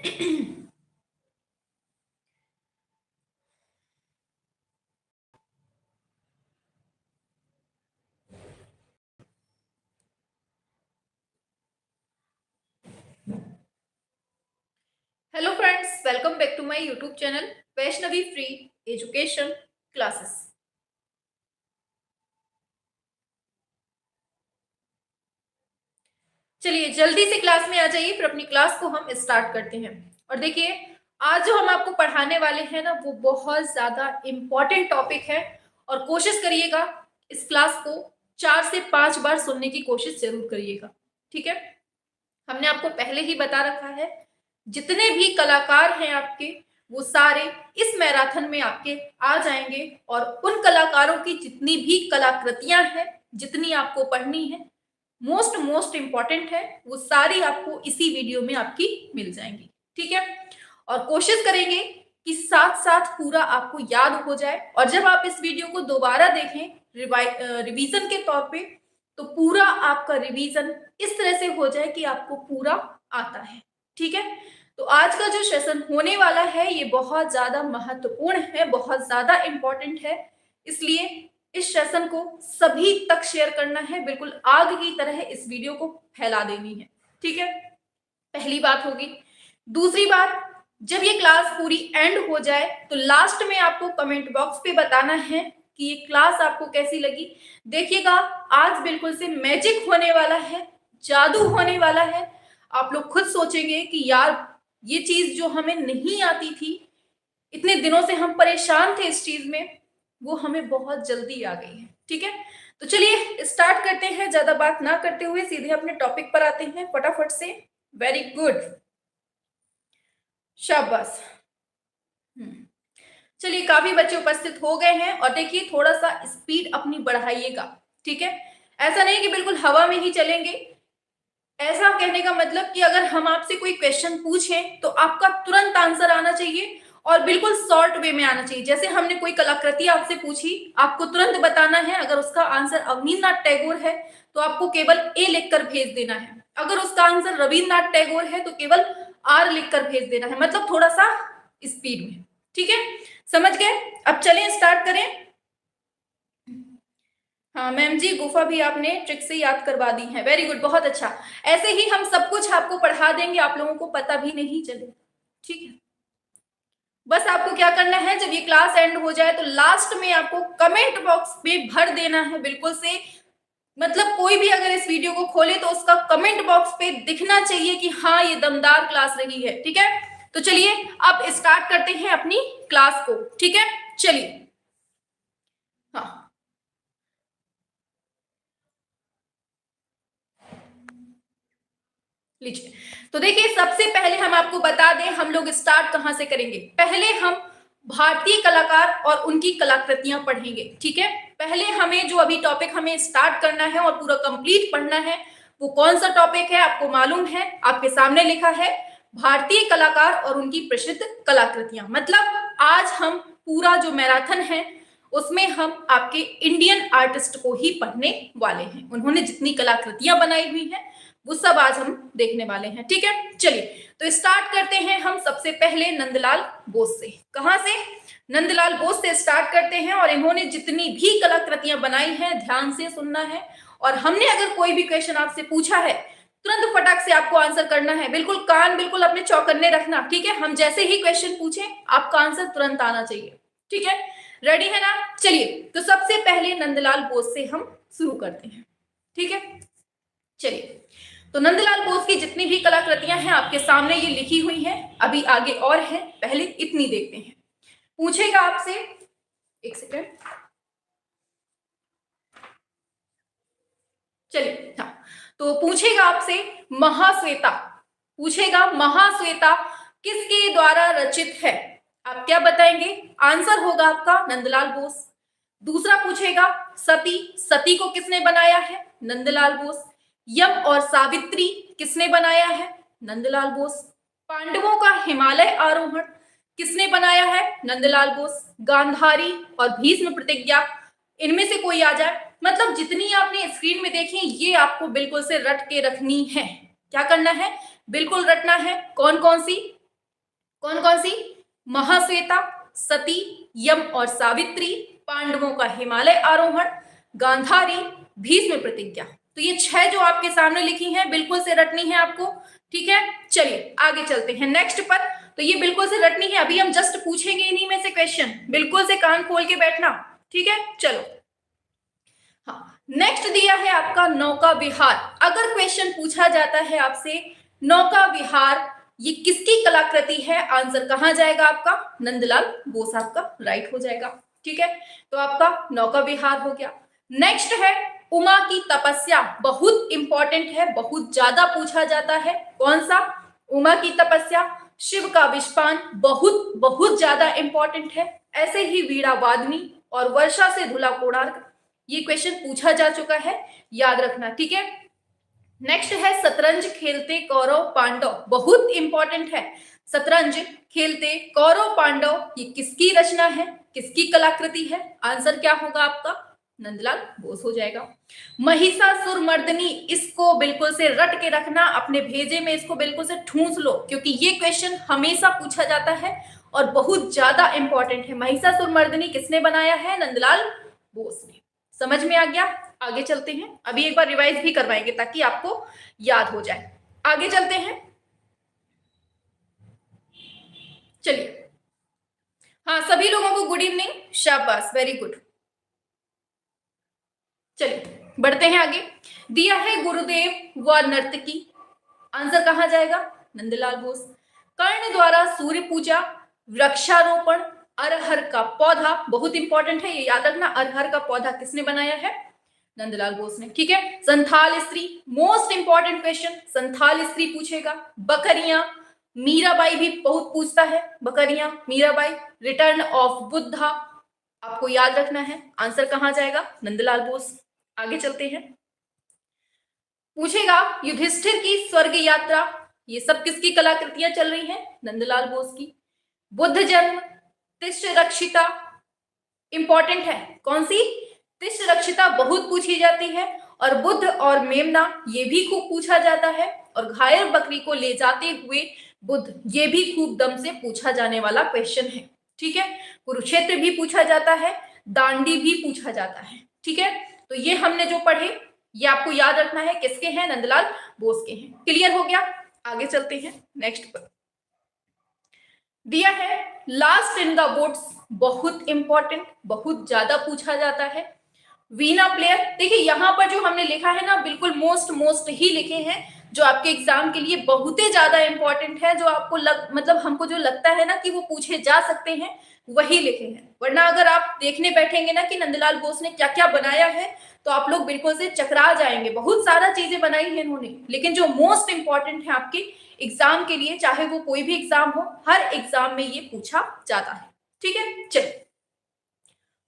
Hello friends, welcome back to my YouTube channel Vaishnavi free education classes. चलिए जल्दी से class में आ जाइए, फिर अपनी क्लास को हम स्टार्ट करते हैं। और देखिए, आज जो हम आपको पढ़ाने वाले हैं ना, वो बहुत ज्यादा इम्पोर्टेंट टॉपिक है। और कोशिश करिएगा इस क्लास को 4 से 5 बार सुनने की कोशिश जरूर करिएगा, ठीक है। हमने आपको पहले ही बता रखा है, जितने भी कलाकार हैं आपके, वो सारे इस मैराथन में आपके आ जाएंगे। और उन कलाकारों की जितनी भी कलाकृतियां हैं, जितनी आपको पढ़नी है, मोस्ट मोस्ट इंपॉर्टेंट है, वो सारी आपको इसी वीडियो में आपकी मिल जाएंगी, ठीक है। और कोशिश करेंगे कि साथ साथ पूरा आपको याद हो जाए। और जब आप इस वीडियो को दोबारा देखें रिवीजन के तौर पे, तो पूरा आपका रिवीजन इस तरह से हो जाए कि आपको पूरा आता है, ठीक है। तो आज का जो सेशन होने वाला है, ये बहुत ज्यादा महत्वपूर्ण है, बहुत ज्यादा इंपॉर्टेंट है। इसलिए इस सेशन को सभी तक शेयर करना है, बिल्कुल आग की तरह इस वीडियो को फैला देनी है, ठीक है। पहली बात होगी। दूसरी बात, जब ये क्लास पूरी एंड हो जाए तो लास्ट में आपको कमेंट बॉक्स पे बताना है कि ये क्लास आपको कैसी लगी। देखिएगा, आज बिल्कुल से मैजिक होने वाला है, जादू होने वाला है। आप लोग खुद सोचेंगे कि यार, ये चीज जो हमें नहीं आती थी, इतने दिनों से हम परेशान थे इस चीज में, वो हमें बहुत जल्दी आ गई है, ठीक है। तो चलिए स्टार्ट करते हैं, ज्यादा बात ना करते हुए सीधे अपने टॉपिक पर आते हैं फटाफट से। वेरी गुड, शाबाश। चलिए, काफी बच्चे उपस्थित हो गए हैं। और देखिए, थोड़ा सा स्पीड अपनी बढ़ाइएगा, ठीक है। ऐसा नहीं कि बिल्कुल हवा में ही चलेंगे। ऐसा कहने का मतलब कि अगर हम आपसे कोई क्वेश्चन पूछें तो आपका तुरंत आंसर आना चाहिए, और बिल्कुल शॉर्ट वे में आना चाहिए। जैसे हमने कोई कलाकृति आपसे पूछी, आपको तुरंत बताना है। अगर उसका आंसर अवनींद्रनाथ टैगोर है तो आपको केवल ए लिखकर भेज देना है। अगर उसका आंसर रविन्द्रनाथ टैगोर है तो केवल आर लिखकर भेज देना है, मतलब थोड़ा सा स्पीड में, ठीक है। समझ गए? अब चलें स्टार्ट करें। हाँ मैम जी, गुफा भी आपने ट्रिक से याद करवा दी है। वेरी गुड, बहुत अच्छा। ऐसे ही हम सब कुछ आपको पढ़ा देंगे, आप लोगों को पता भी नहीं चले, ठीक है। बस आपको क्या करना है, जब ये क्लास एंड हो जाए तो लास्ट में आपको कमेंट बॉक्स में भर देना है, बिल्कुल से। मतलब कोई भी अगर इस वीडियो को खोले तो उसका कमेंट बॉक्स पे दिखना चाहिए कि हाँ, ये दमदार क्लास रही है, ठीक है। तो चलिए अब स्टार्ट करते हैं अपनी क्लास को, ठीक है। चलिए, हाँ लीजिए। तो देखिए, सबसे पहले हम आपको बता दें, हम लोग स्टार्ट कहां से करेंगे। पहले हम भारतीय कलाकार और उनकी कलाकृतियां पढ़ेंगे, ठीक है। पहले हमें जो अभी टॉपिक हमें स्टार्ट करना है और पूरा कंप्लीट पढ़ना है, वो कौन सा टॉपिक है आपको मालूम है, आपके सामने लिखा है भारतीय कलाकार और उनकी प्रसिद्ध कलाकृतियां। मतलब आज हम पूरा जो मैराथन है उसमें हम आपके इंडियन आर्टिस्ट को ही पढ़ने वाले हैं। उन्होंने जितनी कलाकृतियां बनाई हुई हैं वो सब आज हम देखने वाले हैं, ठीक है। चलिए, तो स्टार्ट करते हैं हम सबसे पहले नंदलाल बोस से। कहां से? नंदलाल बोस से स्टार्ट करते हैं। और इन्होंने जितनी भी कलाकृतियां बनाई हैं, ध्यान से सुनना है। और हमने अगर कोई भी क्वेश्चन आपसे पूछा है, तुरंत फटाक से आपको आंसर करना है। बिल्कुल कान बिल्कुल अपने चौकन्ने रखना, ठीक है। हम जैसे ही क्वेश्चन पूछे, आपका आंसर तुरंत आना चाहिए, ठीक है। रेडी है ना? चलिए, तो सबसे पहले नंदलाल बोस से हम शुरू करते हैं, ठीक है। चलिए, तो नंदलाल बोस की जितनी भी कलाकृतियां हैं आपके सामने ये लिखी हुई हैं। अभी आगे और है, पहले इतनी देखते हैं। पूछेगा आपसे, एक सेकेंड। चलिए, हाँ, तो पूछेगा आपसे महाश्वेता। पूछेगा महाश्वेता किसके द्वारा रचित है। आप क्या बताएंगे? आंसर होगा आपका नंदलाल बोस। दूसरा पूछेगा सती। सती को किसने बनाया है? नंदलाल बोस। यम और सावित्री किसने बनाया है? नंदलाल बोस। पांडवों का हिमालय आरोहण किसने बनाया है? नंदलाल बोस। गांधारी और भीष्म प्रतिज्ञा, इनमें से कोई आ जाए। मतलब जितनी आपने स्क्रीन में देखी, ये आपको बिल्कुल से रट के रखनी है। क्या करना है? बिल्कुल रटना है। कौन कौन सी? कौन कौन सी? महाश्वेता, सती, यम और सावित्री, पांडवों का हिमालय आरोहण, गांधारी, भीष्म प्रतिज्ञा। तो ये 6 जो आपके सामने लिखी हैं बिल्कुल से रटनी है आपको, ठीक है। चलिए आगे चलते हैं नेक्स्ट पर। तो ये बिल्कुल से रटनी है, अभी हम जस्ट पूछेंगे इन्हीं में से क्वेश्चन, बिल्कुल से कान खोल के बैठना, ठीक है। चलो हाँ, नेक्स्ट दिया है आपका नौका विहार। अगर क्वेश्चन पूछा जाता है आपसे नौका विहार ये किसकी कलाकृति है, आंसर कहां जाएगा आपका? नंदलाल बोस आपका राइट हो जाएगा, ठीक है। तो आपका नौका विहार हो गया। नेक्स्ट है उमा की तपस्या, बहुत इंपॉर्टेंट है, बहुत ज्यादा पूछा जाता है। कौन सा? उमा की तपस्या। शिव का विषपान, बहुत बहुत ज्यादा इंपॉर्टेंट है। ऐसे ही वीणा वादनी और वर्षा से धुला कोणार्क, ये क्वेश्चन पूछा जा चुका है, याद रखना, ठीक है। नेक्स्ट है शतरंज खेलते कौरव पांडव, बहुत इंपॉर्टेंट है। शतरंज खेलते कौरव पांडव ये किसकी रचना है, किसकी कलाकृति है? आंसर क्या होगा आपका? नंदलाल बोस हो जाएगा। महिषासुर मर्दनी, इसको बिल्कुल से रट के रखना, अपने भेजे में इसको बिल्कुल से ठूंस लो, क्योंकि ये क्वेश्चन हमेशा पूछा जाता है और बहुत ज्यादा इंपॉर्टेंट है। महिषासुर मर्दनी किसने बनाया है? नंदलाल बोस ने। समझ में आ गया? आगे चलते हैं, अभी एक बार रिवाइज भी करवाएंगे ताकि आपको याद हो जाए। आगे चलते हैं, चलिए। हाँ, सभी लोगों को गुड इवनिंग, शाबाश, वेरी गुड। चलिए बढ़ते हैं आगे। दिया है गुरुदेव व नर्तकी, आंसर कहां जाएगा? नंदलाल बोस। कर्ण द्वारा सूर्य पूजा, वृक्षारोपण, अरहर का पौधा, बहुत इंपॉर्टेंट है ये याद रखना, अरहर का पौधा किसने बनाया है? नंदलाल बोस ने, ठीक है। संथाल स्त्री, मोस्ट इंपॉर्टेंट क्वेश्चन, संथाल स्त्री पूछेगा। बकरियां, मीराबाई भी बहुत पूछता है, बकरियां, मीराबाई। रिटर्न ऑफ बुद्धा आपको याद रखना है, आंसर कहां जाएगा? नंदलाल बोस। आगे चलते हैं, पूछेगा युधिष्ठिर की स्वर्ग यात्रा, ये सब किसकी कलाकृतियां चल रही हैं? नंदलाल बोस की। बुद्ध जन्म, तिष्ठ रक्षिता, इंपॉर्टेंट है, कौन सी? तिष्ठ रक्षिता बहुत पूछी जाती है। और बुद्ध और मेमना ये भी खूब पूछा जाता है। और घायल बकरी को ले जाते हुए बुद्ध, ये भी खूब दम से पूछा जाने वाला क्वेश्चन है, ठीक है। कुरुक्षेत्र भी पूछा जाता है, दांडी भी पूछा जाता है, ठीक है। तो ये हमने जो पढ़े ये आपको याद रखना है, किसके हैं? नंदलाल बोस के हैं। क्लियर हो गया? आगे चलते हैं नेक्स्ट पर। दिया है लास्ट इन द वुड्स, बहुत इंपॉर्टेंट, बहुत ज्यादा पूछा जाता है। वीणा प्लेयर, देखिए यहाँ पर जो हमने लिखा है ना बिल्कुल मोस्ट ही लिखे हैं, जो आपके एग्जाम के लिए बहुत ही ज्यादा इंपॉर्टेंट है, जो आपको मतलब हमको जो लगता है ना कि वो पूछे जा सकते हैं वही लिखे हैं। वरना अगर आप देखने बैठेंगे ना कि नंदलाल बोस ने क्या क्या बनाया है तो आप लोग बिल्कुल से चकरा जाएंगे। बहुत सारा चीजें बनाई है इन्होंने, लेकिन जो मोस्ट इंपॉर्टेंट है आपके एग्जाम के लिए, चाहे वो कोई भी एग्जाम हो, हर एग्जाम में ये पूछा जाता है, ठीक है। चलिए,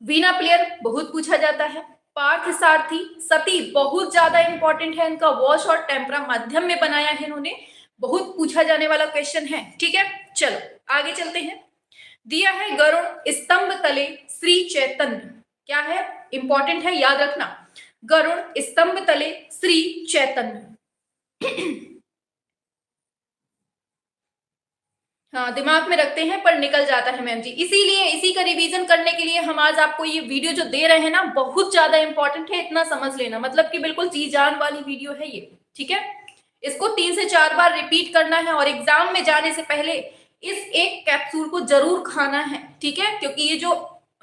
वीणा प्लेयर बहुत पूछा जाता है। पार्थ सारथी, सती बहुत ज्यादा इंपॉर्टेंट है, इनका वॉश और टेम्परा माध्यम में बनाया है इन्होंने, बहुत पूछा जाने वाला क्वेश्चन है, ठीक है। चलो आगे चलते हैं। दिया है गरुड़ स्तंभ तले श्री चैतन्य, क्या है? इंपॉर्टेंट है, याद रखना, गरुड़ स्तंभ तले श्री चैतन्य। हाँ, दिमाग में रखते हैं पर निकल जाता है मैम जी, इसीलिए इसी का रिवीजन करने के लिए हम आज आपको ये वीडियो जो दे रहे हैं ना, बहुत ज्यादा इंपॉर्टेंट है, इतना समझ लेना, मतलब कि बिल्कुल जी जान वाली वीडियो है ये, ठीक है। इसको 3 से 4 बार रिपीट करना है और एग्जाम में जाने से पहले इस एक कैप्सूल को जरूर खाना है, ठीक है, क्योंकि ये जो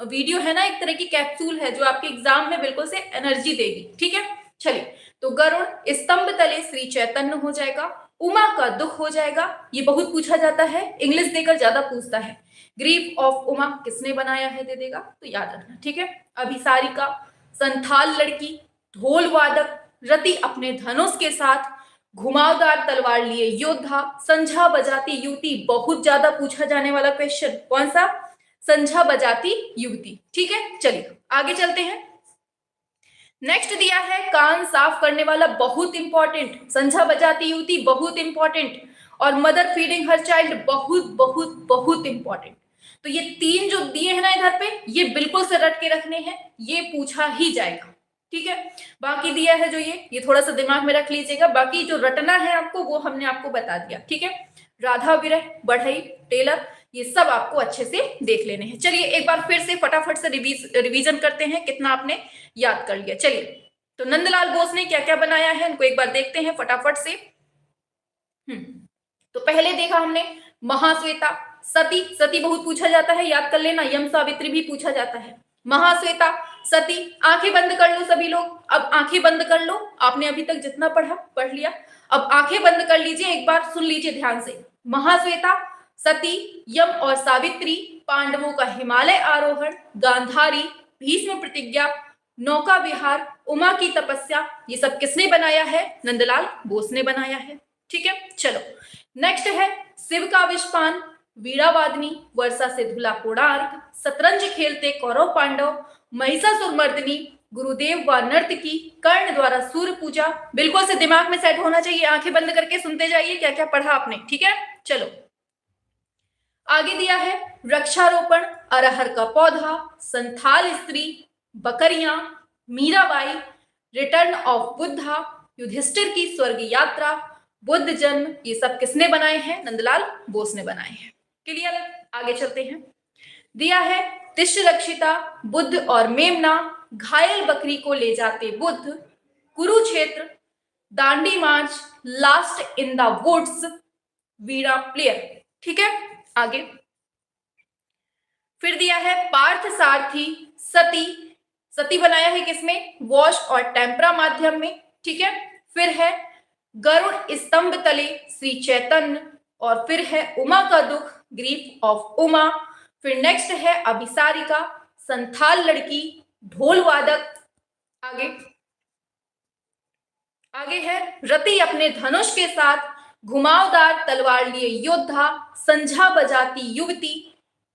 वीडियो है ना एक तरह की कैप्सूल है जो आपके एग्जाम में बिल्कुल से एनर्जी देगी, ठीक है। चलिए, तो गरुड़ स्तंभ तले श्री चैतन्य हो जाएगा। उमा का दुख हो जाएगा, ये बहुत पूछा जाता है, इंग्लिश देकर ज्यादा पूछता है। ग्रीफ ऑफ उमा किसने बनाया है दे देगा, तो याद रखना, ठीक है। अभिसारिका, संथाल लड़की, ढोल वादक, रति अपने धनुष के साथ, घुमावदार तलवार लिए योद्धा, संझा बजाती युवती, बहुत ज्यादा पूछा जाने वाला क्वेश्चन, कौन सा? संझा बजाती युवती, ठीक है। चलिए आगे चलते हैं। नेक्स्ट दिया है कान साफ करने वाला, बहुत इंपॉर्टेंट, संझा बजाती युवती बहुत इंपॉर्टेंट, और मदर फीडिंग हर चाइल्ड बहुत बहुत बहुत इंपॉर्टेंट। तो ये 3 जो दिए हैं ना इधर पे, ये बिल्कुल से रट के रखने हैं, ये पूछा ही जाएगा, ठीक है। बाकी दिया है जो ये थोड़ा सा दिमाग में रख लीजिएगा, बाकी जो रटना है आपको वो हमने आपको बता दिया, ठीक है। राधा विरह, बढ़ई, टेलर, ये सब आपको अच्छे से देख लेने हैं। चलिए एक बार फिर से फटाफट से रिवीजन करते हैं कितना आपने याद कर लिया। चलिए, तो नंदलाल बोस ने क्या क्या बनाया है उनको एक बार देखते हैं फटाफट से। तो पहले देखा हमने महाश्वेता, सती, सती बहुत पूछा जाता है, याद कर लेना। यम सावित्री भी पूछा जाता है। महाश्वेता, सती, आंखें बंद कर लो सभी लोग। अब आंखें बंद कर लो, आपने अभी तक जितना पढ़ा पढ़ लिया। अब आंखें बंद कर लीजिए, एक बार सुन लीजिए ध्यान से। महाश्वेता, सती, यम और सावित्री, पांडवों का हिमालय आरोहण, गांधारी, भीष्म प्रतिज्ञा, नौका विहार, उमा की तपस्या, ये सब किसने बनाया है? नंदलाल बोस ने बनाया है। ठीक है, चलो नेक्स्ट है शिव का विषपान, वीणावादनी, वर्षा से धुला कोणार्क, शतरंज खेलते कौरव पांडव, महिषासुर मर्दिनी, गुरुदेव व नर्तकी, कर्ण द्वारा सूर्य पूजा। बिल्कुल से दिमाग में सेट होना चाहिए, आंखें बंद करके सुनते जाइए क्या क्या पढ़ा आपने। ठीक है, चलो आगे दिया है वृक्षारोपण, अरहर का पौधा, संथाल स्त्री, बकरियां, मीराबाई, रिटर्न ऑफ बुद्धा, युधिष्ठिर की स्वर्ग यात्रा, बुद्ध जन्म, ये सब किसने बनाए हैं? नंदलाल बोस ने बनाए हैं। क्लियर? आगे चलते हैं। दिया है तिष्यरक्षिता, बुद्ध और मेमना, घायल बकरी को ले जाते Buddha, Kurukshetra, Dandi march, last in the woods, veena player. ठीक है, आगे फिर दिया है पार्थ सारथी, सती, सती बनाया है किसमें? वॉश और टेम्परा माध्यम में। ठीक है, फिर है गरुड़ स्तंभ तले, श्री चैतन्य, और फिर है उमा का दुख, ग्रीफ ऑफ उमा। फिर नेक्स्ट है अभिसारिका, संथाल लड़की, ढोल वादक। आगे है रति अपने धनुष के साथ, घुमावदार तलवार लिए योद्धा, संझा बजाती युवती,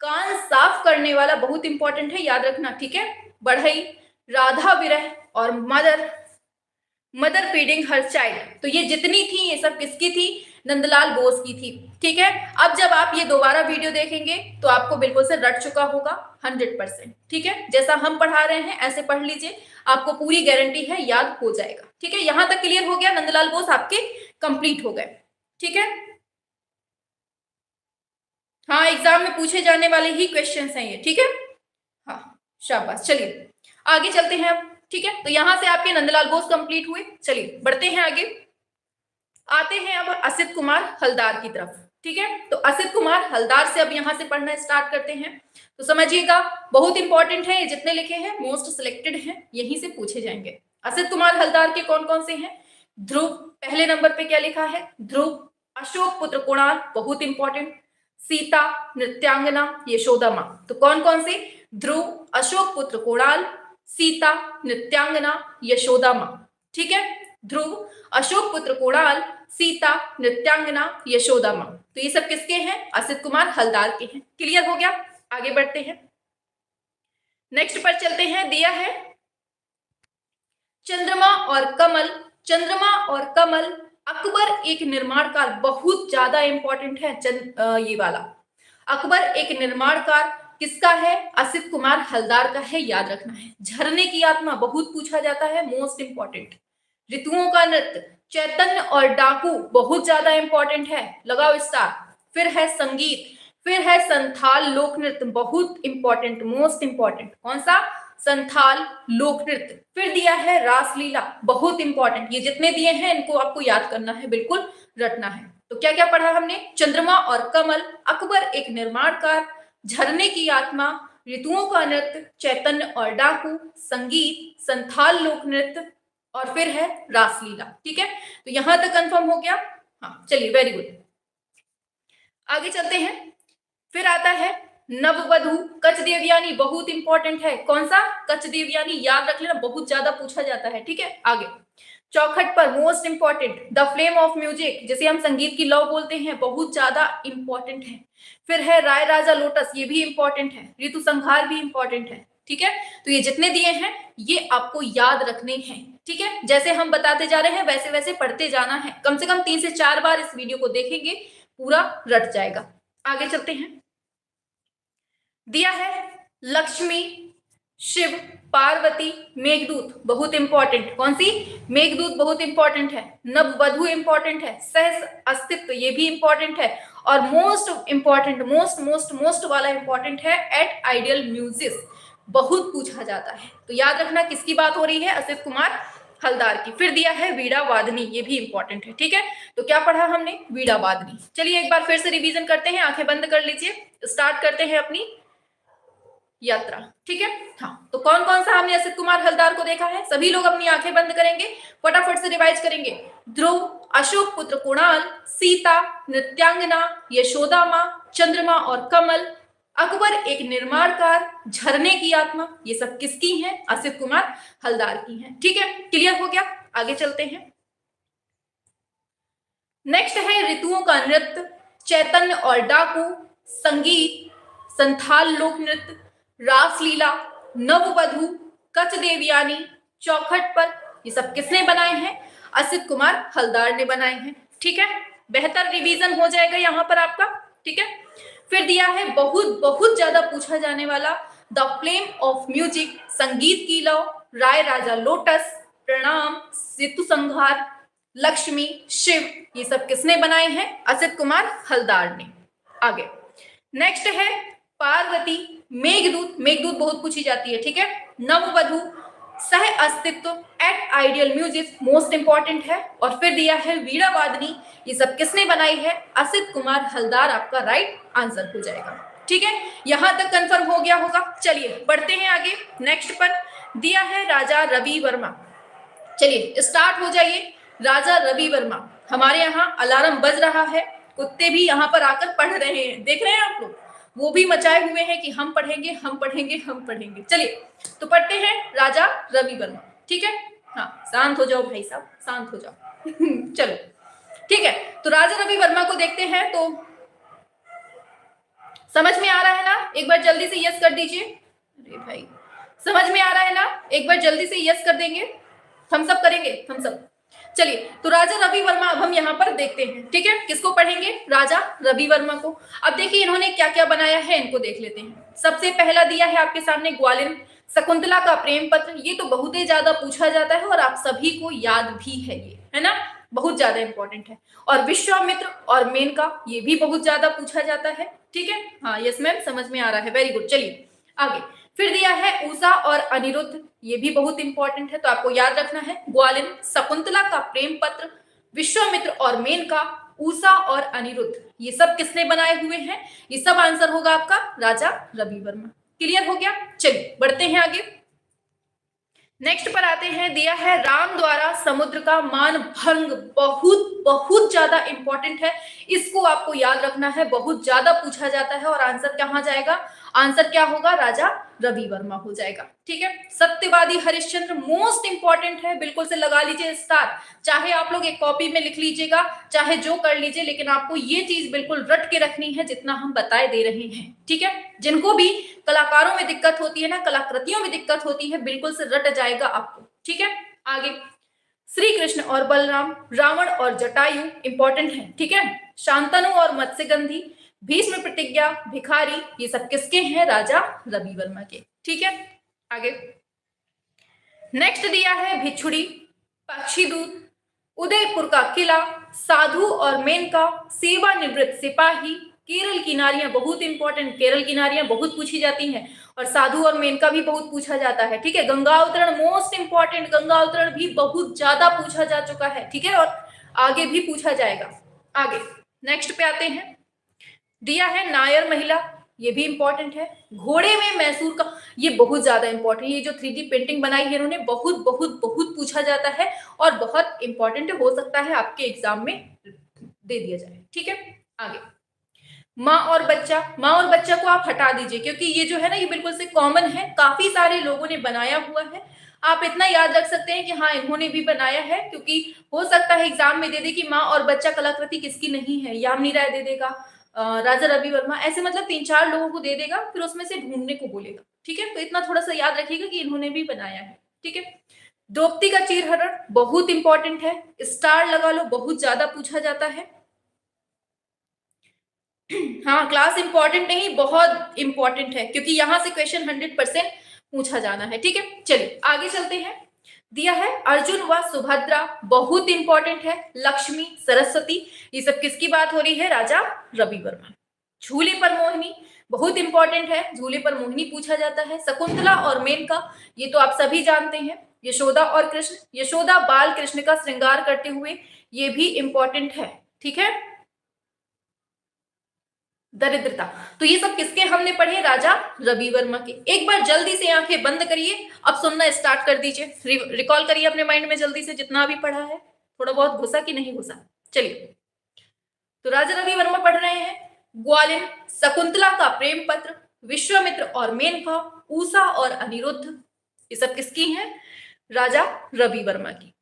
कान साफ करने वाला, बहुत इंपॉर्टेंट है याद रखना। ठीक है, बढ़ई, राधा विरह, और मदर फीडिंग हर चाइल्ड। तो ये जितनी थी ये सब किसकी थी? नंदलाल बोस की थी। ठीक है, अब जब आप ये दोबारा वीडियो देखेंगे तो आपको बिल्कुल से रट चुका होगा 100%। ठीक है, जैसा हम पढ़ा रहे हैं ऐसे पढ़ लीजिए, आपको पूरी गारंटी है याद हो जाएगा। ठीक है, यहां तक क्लियर हो गया? नंदलाल बोस आपके कंप्लीट हो गए। ठीक है, हाँ एग्जाम में पूछे जाने वाले ही क्वेश्चंस हैं ये। ठीक है, हाँ शाबाश। चलिए आगे चलते हैं अब। ठीक है, तो यहां से आपके नंदलाल बोस कंप्लीट हुए। चलिए बढ़ते हैं आगे, आते हैं अब असित कुमार हलदार की तरफ। ठीक है, तो असित कुमार हलदार से अब यहां से पढ़ना स्टार्ट करते हैं। तो समझिएगा बहुत इंपॉर्टेंट है, ये जितने लिखे हैं मोस्ट सिलेक्टेड हैं, यहीं से पूछे जाएंगे। असित कुमार हलदार के कौन कौन से हैं? ध्रुव, पहले नंबर पे क्या लिखा है? ध्रुव। अशोक पुत्र कुणाल, बहुत इंपॉर्टेंट। सीता, नृत्यांगना, यशोदा मां। तो कौन कौन से? ध्रुव, अशोक पुत्र कुणाल, सीता, नृत्यांगना, यशोदा मां। ठीक है, ध्रुव, अशोक पुत्र कुणाल, सीता, नृत्यांगना, यशोदा मां। तो ये सब किसके हैं? असित कुमार हलदार के हैं। क्लियर हो गया? आगे बढ़ते हैं, नेक्स्ट पर चलते हैं। दिया है चंद्रमा और कमल, चंद्रमा और कमल, अकबर एक निर्माणकार, बहुत ज्यादा इंपॉर्टेंट है ये वाला। अकबर एक निर्माणकार किसका है? असित कुमार हलदार का है, याद रखना है। झरने की आत्मा बहुत पूछा जाता है, मोस्ट इंपॉर्टेंट। ऋतुओं का नृत्य, चैतन्य और डाकू, बहुत ज्यादा इंपॉर्टेंट है, लगाओ स्टार। फिर है संगीत, फिर है संथाल लोक नृत्य, बहुत इंपॉर्टेंट, मोस्ट इंपॉर्टेंट। कौन सा? संथाल लोक नृत्य। फिर दिया है रासलीला, बहुत इंपॉर्टेंट। ये जितने दिए हैं इनको आपको याद करना है, बिल्कुल रटना है। तो क्या क्या पढ़ा हमने? चंद्रमा और कमल, अकबर एक निर्माणकार, झरने की आत्मा, ऋतुओं का नृत्य, चैतन्य और डाकू, संगीत, संथाल लोक नृत्य, और फिर है रासलीला। ठीक है, तो यहां तक कंफर्म हो गया? हाँ चलिए, वेरी गुड। आगे चलते हैं, फिर आता है नववधु, कच देवयानी, बहुत इंपॉर्टेंट है। कौन सा? कच देवयानी, याद रख लेना, बहुत ज्यादा पूछा जाता है। ठीक है, आगे चौखट पर most important the flame of music, जिसे हम संगीत की लौ बोलते हैं, बहुत ज्यादा इंपॉर्टेंट है। फिर है राय राजा लोटस, ये भी इंपॉर्टेंट है। ऋतु संहार भी इंपॉर्टेंट है। ठीक है, तो ये जितने दिए हैं ये आपको याद रखने हैं। ठीक है, जैसे हम बताते जा रहे हैं वैसे वैसे पढ़ते जाना है। कम से कम 3 से 4 बार इस वीडियो को देखेंगे, पूरा रट जाएगा। आगे चलते हैं, दिया है लक्ष्मी, शिव, पार्वती, मेघदूत, बहुत इंपॉर्टेंट। कौन सी? मेघदूत बहुत इंपॉर्टेंट है। नववधु इंपॉर्टेंट है। सहस अस्तित्व, ये भी इंपॉर्टेंट है। और मोस्ट इंपॉर्टेंट मोस्ट वाला इंपॉर्टेंट है एट आइडियल म्यूजिक, बहुत पूछा जाता है। तो याद रखना किसकी बात हो रही है, असित कुमार हलदार की। फिर दिया है वीणा वादनी, ये भी इंपॉर्टेंट है, ठीक है। तो क्या पढ़ा हमने, वीणा वादनी। चलिए एक बार फिर से रिवीजन करते हैं, आंखें बंद कर लीजिए, स्टार्ट करते हैं अपनी यात्रा, ठीक है। हाँ, तो कौन कौन सा हमने असित कुमार हलदार को देखा है, सभी लोग अपनी आंखें बंद करेंगे, फटाफट से रिवाइज करेंगे। ध्रुव, अशोक पुत्र कुणाल, सीता, नृत्यांगना, यशोदा माँ, चंद्रमा और कमल, अकबर एक निर्माणकार, झरने की आत्मा, ये सब किसकी हैं, असित कुमार हलदार की हैं, ठीक है। क्लियर हो गया, आगे चलते हैं। नेक्स्ट है ऋतुओं का नृत्य, चैतन्य और डाकू, संगीत, संथाल लोक नृत्य, रासलीला, नववधु, कच देवयानी, चौखट पर, ये सब किसने बनाए हैं, असित कुमार हलदार ने बनाए हैं, ठीक है। बेहतर रिवीजन हो जाएगा यहाँ पर आपका, ठीक है। फिर दिया है बहुत ज्यादा पूछा जाने वाला द फ्लेम ऑफ म्यूजिक, संगीत की लौ, राय राजा लोटस, प्रणाम, सेतु संघार, लक्ष्मी, शिव, ये सब किसने बनाए हैं, असित कुमार हलदार ने। आगे नेक्स्ट है पार्वती, मेघदूत, मेघदूत बहुत पूछी जाती है, ठीक है। नववधु, सह अस्तित्व, at ideal music, most important है। और फिर दिया है वीणा वादनी, ये सब किसने बनाई है, असित कुमार हलदार आपका राइट आंसर हो जाएगा, ठीक है। यहां तक कंफर्म हो गया होगा। चलिए बढ़ते हैं आगे, नेक्स्ट पर दिया है राजा रवि वर्मा। चलिए स्टार्ट हो जाइए, राजा रवि वर्मा। हमारे यहाँ अलार्म बज रहा है, कुत्ते भी यहाँ पर आकर पढ़ रहे हैं, देख रहे हैं आप लोग, वो भी मचाए हुए हैं कि हम पढ़ेंगे हम पढ़ेंगे हम पढ़ेंगे। चलिए तो पढ़ते हैं राजा रवि वर्मा, ठीक है। हाँ शांत हो जाओ भाई साहब, शांत हो जाओ चलो ठीक है। तो राजा रवि वर्मा को देखते हैं, तो समझ में आ रहा है ना, एक बार जल्दी से यस कर दीजिए। अरे भाई समझ में आ रहा है ना, एक बार जल्दी से यस कर देंगे, थम्स अप करेंगे, थम्स अप। चलिए तो राजा रवि वर्मा अब हम यहाँ पर देखते हैं, ठीक है। किसको पढ़ेंगे, राजा रवि वर्मा को। अब देखिए इन्होंने क्या क्या बनाया है, इनको देख लेते हैं। सबसे पहला दिया है आपके सामने ग्वालिन, शकुंतला का प्रेम पत्र, ये तो बहुत ही ज्यादा पूछा जाता है और आप सभी को याद भी है, ये है ना, बहुत ज्यादा इंपॉर्टेंट है। और विश्वामित्र और मेनका, ये भी बहुत ज्यादा पूछा जाता है, ठीक है। हाँ यस मैम, समझ में आ रहा है, वेरी गुड। चलिए आगे फिर दिया है उषा और अनिरुद्ध, ये भी बहुत इंपॉर्टेंट है, तो आपको याद रखना है ग्वालिन, शकुंतला का प्रेम पत्र, विश्वामित्र और मेनका, उषा और अनिरुद्ध, ये सब किसने बनाए हुए हैं, ये सब आंसर होगा आपका राजा रवि वर्मा। क्लियर हो गया, चलिए बढ़ते हैं आगे। नेक्स्ट पर आते हैं, दिया है राम द्वारा समुद्र का मान भंग, बहुत ज्यादा इंपॉर्टेंट है, इसको आपको याद रखना है, बहुत ज्यादा पूछा जाता है और आंसर कहां जाएगा, आंसर क्या होगा, राजा रवि वर्मा हो जाएगा, ठीक है। सत्यवादी हरिश्चंद्र मोस्ट इंपॉर्टेंट है, बिल्कुल से लगा लीजिए स्टार, चाहे आप लोग एक कॉपी में लिख लीजिएगा, चाहे जो कर लीजिए, लेकिन आपको ये चीज बिल्कुल रट के रखनी है जितना हम बताए दे रहे हैं, ठीक है। जिनको भी कलाकारों में दिक्कत होती है ना, कलाकृतियों में दिक्कत होती है, बिल्कुल से रट जाएगा आपको, ठीक है। आगे श्री कृष्ण और बलराम, रावण और जटायु इंपॉर्टेंट है, ठीक है। शांतनु और मत्स्यगंधी, भीष्म प्रतिज्ञा, भिखारी, ये सब किसके हैं, राजा रवि वर्मा के, ठीक है। आगे नेक्स्ट दिया है भिक्षुड़ी, पक्षीदूत, उदयपुर का किला, साधु और मेनका, सेवानिवृत्त सिपाही, केरल की नारियां, बहुत इंपॉर्टेंट, केरल की नारियां बहुत पूछी जाती हैं, और साधु और मेनका भी बहुत पूछा जाता है, ठीक है। गंगा अवतरण मोस्ट इंपॉर्टेंट, गंगा अवतरण भी बहुत ज्यादा पूछा जा चुका है, ठीक है, और आगे भी पूछा जाएगा। आगे नेक्स्ट पे आते हैं, दिया है नायर महिला, ये भी इंपॉर्टेंट है। घोड़े में मैसूर का, ये बहुत ज्यादा इंपॉर्टेंट, ये जो 3D पेंटिंग बनाई है इन्होंने, बहुत पूछा जाता है और बहुत इंपॉर्टेंट हो सकता है आपके एग्जाम में दे दिया जाए, ठीक है। आगे माँ और बच्चा, माँ और बच्चा को आप हटा दीजिए, क्योंकि ये जो है ना, ये बिल्कुल से कॉमन है, काफी सारे लोगों ने बनाया हुआ है। आप इतना याद रख सकते हैं कि हाँ इन्होंने भी बनाया है, क्योंकि हो सकता है एग्जाम में दे दे कि माँ और बच्चा कलाकृति किसकी नहीं है, यामिनी राय दे देगा, राजा रवि वर्मा, ऐसे मतलब 3-4 लोगों को दे देगा, फिर उसमें से ढूंढने को बोलेगा, ठीक है। तो इतना थोड़ा सा याद रखिएगा कि इन्होंने भी बनाया है, ठीक है। द्रौपदी का चीरहरण बहुत इंपॉर्टेंट है, स्टार लगा लो, बहुत ज्यादा पूछा जाता है। हाँ क्लास इंपॉर्टेंट नहीं, बहुत इंपॉर्टेंट है, क्योंकि यहां से क्वेश्चन 100% पूछा जाना है, ठीक है। चलिए आगे चलते हैं। दिया है अर्जुन व सुभद्रा, बहुत इंपॉर्टेंट है। लक्ष्मी, सरस्वती, ये सब किसकी बात हो रही है? राजा रवि वर्मा। झूले पर मोहिनी, बहुत इंपॉर्टेंट है, झूले पर मोहिनी पूछा जाता है। शकुंतला और मेनका, ये तो आप सभी जानते हैं। यशोदा और कृष्ण, यशोदा बाल कृष्ण का श्रृंगार करते हुए, ये भी इंपॉर्टेंट है। ठीक है। दरिद्रता, तो ये सब किसके हमने पढ़े? राजा रवि वर्मा के। एक बार जल्दी से आंखें बंद करिए, अब सुनना स्टार्ट कर दीजिए, रिकॉल करिए अपने माइंड में जल्दी से जितना भी पढ़ा है। थोड़ा बहुत घुसा कि नहीं घुसा? चलिए, तो राजा रवि वर्मा पढ़ रहे हैं ग्वालिन, शकुंतला का प्रेम पत्र, विश्वामित्र और मेनका, उषा और अनिरुद्ध, ये सब किसकी हैं? राजा रवि वर्मा की।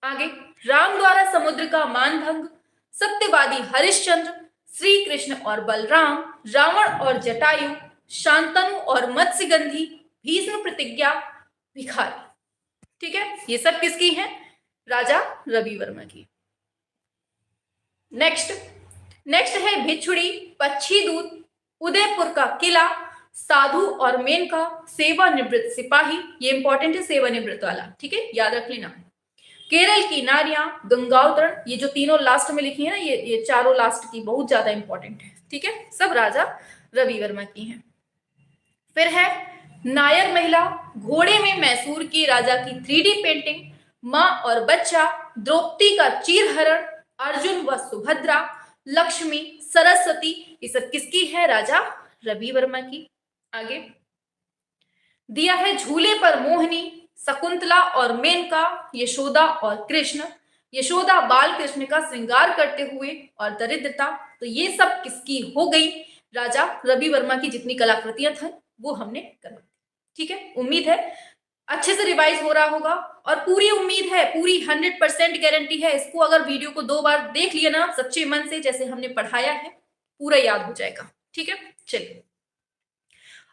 आगे, राम द्वारा समुद्र का मानभंग, सत्यवादी हरिश्चंद्र, श्री कृष्ण और बलराम, रावण और जटायु, शांतनु और मत्स्यगंधी, भीष्म प्रतिज्ञा, भिखारी। ठीक है, ये सब किसकी हैं? राजा रवि वर्मा की। नेक्स्ट है भिक्षुड़ी, पक्षी दूत, उदयपुर का किला, साधु और मेनका, सेवानिवृत्त सिपाही, ये इंपॉर्टेंट है सेवानिवृत्त वाला, ठीक है, याद रख लेना। केरल की नारियां, गंगावतरण, ये जो तीनों लास्ट में लिखी है ना, ये चारों लास्ट की बहुत ज्यादा इंपॉर्टेंट है। ठीक है, सब राजा रवि वर्मा की हैं। फिर है नायर महिला, घोड़े में मैसूर की राजा की 3D पेंटिंग, माँ और बच्चा, द्रौपदी का चीरहरण, अर्जुन व सुभद्रा, लक्ष्मी, सरस्वती, ये सब किसकी है? राजा रवि वर्मा की। आगे दिया है झूले पर मोहिनी, शकुंतला और मेनका, यशोदा और कृष्ण, यशोदा बाल कृष्ण का श्रृंगार करते हुए, और दरिद्रता, तो ये सब किसकी हो गई? राजा रवि वर्मा की जितनी कलाकृतियां थी वो हमने करवा दी। ठीक है, उम्मीद है अच्छे से रिवाइज हो रहा होगा, और पूरी उम्मीद है, पूरी 100% गारंटी है, इसको अगर वीडियो को 2 बार देख लिया ना सच्चे मन से, जैसे हमने पढ़ाया है, पूरा याद हो जाएगा। ठीक है, चलिए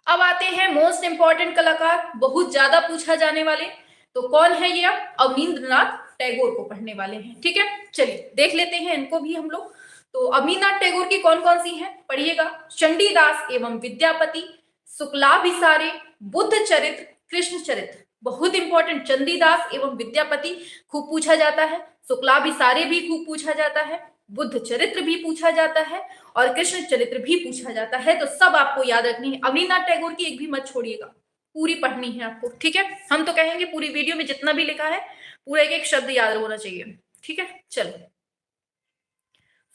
अब आते हैं मोस्ट इंपॉर्टेंट कलाकार, बहुत ज्यादा पूछा जाने वाले, तो कौन है ये? अब अवनींद्रनाथ टैगोर को पढ़ने वाले हैं। ठीक है, चलिए देख लेते हैं इनको भी हम लोग। तो अवनींद्रनाथ टैगोर की कौन कौन सी हैं पढ़िएगा। चंडीदास एवं विद्यापति, शुक्लाभिसारे, बुद्ध चरित्र, कृष्ण चरित्र, बहुत इंपॉर्टेंट। चंडीदास एवं विद्यापति खूब पूछा जाता है, शुक्लाभिसारे भी खूब पूछा जाता है, बुद्ध चरित्र भी पूछा जाता है, और कृष्ण चरित्र भी पूछा जाता है। तो सब आपको याद रखनी है। अवनींद्रनाथ टैगोर की एक भी मत छोड़िएगा, पूरी पढ़नी है आपको। ठीक है, हम तो कहेंगे पूरी वीडियो में जितना भी लिखा है पूरा एक एक शब्द याद होना चाहिए। ठीक है, चलो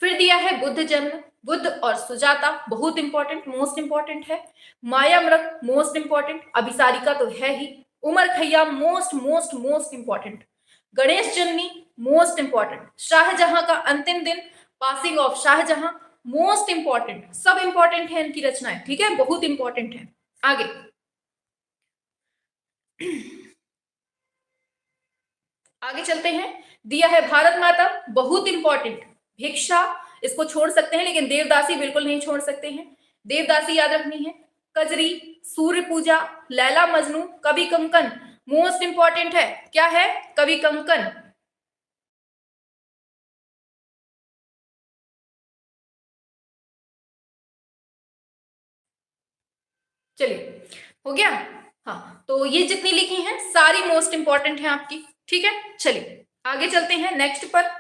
फिर दिया है बुद्ध जन्म, बुद्ध और सुजाता, बहुत इंपॉर्टेंट, मोस्ट इंपॉर्टेंट है। माया मृग, मोस्ट इंपॉर्टेंट। अभिसारिका तो है ही। Omar Khayyam, most most most important. Ganesh Janani, most important. Shahjahan का अंतिम दिन, passing of Shahjahan, most important. सब इंपॉर्टेंट है इनकी रचनाएं। ठीक है, बहुत इंपॉर्टेंट है। आगे आगे चलते हैं। दिया है भारत माता, बहुत इंपॉर्टेंट। भिक्षा, इसको छोड़ सकते हैं, लेकिन देवदासी बिल्कुल नहीं छोड़ सकते हैं। देवदासी याद रखनी है। कजरी, सूर्य पूजा, लैला मजनू, कवि कंकन, मोस्ट इंपॉर्टेंट है। क्या है? कवि कंकन। चलिए हो गया। हाँ, तो ये जितनी लिखी हैं सारी मोस्ट इंपॉर्टेंट है आपकी। ठीक है, चलिए आगे चलते हैं नेक्स्ट पर।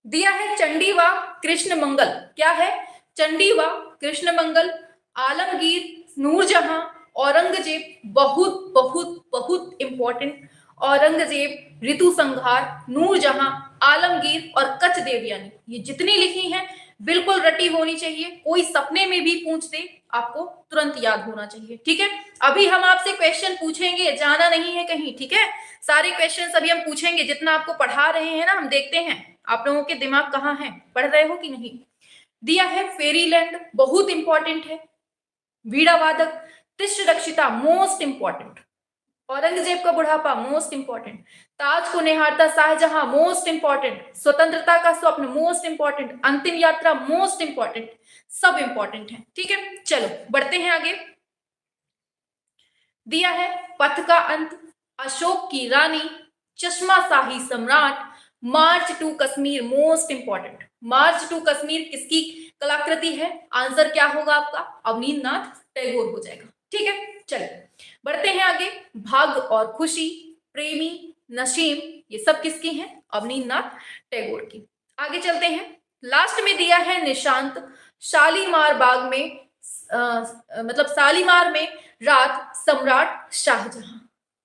दिया है चंडी व कृष्ण मंगल। क्या है? चंडी व कृष्ण मंगल, आलमगीर, नूरजहां, औरंगजेब, बहुत बहुत बहुत इंपॉर्टेंट। औरंगजेब, ऋतु संहार, नूरजहां, आलमगीर और कच देवयानी, ये जितनी लिखी हैं बिल्कुल रटी होनी चाहिए। कोई सपने में भी पूछ दे आपको तुरंत याद होना चाहिए। ठीक है, अभी हम आपसे क्वेश्चन पूछेंगे, जाना नहीं है कहीं। ठीक है, सारे क्वेश्चन अभी हम पूछेंगे, जितना आपको पढ़ा रहे हैं ना, हम देखते हैं आप लोगों के दिमाग कहाँ है, पढ़ रहे हो कि नहीं। दिया है फेरीलैंड, बहुत इंपॉर्टेंट है। वीणा वादक, तिष्ठ रक्षिता, मोस्ट इंपॉर्टेंट। औरंगजेब का बुढ़ापा, मोस्ट इंपॉर्टेंट। ताज को निहारता शाहजहां, मोस्ट इंपॉर्टेंट। स्वतंत्रता का स्वप्न, मोस्ट इंपॉर्टेंट। अंतिम यात्रा, मोस्ट इंपॉर्टेंट। सब इंपॉर्टेंट है। ठीक है, चलो बढ़ते हैं आगे। दिया है पथ का अंत, अशोक की रानी, चश्मा शाही सम्राट, March two Kashmir, most important. March two Kashmir किसकी कलाकृति है? आंसर क्या होगा आपका? अवनींद्रनाथ टैगोर हो जाएगा। ठीक है, चलिए बढ़ते हैं आगे। भाग्य और खुशी, प्रेमी, नसीम, ये सब किसकी हैं? अवनींद्रनाथ टैगोर की। आगे चलते हैं, लास्ट में दिया है निशांत, शालीमार बाग में मतलब शालीमार में रात, सम्राट शाहजहां।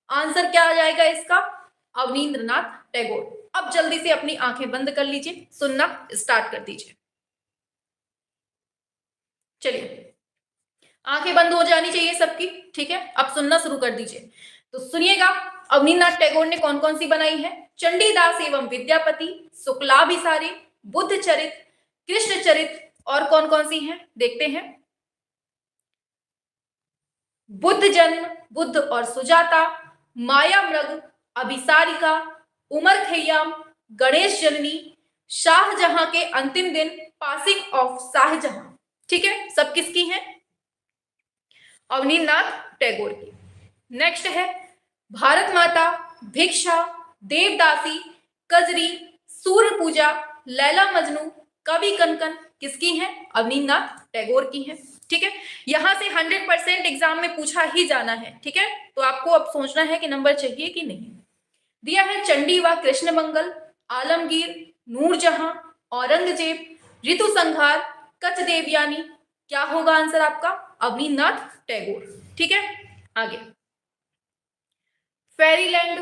आंसर क्या आ जाएगा इसका? अवनींद्रनाथ टैगोर। अब जल्दी से अपनी आंखें बंद कर लीजिए, सुनना स्टार्ट कर दीजिए। चलिए, आंखें बंद हो जानी चाहिए सबकी, ठीक है? अब सुनना शुरू कर दीजिए। तो सुनिएगा, अवनींद्रनाथ टैगोर ने कौन कौन सी बनाई है? चंडीदास एवं विद्यापति, शुक्लाभिसारी, बुद्ध चरित, कृष्ण चरित, और कौन कौन सी हैं देखते हैं। बुद्ध जन्म, बुद्ध और सुजाता, माया मृग, अभिसारिका, उमर खैयाम, गणेश जननी, शाहजहां के अंतिम दिन, पासिंग ऑफ शाहजहां। ठीक है, सब किसकी हैं? अवनींद्रनाथ टैगोर की। नेक्स्ट है भारत माता, भिक्षा, देवदासी, कजरी, सूर्य पूजा, लैला मजनू, कवि कनकन, किसकी हैं? अवनींद्रनाथ टैगोर की हैं। ठीक है, यहां से 100% एग्जाम में पूछा ही जाना है। ठीक है, तो आपको अब सोचना है कि नंबर चाहिए कि नहीं। दिया है चंडी व कृष्ण मंगल, आलमगीर, नूरजहां, औरंगजेब, ऋतु संहार, कच देवयानी। क्या होगा आंसर आपका? अवनींद्रनाथ टैगोर। ठीक है, आगे फेरीलैंड,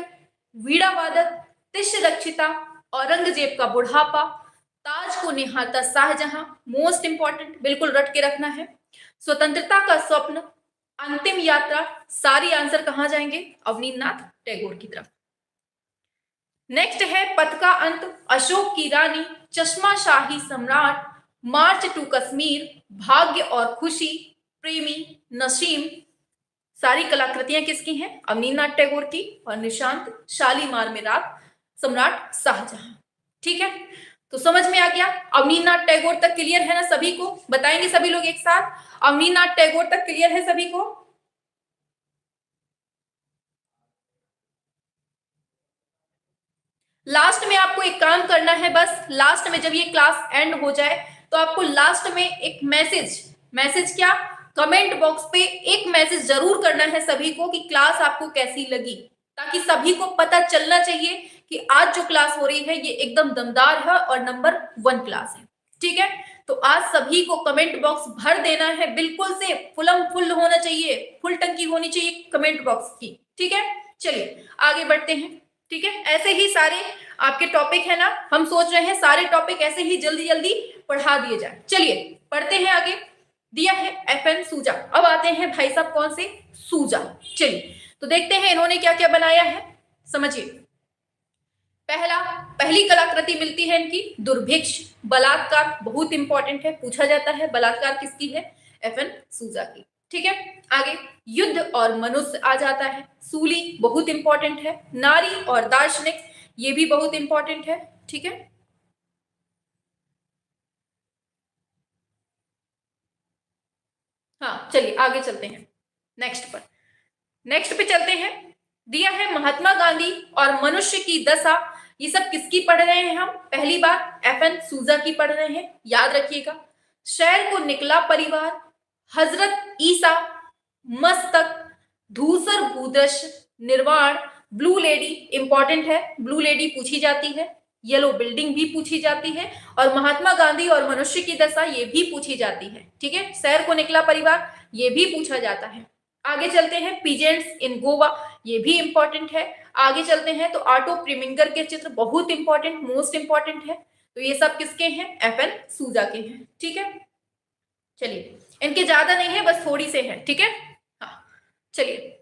वीणा वादक, तिश रक्षिता, औरंगजेब का बुढ़ापा, ताज को निहारता शाहजहां, मोस्ट इंपॉर्टेंट, बिल्कुल रट के रखना है, स्वतंत्रता का स्वप्न, अंतिम यात्रा। सारी आंसर कहां जाएंगे? अवनींद्रनाथ टैगोर की तरफ। नेक्स्ट है पथ का अंत, अशोक की रानी, चश्मा शाही सम्राट, मार्च टू कश्मीर, भाग्य और खुशी, प्रेमी, नसीम। सारी कलाकृतियां किसकी हैं? अवनींद्रनाथ टैगोर की। और निशांत, शालीमार में रात, सम्राट शाहजहां। ठीक है, तो समझ में आ गया। अवनींद्रनाथ टैगोर तक क्लियर है ना सभी को? बताएंगे सभी लोग एक साथ, अवनींद्रनाथ टैगोर तक क्लियर है सभी को? लास्ट में आपको एक काम करना है, बस लास्ट में जब ये क्लास एंड हो जाए तो आपको लास्ट में एक मैसेज क्या, कमेंट बॉक्स पे एक मैसेज जरूर करना है सभी को कि क्लास आपको कैसी लगी, ताकि सभी को पता चलना चाहिए कि आज जो क्लास हो रही है ये एकदम दमदार है और नंबर 1 क्लास है। ठीक है, तो आज सभी को कमेंट बॉक्स भर देना है, बिल्कुल से फुलम फुल होना चाहिए, फुल टंकी होनी चाहिए कमेंट बॉक्स की। ठीक है, चलिए आगे बढ़ते हैं। ठीक है, ऐसे ही सारे आपके टॉपिक है ना, हम सोच रहे हैं सारे टॉपिक ऐसे ही जल्दी जल्दी पढ़ा दिए जाए। चलिए पढ़ते हैं आगे। दिया है FN सूजा। अब आते हैं भाई साहब कौन से? सूजा। चलिए तो देखते हैं इन्होंने क्या क्या बनाया है, समझिए। पहली कलाकृति मिलती है इनकी दुर्भिक्ष, बलात्कार, बहुत इंपॉर्टेंट है, पूछा जाता है बलात्कार किसकी है? FN सूजा की। ठीक है, आगे युद्ध और मनुष्य आ जाता है, सूली बहुत इंपॉर्टेंट है, नारी और दार्शनिक ये भी बहुत इंपॉर्टेंट है। ठीक है, हाँ चलिए आगे चलते हैं नेक्स्ट पे चलते हैं। दिया है महात्मा गांधी और मनुष्य की दशा, ये सब किसकी पढ़ रहे हैं हम? पहली बार FN सूजा की पढ़ रहे हैं, याद रखिएगा। शहर को निकला परिवार, हजरत ईसा, मस्तक, धूसर भूदृश्य, निर्वाण, ब्लू लेडी इंपॉर्टेंट है, ब्लू लेडी पूछी जाती है, येलो बिल्डिंग भी पूछी जाती है, और महात्मा गांधी और मनुष्य की दशा ये भी पूछी जाती है। ठीक है, शहर को निकला परिवार ये भी पूछा जाता है। आगे चलते हैं, पीजेंट्स इन गोवा ये भी इंपॉर्टेंट है। आगे चलते हैं तो ऑटो प्रीमिंगर के चित्र बहुत इंपॉर्टेंट, मोस्ट इंपॉर्टेंट है। तो ये सब किसके हैं? FN सूजा के हैं। ठीक है, चलिए इनके ज्यादा नहीं है, बस थोड़ी से है। ठीक है, हाँ चलिए,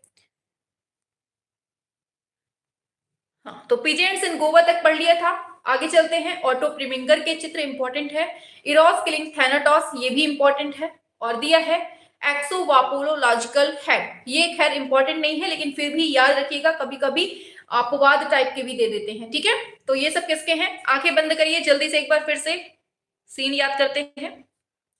हाँ तो पीजेंट्स इन गोवा तक पढ़ लिया था। आगे चलते हैं, ऑटो प्रीमिंगर के चित्र इंपॉर्टेंट है, इरोस किलिंग थैनाटोस ये भी इंपॉर्टेंट है, और दिया है एक्सोवापोलोलॉजिकल हेड, ये खैर इंपॉर्टेंट नहीं है लेकिन फिर भी याद रखिएगा, कभी कभी अपवाद टाइप के भी दे देते हैं। ठीक है, तो ये सब किसके हैं? आंखें बंद करिए जल्दी से, एक बार फिर से सीन याद करते हैं।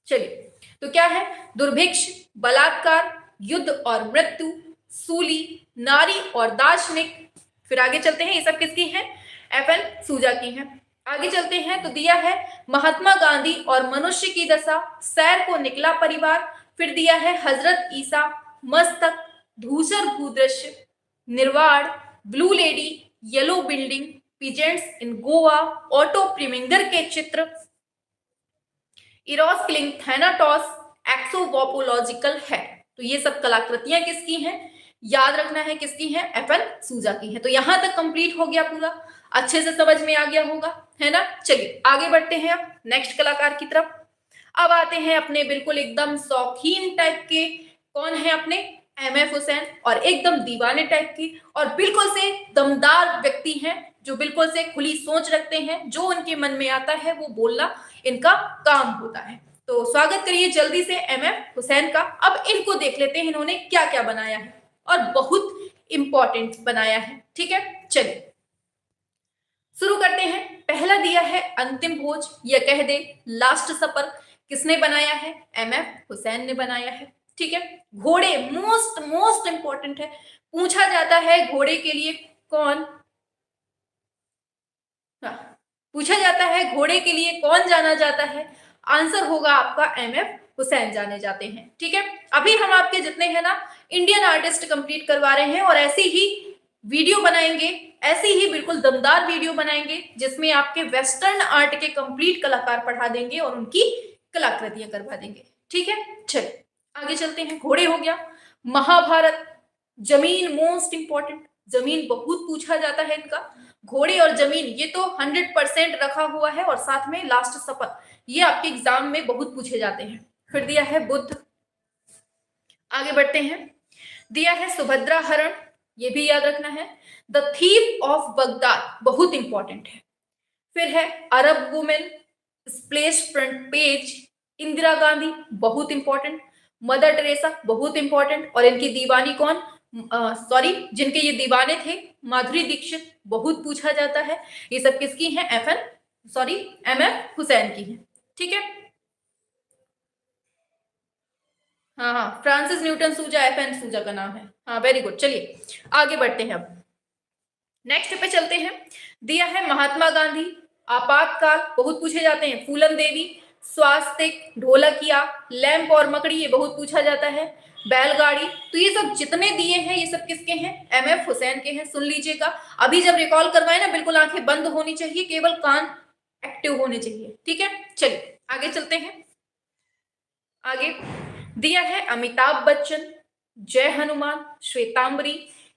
चलिए तो क्या है? दुर्भिक्ष, बलात्कार, युद्ध और मृत्यु, सूली, नारी और दार्शनिक। फिर आगे चलते हैं, ये सब किसकी हैं? FN सूजा की हैं। आगे चलते हैं तो दिया है महात्मा गांधी और मनुष्य की दशा, शहर को निकला परिवार, फिर दिया है हजरत ईसा, मस्तक, धूसर भूदृश्य, निर्वाण, blue lady, yellow building, peasants in Goa, Otto Preminger के चित्र, इरोस क्लिंग, थैनाटॉस, एक्सोवोपोलॉजिकल है। तो ये सब कलाकृतियां किसकी हैं? याद रखना है किसकी हैं? एफएन सूजा की है। तो यहां तक कंप्लीट हो गया पूरा, अच्छे से समझ में आ गया होगा, है ना। चलिए आगे बढ़ते हैं अब नेक्स्ट कलाकार की तरफ। अब आते हैं अपने बिल्कुल एकदम शौकीन टाइप के, कौन है अपने? एमएफ हुसैन। और एकदम दीवाने टाइप की और बिल्कुल से दमदार व्यक्ति हैं, जो बिल्कुल से खुली सोच रखते हैं, जो उनके मन में आता है वो बोलना इनका काम होता है। तो स्वागत करिए जल्दी से एमएफ हुसैन का। अब इनको देख लेते हैं इन्होंने क्या क्या बनाया है, और बहुत इंपॉर्टेंट बनाया है। ठीक है, चलिए शुरू करते हैं। पहला दिया है अंतिम भोज, या कह दे लास्ट सपर। किसने बनाया है? एमएफ हुसैन ने बनाया है। ठीक है, घोड़े मोस्ट मोस्ट इंपॉर्टेंट है, पूछा जाता है घोड़े के लिए कौन, पूछा जाता है घोड़े के लिए कौन जाना जाता है? आंसर होगा आपका एमएफ हुसैन जाने जाते हैं। ठीक है, अभी हम आपके जितने हैं ना इंडियन आर्टिस्ट कंप्लीट करवा रहे हैं, और ऐसी ही वीडियो बनाएंगे, ऐसी ही बिल्कुल दमदार वीडियो बनाएंगे जिसमें आपके वेस्टर्न आर्ट के कंप्लीट कलाकार पढ़ा देंगे और उनकी कलाकृतियां करवा देंगे। ठीक है, चलिए आगे चलते हैं। घोड़े हो गया, महाभारत, जमीन मोस्ट इंपॉर्टेंट, जमीन बहुत पूछा जाता है इनका। घोड़े और जमीन ये तो 100% रखा हुआ है, और साथ में लास्ट सपर ये आपके एग्जाम में बहुत पूछे जाते हैं। फिर दिया है बुद्ध, आगे बढ़ते हैं। दिया है सुभद्रा हरण, ये भी याद रखना है। द थीफ ऑफ बगदाद बहुत इंपॉर्टेंट है। फिर है Arab women, splash front page, Indira Gandhi बहुत इंपॉर्टेंट, मदर टेरेसा बहुत इंपॉर्टेंट, और इनकी दीवानी कौन, सॉरी जिनके ये दीवाने थे माधुरी दीक्षित, बहुत पूछा जाता है। ये सब किसकी हैं? एमएफ हुसैन की है। ठीक है, हाँ, फ्रांसिस न्यूटन सूजा एफएन सूजा का नाम है। हाँ, वेरी गुड। चलिए आगे बढ़ते हैं, अब नेक्स्ट पे चलते हैं। दिया है महात्मा गांधी, आपातकाल बहुत पूछे जाते हैं, फूलन देवी, स्वास्तिक, ढोलकिया, लैंप और मकड़ी ये बहुत पूछा जाता है, बैलगाड़ी। तो ये सब जितने दिए हैं ये सब किसके हैं? एमएफ हुसैन के हैं। सुन लीजिएगा, अभी जब रिकॉल करवाए ना बिल्कुल आंखें बंद होनी चाहिए, केवल कान एक्टिव होने चाहिए। ठीक है, चलिए आगे चलते हैं। आगे दिया है Amitabh Bachchan, Jai Hanuman, Shwetambari,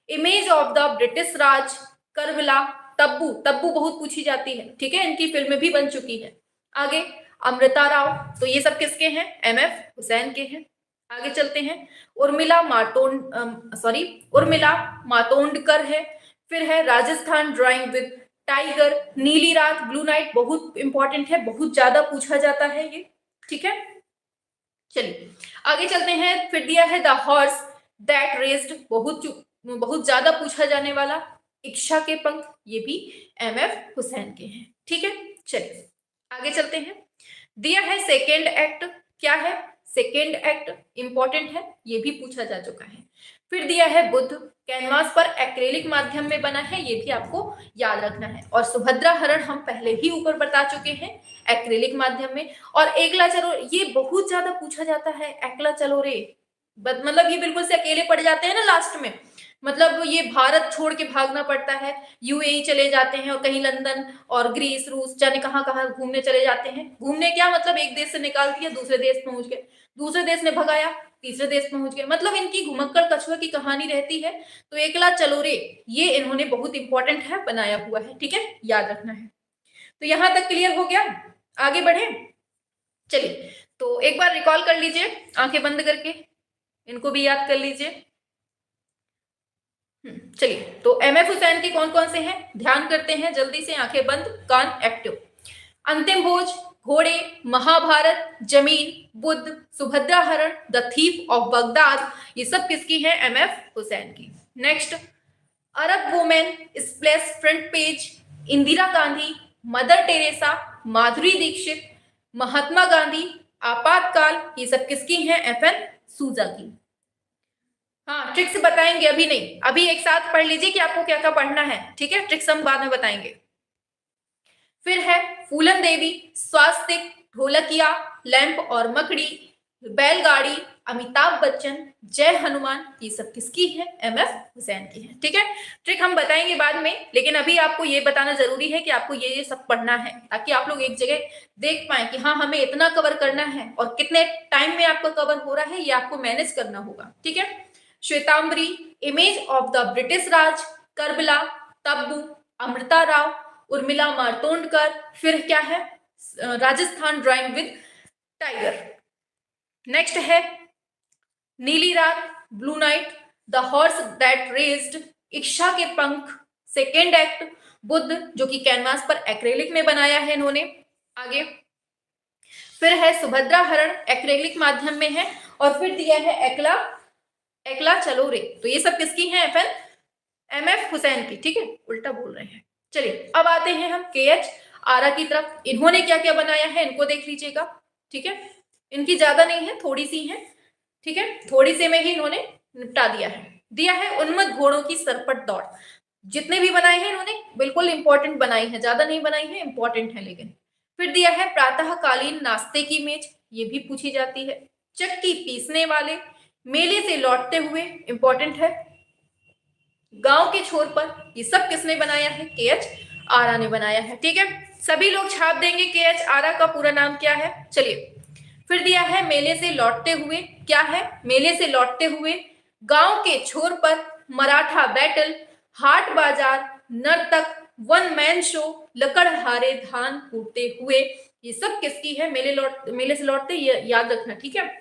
image of the British Raj, Karbala, Tabu, Tabu बहुत पूछी जाती है। ठीक है, इनकी फिल्में भी बन चुकी है। आगे अमृता राव, तो ये सब किसके हैं? एमएफ हुसैन के हैं। आगे चलते हैं। उर्मिला मातोंडकर है। फिर है राजस्थान ड्राइंग विद टाइगर, नीली रात, ब्लू नाइट बहुत इंपॉर्टेंट है, बहुत ज्यादा पूछा जाता है ये। ठीक है, चलिए आगे चलते हैं। फिर दिया है द हॉर्स दैट रेस्ड, बहुत ज्यादा पूछा जाने वाला, इच्छा के पंख, ये भी एमएफ हुसैन के हैं। ठीक है, चलिए आगे चलते हैं। दिया है सेकेंड एक्ट, क्या है? सेकेंड एक्ट इंपॉर्टेंट है, ये भी पूछा जा चुका है। फिर दिया है बुद्ध, कैनवास पर एक्रेलिक माध्यम में बना है, ये भी आपको याद रखना है। और सुभद्रा हरण हम पहले ही ऊपर बता चुके हैं, एक्रेलिक माध्यम में। और एकला चलो, ये बहुत ज्यादा पूछा जाता है, एकला चलो रे, मतलब ये बिल्कुल से अकेले पड़ जाते हैं ना लास्ट में, मतलब ये भारत छोड़ के भागना पड़ता है, यूएई चले जाते हैं, और कहीं लंदन और ग्रीस रूस जाने कहाँ कहाँ घूमने चले जाते हैं। घूमने क्या मतलब, एक देश से निकाल दिया दूसरे देश पहुंच गए, दूसरे देश ने भगाया तीसरे देश पहुंच गए, मतलब इनकी घुमक्कड़ कछुआ की कहानी रहती है। तो एकला चलो रे ये इन्होंने बहुत इंपॉर्टेंट है बनाया हुआ है। ठीक है, याद रखना है। तो यहां तक क्लियर हो गया, आगे बढ़े। चलिए तो एक बार रिकॉल कर लीजिए आंखें बंद करके, इनको भी याद कर लीजिए। चलिए तो एमएफ हुसैन के कौन कौन से हैं ध्यान करते हैं जल्दी से, आंखें बंद कान एक्टिव। अंतिम भोज, घोड़े, महाभारत, जमीन, बुद्ध, सुभद्रा हरण, द थीफ ऑफ बगदाद, ये सब किसकी हैं? एमएफ हुसैन की। Next Arab women, splash front page, Indira Gandhi, Mother Teresa, Madhuri Dixit, Mahatma Gandhi, आपातकाल, ये सब किसकी हैं? एफएन सूजा की। हाँ, ट्रिक्स बताएंगे, अभी नहीं, अभी एक साथ पढ़ लीजिए कि आपको क्या क्या पढ़ना है। ठीक है, ट्रिक्स हम बाद में बताएंगे। फिर है फूलन देवी, स्वास्तिक, ढोलकिया, लैंप और मकड़ी, बैलगाड़ी, अमिताभ बच्चन, जय हनुमान, ये सब किसकी है? एमएफ हुसैन की है। ठीक है, ट्रिक हम बताएंगे बाद में, लेकिन अभी आपको ये बताना जरूरी है कि आपको ये सब पढ़ना है ताकि आप लोग एक जगह देख पाए कि हाँ हमें इतना कवर करना है और कितने टाइम में आपको कवर हो रहा है ये आपको मैनेज करना होगा। ठीक है, Shwetambari, image of the British Raj, Karbala, Tabu, Amrita Rao, Urmila Matondkar, फिर क्या है Rajasthan drawing with tiger. Next है नीली रात, blue night, the horse that raised, इच्छा के पंख, सेकेंड एक्ट, बुद्ध जो कि कैनवास पर एक्रेलिक में बनाया है इन्होंने। आगे फिर है सुभद्रा हरण, एक्रेलिक माध्यम में है, और फिर दिया है एकला एकला चलो रे। तो ये सब किसकी है? एमएफ हुसैन की। ठीक है, उल्टा बोल रहे हैं। चलिए अब आते हैं हम के एच आरा की तरफ। इन्होंने क्या क्या बनाया है इनको देख लीजिएगा। ठीक है, इनकी ज्यादा नहीं है, थोड़ी सी है। ठीक है, थोड़ी सी में ही इन्होंने निपटा दिया है उन्मत्त घोड़ों की सरपट दौड़। जितने भी बनाए हैं इन्होंने बिल्कुल इंपॉर्टेंट बनाई है, ज्यादा नहीं बनाई है, इंपॉर्टेंट है लेकिन। फिर दिया है प्रातःकालीन नाश्ते की मेज, ये भी पूछी जाती है। चक्की पीसने वाले, मेले से लौटते हुए, इंपॉर्टेंट है। गांव के छोर पर, ये सब किसने बनाया है? के एच आरा ने बनाया है। ठीक है, सभी लोग छाप देंगे के एच आरा का पूरा नाम क्या है। चलिए फिर दिया है मेले से लौटते हुए, क्या है? मेले से लौटते हुए, गांव के छोर पर, मराठा बैटल, हाट बाजार, नर्तक, वन मैन शो, लकड़हारे धान कूटते हुए। ये सब किसकी है? मेले से लौटते, ये याद रखना। ठीक है,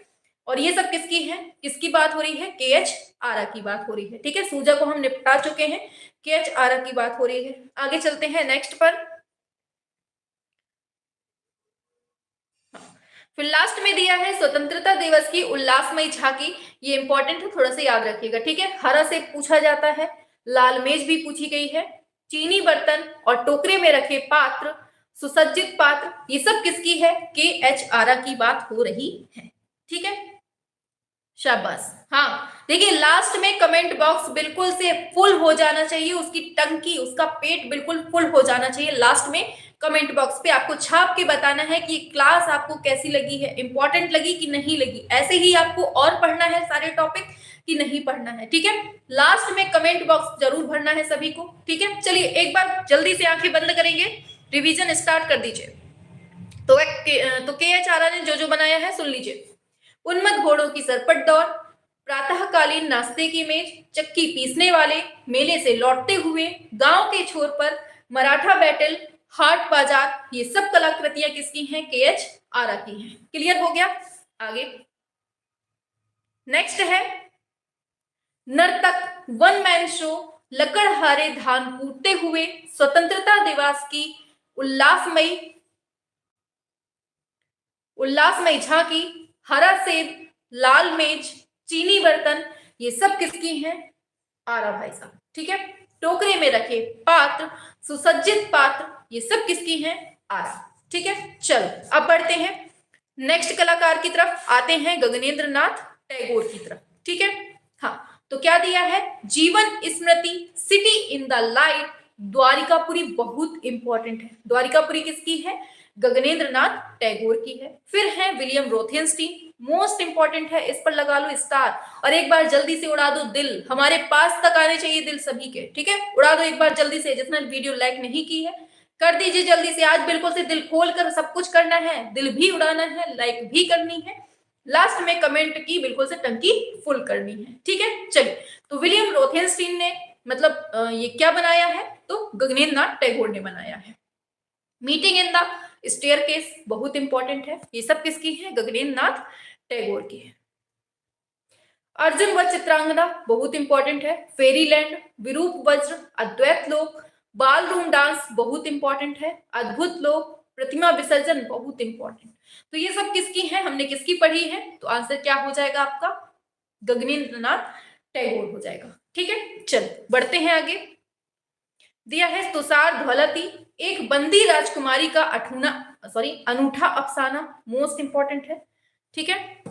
और ये सब किसकी है? किसकी बात हो रही है? के एच आरा की बात हो रही है। ठीक है, सूजा को हम निपटा चुके हैं, के एच आरा की बात हो रही है। आगे चलते हैं नेक्स्ट पर। फिर लास्ट में दिया है स्वतंत्रता दिवस की उल्लासमयी झांकी। ये इंपॉर्टेंट है, थोड़ा सा याद रखिएगा। ठीक है, हरा से पूछा जाता है, लाल मेज भी पूछी गई है, चीनी बर्तन और टोकरे में रखे पात्र, सुसज्जित पात्र, ये सब किसकी है? के एच आरा की बात हो रही है। ठीक है, शाबाश। हाँ देखिए, लास्ट में कमेंट बॉक्स बिल्कुल से फुल हो जाना चाहिए, उसकी टंकी, उसका पेट बिल्कुल फुल हो जाना चाहिए। लास्ट में कमेंट बॉक्स पे आपको छाप के बताना है कि क्लास आपको कैसी लगी है, इंपॉर्टेंट लगी कि नहीं लगी। ऐसे ही आपको और पढ़ना है सारे टॉपिक कि नहीं पढ़ना है। ठीक है, लास्ट में कमेंट बॉक्स जरूर भरना है सभी को। ठीक है, चलिए एक बार जल्दी से आंखें बंद करेंगे, रिविजन स्टार्ट कर दीजिए। तो के एच आरा ने जो जो बनाया है सुन लीजिए। उन्मत्त घोड़ों की सरपट दौड़, प्रातःकालीन नाश्ते की मेज, चक्की पीसने वाले, मेले से लौटते हुए, गांव के छोर पर, मराठा बैटल, हाट बाजार, ये सब कलाकृतियां किसकी हैं? के एच आरा की हैं। क्लियर हो गया? आगे नेक्स्ट है नर्तक, वन मैन शो, लकड़हारे धान कूटते हुए, स्वतंत्रता दिवस की उल्लासमयी झांकी, हरा सेब, लाल मेज, चीनी बर्तन, ये सब किसकी हैं? आरा भाई साहब। ठीक है, टोकरे में रखे पात्र, सुसज्जित पात्र, ये सब किसकी हैं? आरा। ठीक है, चलो अब बढ़ते हैं नेक्स्ट कलाकार की तरफ, आते हैं गगनेंद्र नाथ टैगोर की तरफ। ठीक है, हाँ तो क्या दिया है? Jeevan Smriti, city in the light, Dwarikapuri बहुत इंपॉर्टेंट है। द्वारिकापुरी किसकी है? गगनेंद्र नाथ टैगोर की है। फिर है विलियम रोथेनस्टीन, मोस्ट इंपॉर्टेंट है, इस पर लगा लो स्टार। और एक बार जल्दी से उड़ा दो दिल, हमारे पास तक आने चाहिए दिल सभी के। ठीक है, उड़ा दो एक बार जल्दी से, जिसने वीडियो लाइक नहीं की है कर दीजिए जल्दी से। आज बिल्कुल से दिल खोल कर सब कुछ करना है, दिल भी उड़ाना है, लाइक भी करनी है, लास्ट में कमेंट की बिल्कुल से टंकी फुल करनी है। ठीक है, चलिए तो विलियम रोथेनस्टीन ने मतलब ये क्या बनाया है? तो गगनेंद्र नाथ टैगोर ने बनाया है। मीटिंग इन द स्टेयरकेस बहुत इंपॉर्टेंट है, ये सब किसकी है? गगनेंद्र नाथ टैगोर की है। अर्जुन व चित्रांगना बहुत इंपॉर्टेंट है। फेरीलैंड, विरूप वज्र, अद्वैत लोक, बाल रूम डांस बहुत इंपॉर्टेंट है। अद्भुत लोक, प्रतिमा विसर्जन बहुत इंपॉर्टेंट। तो ये सब किसकी है? हमने किसकी पढ़ी है? तो आंसर क्या हो जाएगा आपका? गगनेंद्र नाथ टैगोर हो जाएगा। ठीक है, चलो बढ़ते हैं आगे। दिया है तुषार ध्वलती, एक बंदी राजकुमारी का अनूठा अफसाना, मोस्ट इंपॉर्टेंट है। ठीक है,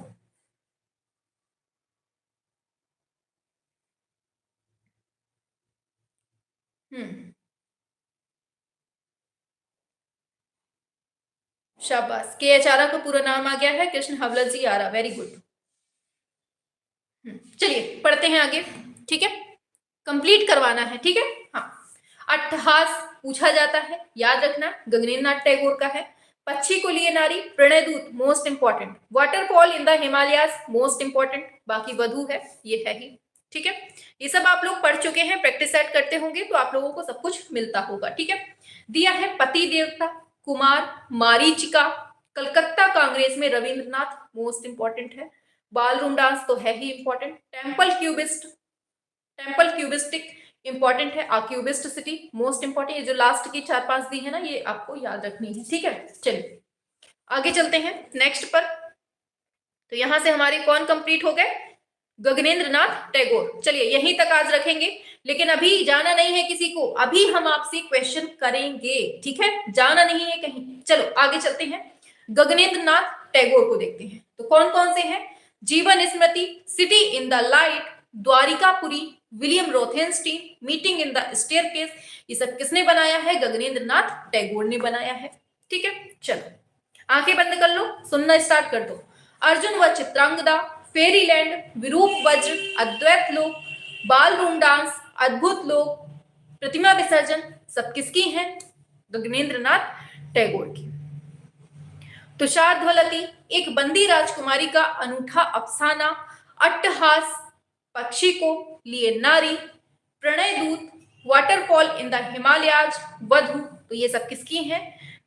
शाबाश, के एच आरा का पूरा नाम आ गया है कृष्ण हवलत जी आरा, वेरी गुड। चलिए पढ़ते हैं आगे, ठीक है, कंप्लीट करवाना है, ठीक है। हाँ, अट्टहास पूछा जाता है, याद रखना, गगनेंद्र नाथ टैगोर का है। पक्षी को लिए नारी, प्रणय दूत, most important. Waterfall in the Himalayas, most important. बाकी वधु है, ये है ही, ठीक है। ये सब आप लोग पढ़ चुके हैं, प्रैक्टिस सेट करते होंगे तो आप लोगों को सब कुछ मिलता होगा, ठीक है। दिया है पति देवता, कुमार, मारीचिका, कलकत्ता कांग्रेस में रविंद्रनाथ, मोस्ट इंपॉर्टेंट है। बालरूम डांस तो है ही इंपॉर्टेंट। टेम्पल क्यूबिस्टिक इंपॉर्टेंट है। Cubist city most important. ये जो लास्ट की 4-5 दी है ना, ये आपको याद रखनी है, ठीक है। चलिए आगे चलते हैं नेक्स्ट पर। तो यहां से हमारे कौन कंप्लीट हो गए, गगनेंद्र नाथ टैगोर। चलिए यहीं तक आज रखेंगे, लेकिन अभी जाना नहीं है किसी को, अभी हम आपसे क्वेश्चन करेंगे, ठीक है, जाना नहीं है कहीं। चलो आगे चलते हैं, गगनेंद्र नाथ टैगोर को देखते हैं। तो कौन कौन से हैं, Jeevan Smriti, city in the light, Dwarikapuri, William Rothenstein, meeting in the staircase, ये सब किसने बनाया है, गगनेंद्र नाथ टैगोर ने बनाया है, ठीक है। चलो आंखें बंद कर लो, सुनना स्टार्ट कर दो। अर्जुन व चित्रांगदा, फेरीलैंड, विरूप वज्र, अद्वैत लोक, बाल रूम डांस, अद्भुत लोक, प्रतिमा विसर्जन, सब किसकी हैं, गगनेंद्र नाथ टैगोर की। तुषार ध्वलती, एक बंदी राजकुमारी का अनूठा अफसाना, अट्टहास, पक्षी को लिए नारी, प्रणय दूत, वाटरफॉल इन द हिमालयाज, वधु, तो ये सब किसकी हैं,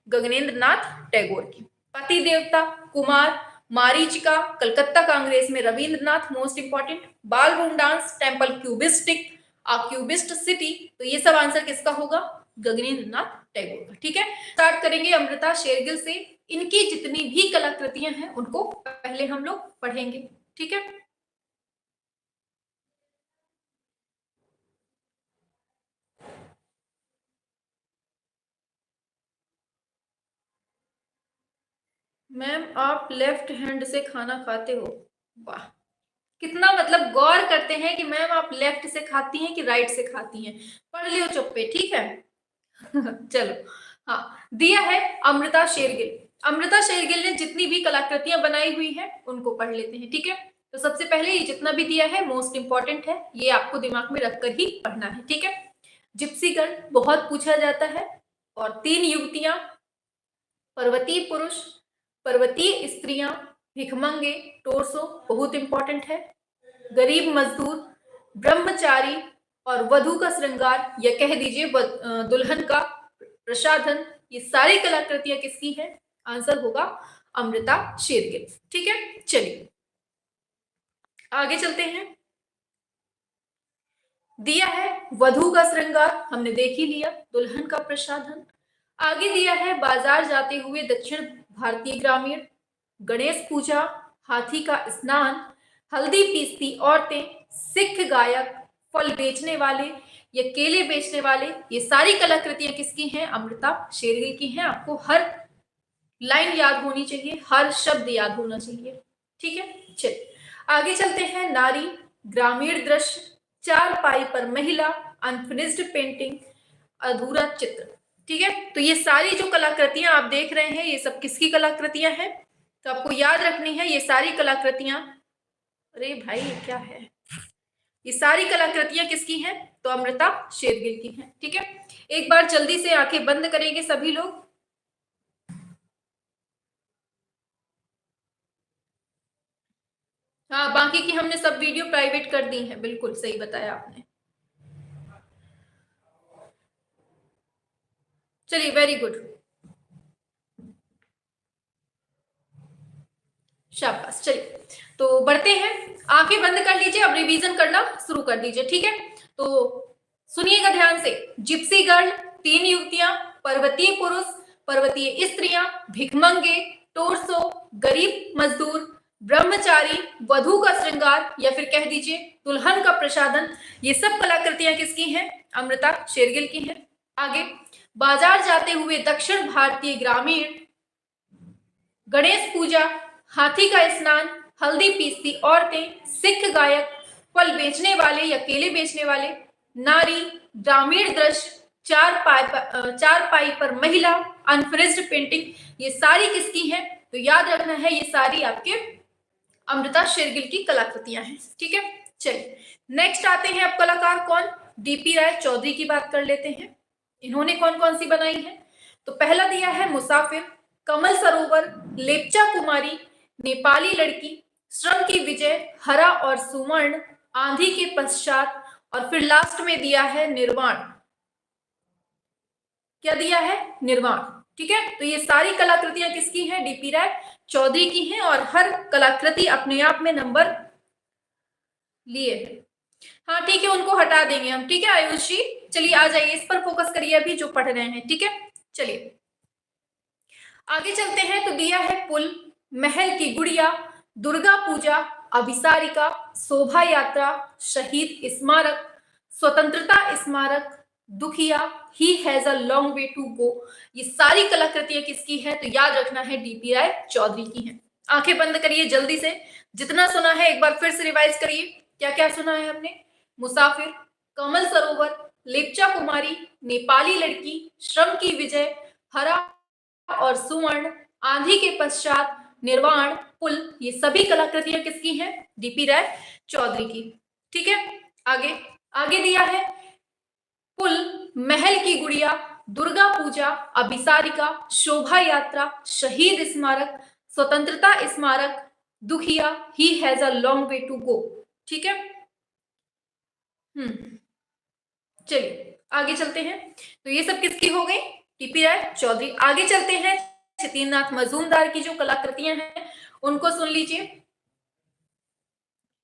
गगनेंद्र नाथ टैगोर की। पति देवता, कुमार, मारीचिका, कलकत्ता कांग्रेस में Rabindranath, most important. Ball room dance, temple cubistic, cubist city, तो ये सब आंसर किसका होगा, गगनेंद्र नाथ टैगोर का, ठीक है। स्टार्ट करेंगे अमृता शेरगिल से। इनकी जितनी भी कलाकृतियां हैं उनको पहले हम लोग पढ़ेंगे, ठीक है। मैम आप लेफ्ट हैंड से खाना खाते हो, वाह, कितना मतलब गौर करते हैं कि मैम आप लेफ्ट से खाती हैं कि राइट से खाती हैं। पढ़ लियो चुप्पे, ठीक है। चलो हाँ, दिया है अमृता शेरगिल। अमृता शेरगिल ने जितनी भी कलाकृतियां बनाई हुई हैं उनको पढ़ लेते हैं, ठीक है। तो सबसे पहले ये जितना भी दिया है मोस्ट इंपॉर्टेंट है, ये आपको दिमाग में रखकर ही पढ़ना है, ठीक है। जिप्सी गर्ल बहुत पूछा जाता है, और 3 युवतियां, पर्वतीय पुरुष, पर्वतीय स्त्रियां, भिखमंगे, टोरसो बहुत इंपॉर्टेंट है, गरीब मजदूर, ब्रह्मचारी और वधु का श्रृंगार, या कह दीजिए दुल्हन का प्रसाधन, ये सारी कलाकृतियां किसकी हैं, आंसर होगा अमृता शेरगिल, ठीक है। चलिए आगे चलते हैं। दिया है वधु का श्रृंगार, हमने देख ही लिया, दुल्हन का प्रसाधन। आगे दिया है बाजार जाते हुए दक्षिण भारतीय ग्रामीण, गणेश पूजा, हाथी का स्नान, हल्दी पीसती औरतें, सिख गायक, फल बेचने वाले या केले बेचने वाले, ये सारी कलाकृतियां किसकी हैं, अमृता शेरगिल की हैं। आपको हर लाइन याद होनी चाहिए, हर शब्द याद होना चाहिए, ठीक है। चलिए आगे चलते हैं। नारी, ग्रामीण दृश्य, चारपाई पर महिला, अनफिनिश्ड पेंटिंग, अधूरा चित्र, ठीक है। तो ये सारी जो कलाकृतियां आप देख रहे हैं, ये सब किसकी कलाकृतियां हैं, तो आपको याद रखनी है ये सारी कलाकृतियां, अरे भाई क्या है, ये सारी कलाकृतियां किसकी हैं, तो अमृता शेरगिल की हैं, ठीक है। एक बार जल्दी से आंखें बंद करेंगे सभी लोग। हाँ, बाकी की हमने सब वीडियो प्राइवेट कर दी है, बिल्कुल सही बताया आपने। चलिए वेरी गुड, शाबाश। चलिए तो बढ़ते हैं, आंखें बंद कर लीजिए, अब रिवीजन करना शुरू कर दीजिए, ठीक है। तो सुनिएगा ध्यान से। जिप्सी गर्ल 3 युवतियां, पर्वतीय पुरुष, पर्वतीय स्त्रियां, भिखमंगे, टोरसो, गरीब मजदूर, ब्रह्मचारी, वधु का श्रृंगार, या फिर कह दीजिए दुल्हन का प्रसाधन, ये सब कलाकृतियां किसकी हैं, अमृता शेरगिल की हैं। आगे बाजार जाते हुए दक्षिण भारतीय ग्रामीण, गणेश पूजा, हाथी का स्नान, हल्दी पीसती औरतें, सिख गायक, फल बेचने वाले या केले बेचने वाले, नारी, ग्रामीण दृश्य, चारपाई पर महिला, अनफिनिश्ड पेंटिंग, ये सारी किसकी हैं, तो याद रखना है ये सारी आपके अमृता शेरगिल की कलाकृतियां हैं। ठीक है, चलिए नेक्स्ट आते हैं अब कलाकार कौन, डीपी राय चौधरी की बात कर लेते हैं। इन्होंने कौन कौन सी बनाई है, तो पहला दिया है मुसाफिर, कमल सरोवर, लेप्चा कुमारी, नेपाली लड़की, श्रम की विजय, हरा और सुवर्ण, आंधी के पश्चात, और फिर लास्ट में दिया है निर्वाण। क्या दिया है, निर्वाण। ठीक है, तो ये सारी कलाकृतियां किसकी हैं, डीपी राय चौधरी की हैं, और हर कलाकृति अपने आप में नंबर लिए। हाँ ठीक है, उनको हटा देंगे हम। ठीक है आयुष जी, चलिए आ जाइए, इस पर फोकस करिए अभी जो पढ़ रहे हैं। ठीक है, चलिए आगे चलते हैं। तो दिया है पुल, महल की गुड़िया, दुर्गा पूजा, अभिसारिका, शोभा यात्रा, शहीद स्मारक, स्वतंत्रता स्मारक, दुखिया, he has a long way to go. ये सारी कलाकृतियां किसकी है, तो याद रखना है डीपी राय चौधरी की है। आंखें बंद करिए जल्दी से, जितना सुना है एक बार फिर से रिवाइज करिए। क्या क्या सुना है हमने, मुसाफिर, कमल सरोवर, लेप्चा कुमारी, नेपाली लड़की, श्रम की विजय, हरा और सुवर्ण, आंधी के पश्चात, निर्वाण, पुल, ये सभी कलाकृतियां किसकी हैं, डीपी राय चौधरी की। ठीक है, आगे आगे दिया है पुल, महल की गुड़िया, दुर्गा पूजा, अभिसारिका, शोभा यात्रा, शहीद स्मारक, स्वतंत्रता स्मारक, दुखिया, he has a long way to go. ठीक है, चलिए आगे चलते हैं। तो ये सब किसकी हो गई, टीपी राय चौधरी। आगे चलते हैं, क्षितिननाथ मजूमदार की जो कलाकृतियां हैं उनको सुन लीजिए।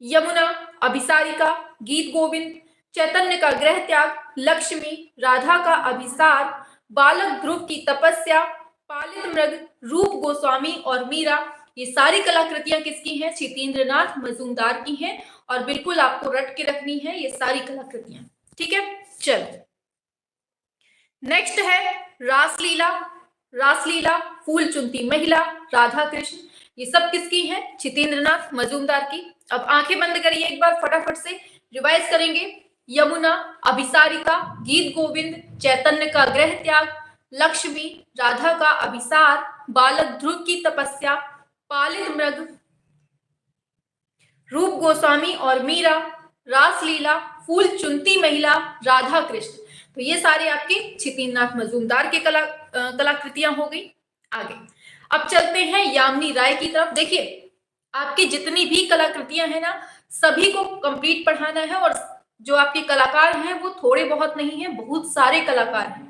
यमुना, अभिसारिका, गीत गोविंद, चैतन्य का गृह त्याग, लक्ष्मी, राधा का अभिसार, बालक ध्रुव की तपस्या, पालित मृग, रूप गोस्वामी और मीरा, ये सारी कलाकृतियां किसकी हैं, क्षितेंद्रनाथ मजूमदार की हैं। और बिल्कुल आपको रट के रखनी है ये सारी कलाकृतियां। ठीक है, चलो नेक्स्ट है रासलीला, रासलीला, फूल चुनती महिला, राधा कृष्ण, ये सब किसकी है, क्षितेंद्रनाथ मजूमदार की। अब आंखें बंद करिए एक बार, फटाफट से रिवाइज करेंगे। यमुना, अभिसारिका, गीत गोविंद, चैतन्य का गृह त्याग, लक्ष्मी, राधा का अभिसार, बालक ध्रुव की तपस्या, पालित मृग, रूप गोस्वामी और मीरा, रासलीला, फूल चुनती महिला, राधा कृष्ण। तो ये सारे आपके क्षितिननाथ मजूमदार के कलाकृतियां हो गई। आगे अब चलते हैं यामिनी राय की तरफ। देखिए आपकी जितनी भी कलाकृतियां हैं ना, सभी को कंप्लीट पढ़ाना है, और जो आपके कलाकार हैं वो थोड़े बहुत नहीं है, बहुत सारे कलाकार हैं।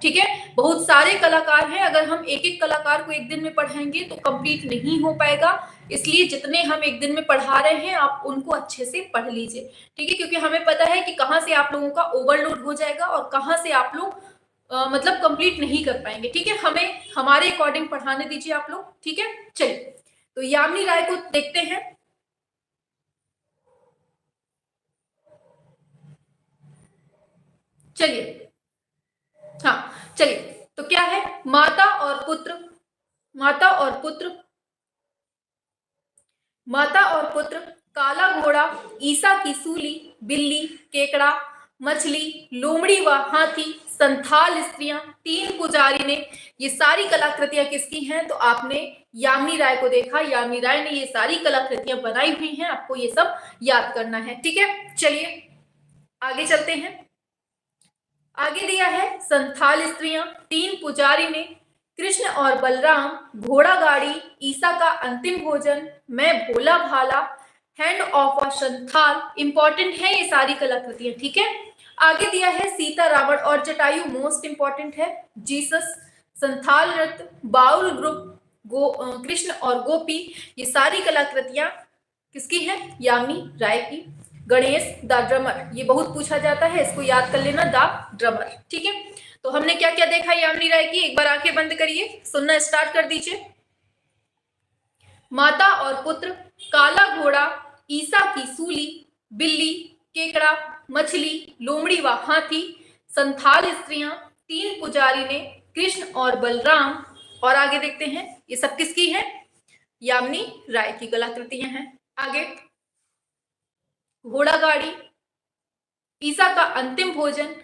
ठीक है, बहुत सारे कलाकार हैं, अगर हम एक एक कलाकार को एक दिन में पढ़ाएंगे तो कंप्लीट नहीं हो पाएगा। इसलिए जितने हम एक दिन में पढ़ा रहे हैं आप उनको अच्छे से पढ़ लीजिए। ठीक है, क्योंकि हमें पता है कि कहाँ से आप लोगों का ओवरलोड हो जाएगा और कहाँ से आप लोग मतलब कंप्लीट नहीं कर पाएंगे। ठीक है, हमें हमारे अकॉर्डिंग पढ़ाने दीजिए आप लोग। ठीक है, चलिए तो यामिनी राय को देखते हैं। चलिए हाँ चलिए, तो क्या है, माता और पुत्र, माता और पुत्र, माता और पुत्र, काला घोड़ा, ईसा की सूली, बिल्ली, केकड़ा, मछली, लोमड़ी व हाथी, संथाल स्त्रियां, तीन पुजारी ने, ये सारी कलाकृतियां किसकी हैं, तो आपने यामिनी राय को देखा, यामिनी राय ने ये सारी कलाकृतियां बनाई हुई हैं, आपको ये सब याद करना है। ठीक है, चलिए आगे चलते हैं। आगे दिया है संथाल स्त्रियां, तीन पुजारी ने, कृष्ण और बलराम, घोड़ा गाड़ी, ईसा का अंतिम भोजन, मैं भोला भाला, hand of a Santhal. Important है ये सारी कलाकृतियां। ठीक है, आगे दिया है सीता, रावण और जटायु, मोस्ट इंपॉर्टेंट है, जीसस, संथाल नृत्य, बाउल ग्रुप, कृष्ण और गोपी, ये सारी कलाकृतियां किसकी है, यामिनी राय की। गणेश द ड्रमर, ये बहुत पूछा जाता है, इसको याद कर लेना, द ड्रमर। ठीक है, तो हमने क्या क्या देखा यामिनी राय की, एक बार आंखें बंद करिए, सुनना स्टार्ट कर दीजिए। माता और पुत्र, काला घोड़ा, ईसा की सूली, बिल्ली, केकड़ा, मछली, लोमड़ी व हाथी, संथाल स्त्रियां, तीन पुजारी ने, कृष्ण और बलराम, और आगे देखते हैं ये सब किसकी है, यामिनी राय की कलाकृतियां हैं। आगे घोड़ा गाड़ी, ईसा का अंतिम भोजन,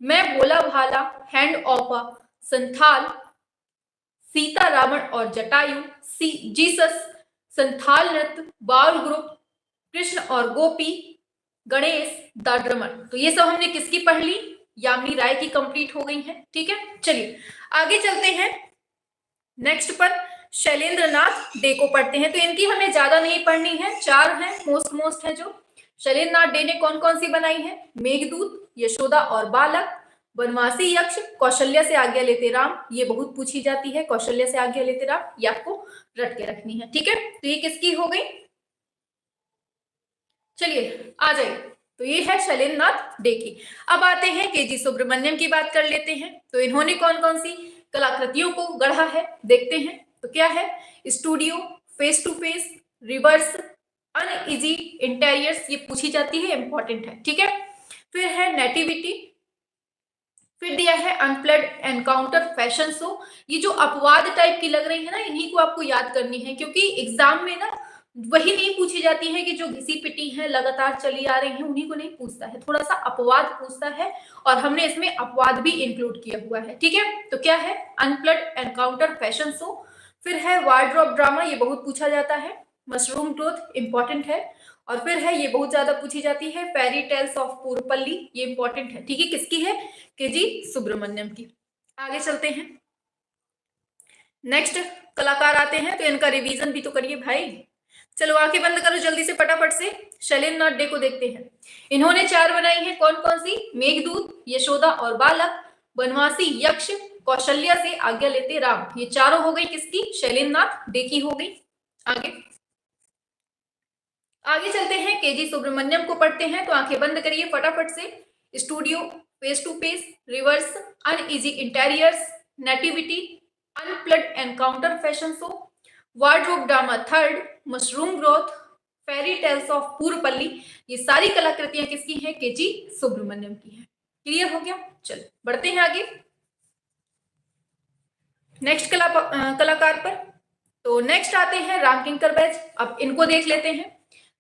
मैं भोला भाला, hand of a Santhal, Sita, Ravan और जटायु, जीसस, संथाल नृत्य, बाउल ग्रुप, कृष्ण और गोपी, गणेश, द ड्रमर। तो ये सब हमने किसकी पढ़ ली? यामिनी राय की कंप्लीट हो गई है। ठीक है, चलिए आगे चलते हैं। नेक्स्ट पर शैलेंद्र नाथ डे को पढ़ते हैं। तो इनकी हमें ज्यादा नहीं पढ़नी है, 4 हैं मोस्ट है जो। शैलेंद्र नाथ डे ने कौन कौन सी बनाई है? मेघदूत, यशोदा और बालक, वनवासी यक्ष, कौशल्या से आज्ञा लेते राम, ये बहुत पूछी जाती है, कौशल्या से आज्ञा लेते राम, ये आपको रट के रखनी है। ठीक है, तो ये किसकी हो गई? चलिए आ जाइए। तो ये है शैलेंद्र नाथ डे की। अब आते हैं केजी सुब्रमण्यम की बात कर लेते हैं। तो इन्होंने कौन कौन सी कलाकृतियों को गढ़ा है, देखते हैं। तो क्या है? Studio, face to face, reverse, uneasy interiors, ये पूछी जाती है, इंपॉर्टेंट है। ठीक है, फिर है नेटिविटी, फिर दिया है अनप्लग्ड एनकाउंटर फैशन शो। ये जो अपवाद टाइप की लग रही है ना, इन्हीं को आपको याद करनी है, क्योंकि एग्जाम में ना वही नहीं पूछी जाती है कि जो घिसी पिटी है, लगातार चली आ रही है, उन्हीं को नहीं पूछता है, थोड़ा सा अपवाद पूछता है, और हमने इसमें अपवाद भी इंक्लूड किया हुआ है। ठीक है, तो क्या है? Unplugged encounter fashion show. फिर है वार्डरोब ड्रामा, ये बहुत पूछा जाता है। मशरूम ग्रोथ, इंपॉर्टेंट है। और फिर है, ये बहुत ज्यादा पूछी जाती है, फेरी टेल्स ऑफ पूरपल्ली, ये इंपॉर्टेंट है। ठीक है, किसकी है? केजी सुब्रमण्यम की। आगे चलते हैं। नेक्स्ट कलाकार आते हैं, तो इनका रिवीजन भी तो करिए भाई। चलो आंखें बंद करो जल्दी से, फटाफट से शैलेंद्र नाथ डे को देखते हैं। इन्होंने 4 बनाई है, कौन कौन सी? मेघदूत, यशोदा और बालक, वनवासी यक्ष, कौशल्या से आज्ञा लेते राम, ये चारों हो गई किसकी? शैलेंद्र नाथ डे की हो गई। आगे चलते हैं, केजी सुब्रमण्यम को पढ़ते हैं। तो आंखें बंद करिए फटाफट से। Studio, face to face, reverse, uneasy interiors, nativity, unplugged encounter fashion show, wardrobe drama third, mushroom growth, fairy tales of Purapalli, ये सारी कलाकृतियां किसकी हैं? केजी सुब्रमण्यम की है। क्लियर हो गया? चलो बढ़ते हैं आगे नेक्स्ट कलाकार पर। तो नेक्स्ट आते हैं रामकिंकर बैच। अब इनको देख लेते हैं।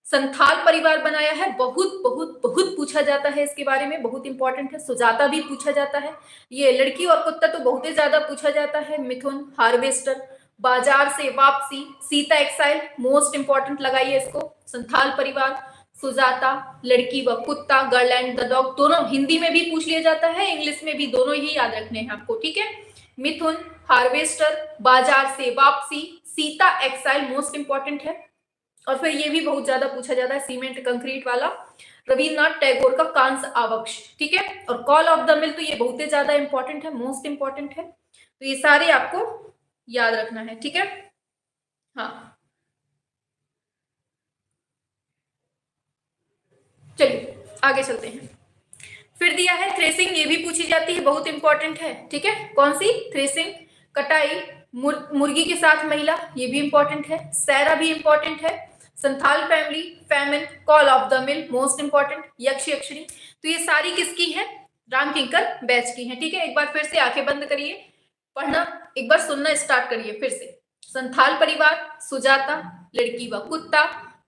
संथाल परिवार बनाया है, बहुत बहुत बहुत पूछा जाता है इसके बारे में, बहुत इंपॉर्टेंट है। सुजाता भी पूछा जाता है। ये लड़की और कुत्ता तो बहुत ही ज्यादा पूछा जाता है। मिथुन, हार्वेस्टर, बाजार से वापसी, सीता एक्साइल, मोस्ट इंपॉर्टेंट लगाइए इसको। संथाल परिवार, सुजाता, लड़की व कुत्ता, गर्ल एंड द डॉग, दोनों हिंदी में भी पूछ लिया जाता है, इंग्लिश में भी, दोनों ही याद रखने हैं आपको। ठीक है, मिथुन, हार्वेस्टर, बाजार से वापसी, सीता एक्साइल, मोस्ट इंपॉर्टेंट है। और फिर ये भी बहुत ज्यादा पूछा जाता है, सीमेंट कंक्रीट वाला, रविन्द्रनाथ टैगोर का कांस्य आवक्ष। ठीक है, और कॉल ऑफ द मिल, तो ये बहुत ही ज्यादा इंपॉर्टेंट है, मोस्ट इंपॉर्टेंट है। तो ये सारे आपको याद रखना है। ठीक है, हाँ चलिए आगे चलते हैं। फिर दिया है थ्रेसिंग, ये भी पूछी जाती है, बहुत इंपॉर्टेंट है। ठीक है, कौन सी? थ्रेसिंग, कटाई, मुर्गी के साथ महिला, ये भी इंपॉर्टेंट है। सैरा भी इंपॉर्टेंट है। Santhal family, famine, call of the mill, most important, यक्ष यक्षिणी। तो ये सारी किसकी है? रामकिंकर बैच की है। ठीक है, एक बार फिर से आंखें बंद करिए, पढ़ना एक बार सुनना स्टार्ट करिए फिर से। संथाल परिवार, सुजाता, लड़की व कुत्ता,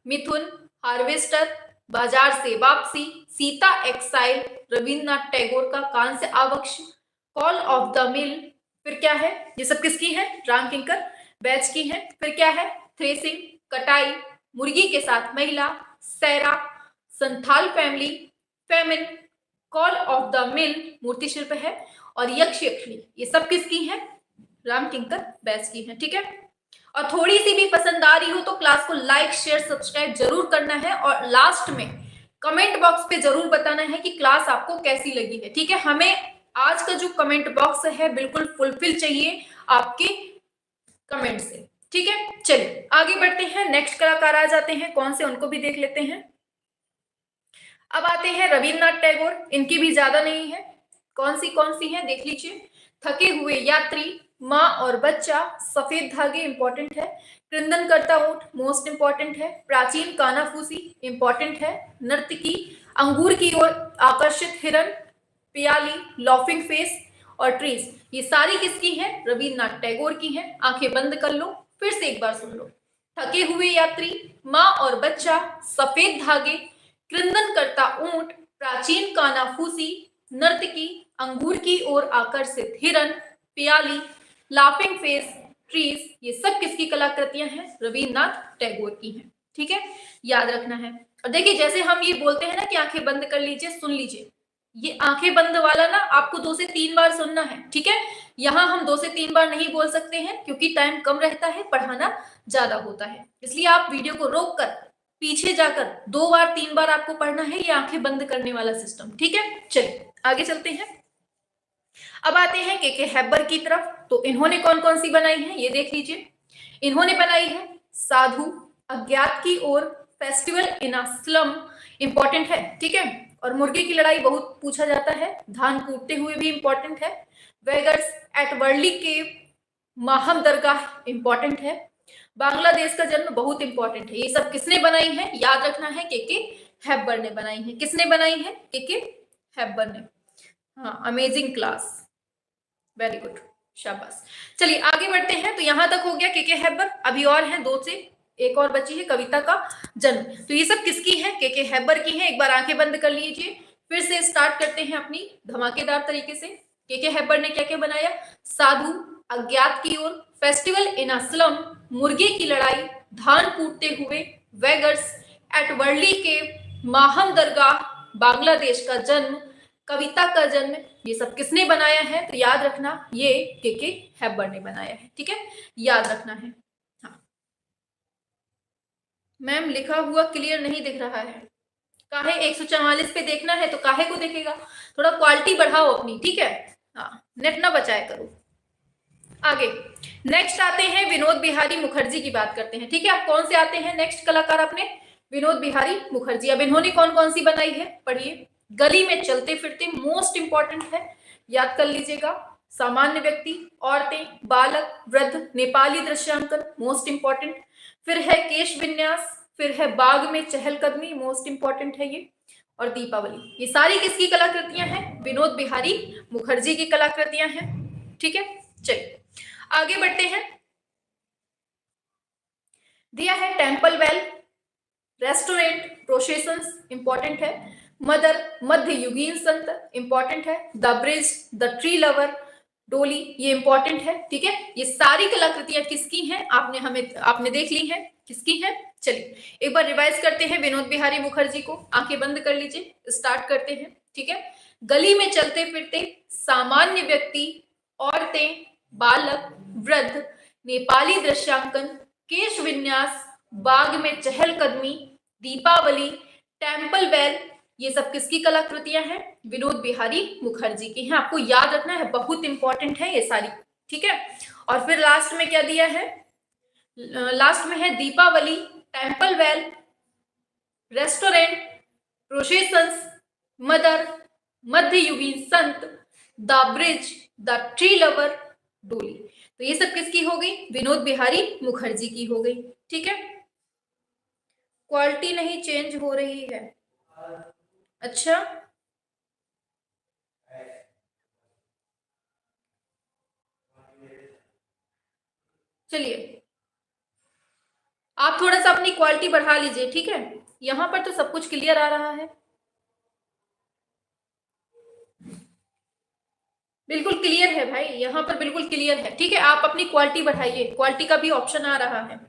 मिथुन, हार्वेस्टर, बाजार से वापसी, सीता एक्साइल, रविन्द्रनाथ टैगोर का कांस्य आवक्ष, कॉल ऑफ द मिल। फिर क्या है? ये सब किसकी है? रामकिंकर बैच की है। फिर क्या है? थ्रेसिंग, कटाई, मुर्गी के साथ महिला, सैरा, Santhal family, famine, call of the mill, मूर्ति शिल्प है, और यक्ष यक्षिणी, ये सब किसकी है? रामकिंकर बैच की है। ठीक है, और थोड़ी सी भी पसंद आ रही हो तो क्लास को लाइक शेयर सब्सक्राइब जरूर करना है, और लास्ट में कमेंट बॉक्स पे जरूर बताना है कि क्लास आपको कैसी लगी है। ठीक है, हमें आज का जो कमेंट बॉक्स है बिल्कुल फुलफिल चाहिए आपके कमेंट से। ठीक है, चलिए आगे बढ़ते हैं। नेक्स्ट कलाकार आ जाते हैं, कौन से उनको भी देख लेते हैं। अब आते हैं रविन्द्रनाथ टैगोर, इनकी भी ज्यादा नहीं है, कौन सी है देख लीजिए। थके हुए यात्री, माँ और बच्चा, सफेद धागे, इंपॉर्टेंट है। क्रंदन करता ऊंट, मोस्ट इंपॉर्टेंट है। प्राचीन कानाफूसी, इंपॉर्टेंट है। नर्तकी, अंगूर की ओर आकर्षित हिरन, पियाली, लॉफिंग फेस, और ट्रीज, ये सारी किसकी है? रविन्द्रनाथ टैगोर की है। आंखें बंद कर लो, फिर से एक बार सुन लो। थके हुए यात्री, माँ और बच्चा, सफेद धागे, क्रंदन करता ऊंट, प्राचीन कानाफूसी, नर्तकी, अंगूर की ओर आकर्षित हिरन, पियाली, लाफिंग फेस, ट्रीज, ये सब किसकी कलाकृतियां हैं? रविन्द्रनाथ टैगोर की हैं। ठीक है, याद रखना है। और देखिए जैसे हम ये बोलते हैं ना कि आंखें बंद कर लीजिए, सुन लीजिए, ये आंखें बंद वाला ना आपको 2 से 3 बार सुनना है। ठीक है, यहाँ हम 2 से 3 बार नहीं बोल सकते हैं क्योंकि टाइम कम रहता है, पढ़ाना ज्यादा होता है, इसलिए आप वीडियो को रोक कर पीछे जाकर 2 बार 3 बार आपको पढ़ना है, ये आंखें बंद करने वाला सिस्टम। ठीक है, चलिए आगे चलते हैं। अब आते हैं के हैबर की तरफ। तो इन्होंने कौन कौन सी बनाई है ये देख लीजिए। इन्होंने बनाई है साधु, अज्ञात की ओर, festival in a slum, important है। ठीक है, और मुर्गे की लड़ाई बहुत पूछा जाता है, धान कूटते हुए भी इंपॉर्टेंट है, वेगर्स एट वर्ली के, माहम दरगाह इंपॉर्टेंट है, बांग्लादेश का जन्म बहुत इंपॉर्टेंट है। ये सब किसने बनाई है? याद रखना है, के हैबर ने बनाई है। किसने बनाई है? के हैबर ने। हाँ, अमेजिंग क्लास, वेरी गुड, शाबाश। चलिए आगे बढ़ते हैं। तो यहां तक हो गया के हैबर। अभी और हैं 2 से एक और बची है, कविता का जन्म। तो ये सब किसकी है? के हैबर की है। एक बार आंखें बंद कर लीजिए, फिर से स्टार्ट करते हैं अपनी धमाकेदार तरीके से। के हैबर ने क्या क्या बनाया? साधु, अज्ञात की ओर, फेस्टिवल इन अ स्लम, मुर्गे की लड़ाई, धान कूटते हुए, वेगर्स एट वर्ली के, माहम दरगाह, बांग्लादेश का जन्म, कविता का जन्म, ये सब किसने बनाया है? तो याद रखना ये के हैबर ने बनाया है। ठीक है, याद रखना है। हाँ मैम, लिखा हुआ क्लियर नहीं दिख रहा है। काहे 144 पे देखना है तो काहे को देखेगा? थोड़ा क्वालिटी बढ़ाओ अपनी। ठीक है, हाँ, नेट ना बचाए करो। आगे नेक्स्ट आते हैं विनोद बिहारी मुखर्जी की बात करते हैं। ठीक है, आप कौन से आते हैं नेक्स्ट कलाकार अपने? विनोद बिहारी मुखर्जी। अब इन्होंने कौन कौन सी बनाई है पढ़िए। गली में चलते फिरते, मोस्ट इंपॉर्टेंट है, याद कर लीजिएगा। सामान्य व्यक्ति, औरतें, बालक, वृद्ध, नेपाली दृश्यांकन, मोस्ट इंपॉर्टेंट। फिर है केश विन्यास, फिर है बाग में चहलकदमी, मोस्ट इंपॉर्टेंट है ये, और दीपावली। ये सारी किसकी कलाकृतियां हैं? विनोद बिहारी मुखर्जी की कलाकृतियां हैं। ठीक है, चलिए आगे बढ़ते हैं। दिया है temple bell, restaurant, processions, important है, मदर, मध्य युगीन संत, इंपॉर्टेंट है, the bridge, the tree lover, डोली, ये इंपॉर्टेंट है। ठीक है, ये सारी कलाकृतियां किसकी हैं? आपने देख ली हैं किसकी हैं। चलिए एक बार रिवाइज करते हैं विनोद बिहारी मुखर्जी को। आंखें बंद कर लीजिए, स्टार्ट करते हैं। ठीक है, गली में चलते फिरते, सामान्य व्यक्ति, औरतें, बालक, वृद्ध, नेपाली दृश्यांकन, केश विन्यास, बाग में चहलकदमी, दीपावली, टेम्पल बेल, ये सब किसकी कलाकृतियां हैं? विनोद बिहारी मुखर्जी की हैं। आपको याद रखना है, बहुत इंपॉर्टेंट है ये सारी। ठीक है, और फिर लास्ट में क्या दिया है? लास्ट में है Deepawali, temple bell, restaurant, processions, mother, मध्ययुगीन संत, the bridge, the tree lover, डोली। तो ये सब किसकी हो गई? विनोद बिहारी मुखर्जी की हो गई। ठीक है, क्वालिटी नहीं चेंज हो रही है। अच्छा, चलिए आप थोड़ा सा अपनी क्वालिटी बढ़ा लीजिए। ठीक है, यहां पर तो सब कुछ क्लियर आ रहा है, बिल्कुल क्लियर है भाई, यहाँ पर बिल्कुल क्लियर है। ठीक है, आप अपनी क्वालिटी बढ़ाइए, क्वालिटी का भी ऑप्शन आ रहा है।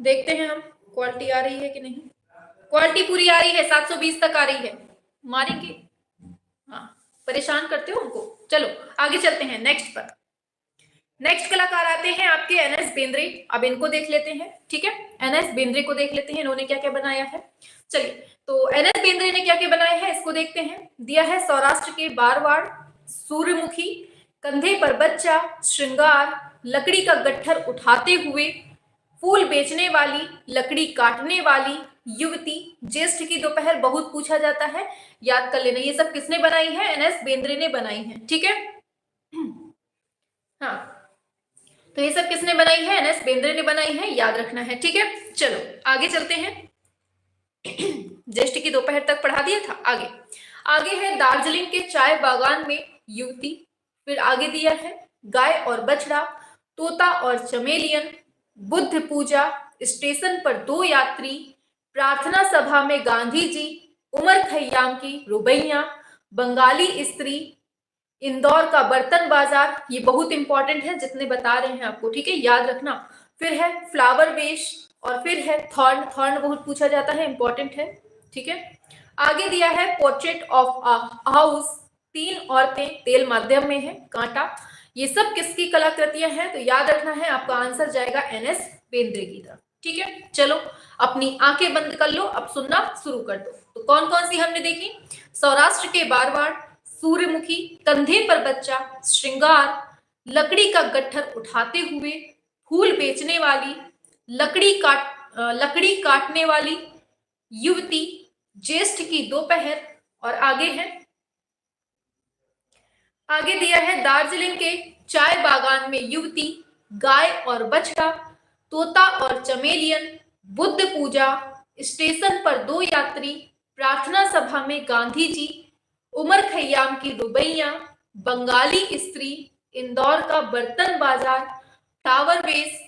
देखते हैं हम क्वालिटी आ रही है कि नहीं। क्वालिटी पूरी आ रही है, 720 तक आ रही है, मारेंगे। हाँ, परेशान करते हो उनको। चलो आगे चलते हैं नेक्स्ट पर। नेक्स्ट कलाकार आते हैं आपके एनएस बेंद्रे। अब इनको देख लेते हैं। ठीक है, एनएस बेंद्रे को देख लेते हैं, इन्होंने क्या क्या बनाया है। चलिए, तो एनएस बेंद्रे ने क्या क्या बनाया है इसको देखते हैं। दिया है सौराष्ट्र के बारवाड़, सूर्यमुखी, कंधे पर बच्चा, श्रृंगार, लकड़ी का गट्ठर उठाते हुए, फूल बेचने वाली, लकड़ी काटने वाली, युवती, ज्येष्ठ की दोपहर, बहुत पूछा जाता है, याद कर लेना। ये सब किसने बनाई है? एनएस बेंद्रे ने बनाई है। ठीक है, हाँ, तो ये सब किसने बनाई है? एनएस बेंद्रे ने बनाई है, याद रखना है। ठीक है, चलो आगे चलते हैं। ज्येष्ठ की दोपहर तक पढ़ा दिया था। आगे आगे है दार्जिलिंग के चाय बागान में युवती। फिर आगे दिया है गाय और बछड़ा, तोता और चमेलियन, बुद्ध पूजा, स्टेशन पर 2 यात्री, प्रार्थना सभा में गांधी जी, उमर खैयाम की रुबैया, बंगाली स्त्री, इंदौर का बर्तन बाजार, ये बहुत इंपॉर्टेंट है, जितने बता रहे हैं आपको, ठीक है, याद रखना। फिर है फ्लावर बेश, और फिर है थॉर्न, थॉर्न बहुत पूछा जाता है, इंपॉर्टेंट है, ठीक है। आगे दिया है पोर्ट्रेट ऑफ अ हाउस, 3 औरतें, तेल माध्यम में है, कांटा। ये सब किसकी कलाकृतियां हैं? तो याद रखना है, आपका आंसर जाएगा NS बेंद्रे की तरफ, ठीक है। चलो अपनी आंखें बंद कर लो, अब सुनना शुरू कर दो। तो कौन कौन सी हमने देखी? सौराष्ट्र के बारवाड़, सूर्यमुखी, कंधे पर बच्चा, श्रृंगार, लकड़ी का गट्ठर उठाते हुए, फूल बेचने वाली, लकड़ी काटने वाली युवती, ज्येष्ठ की दोपहर, और आगे दिया है दार्जिलिंग के चाय बागान में युवती, गाय और बछड़ा, तोता और चमेलियन, बुद्ध पूजा, स्टेशन पर 2 यात्री, प्रार्थना सभा में गांधी जी, उमर खयाम की रुबैया, बंगाली स्त्री, इंदौर का बर्तन बाजार, फ्लावर वेस,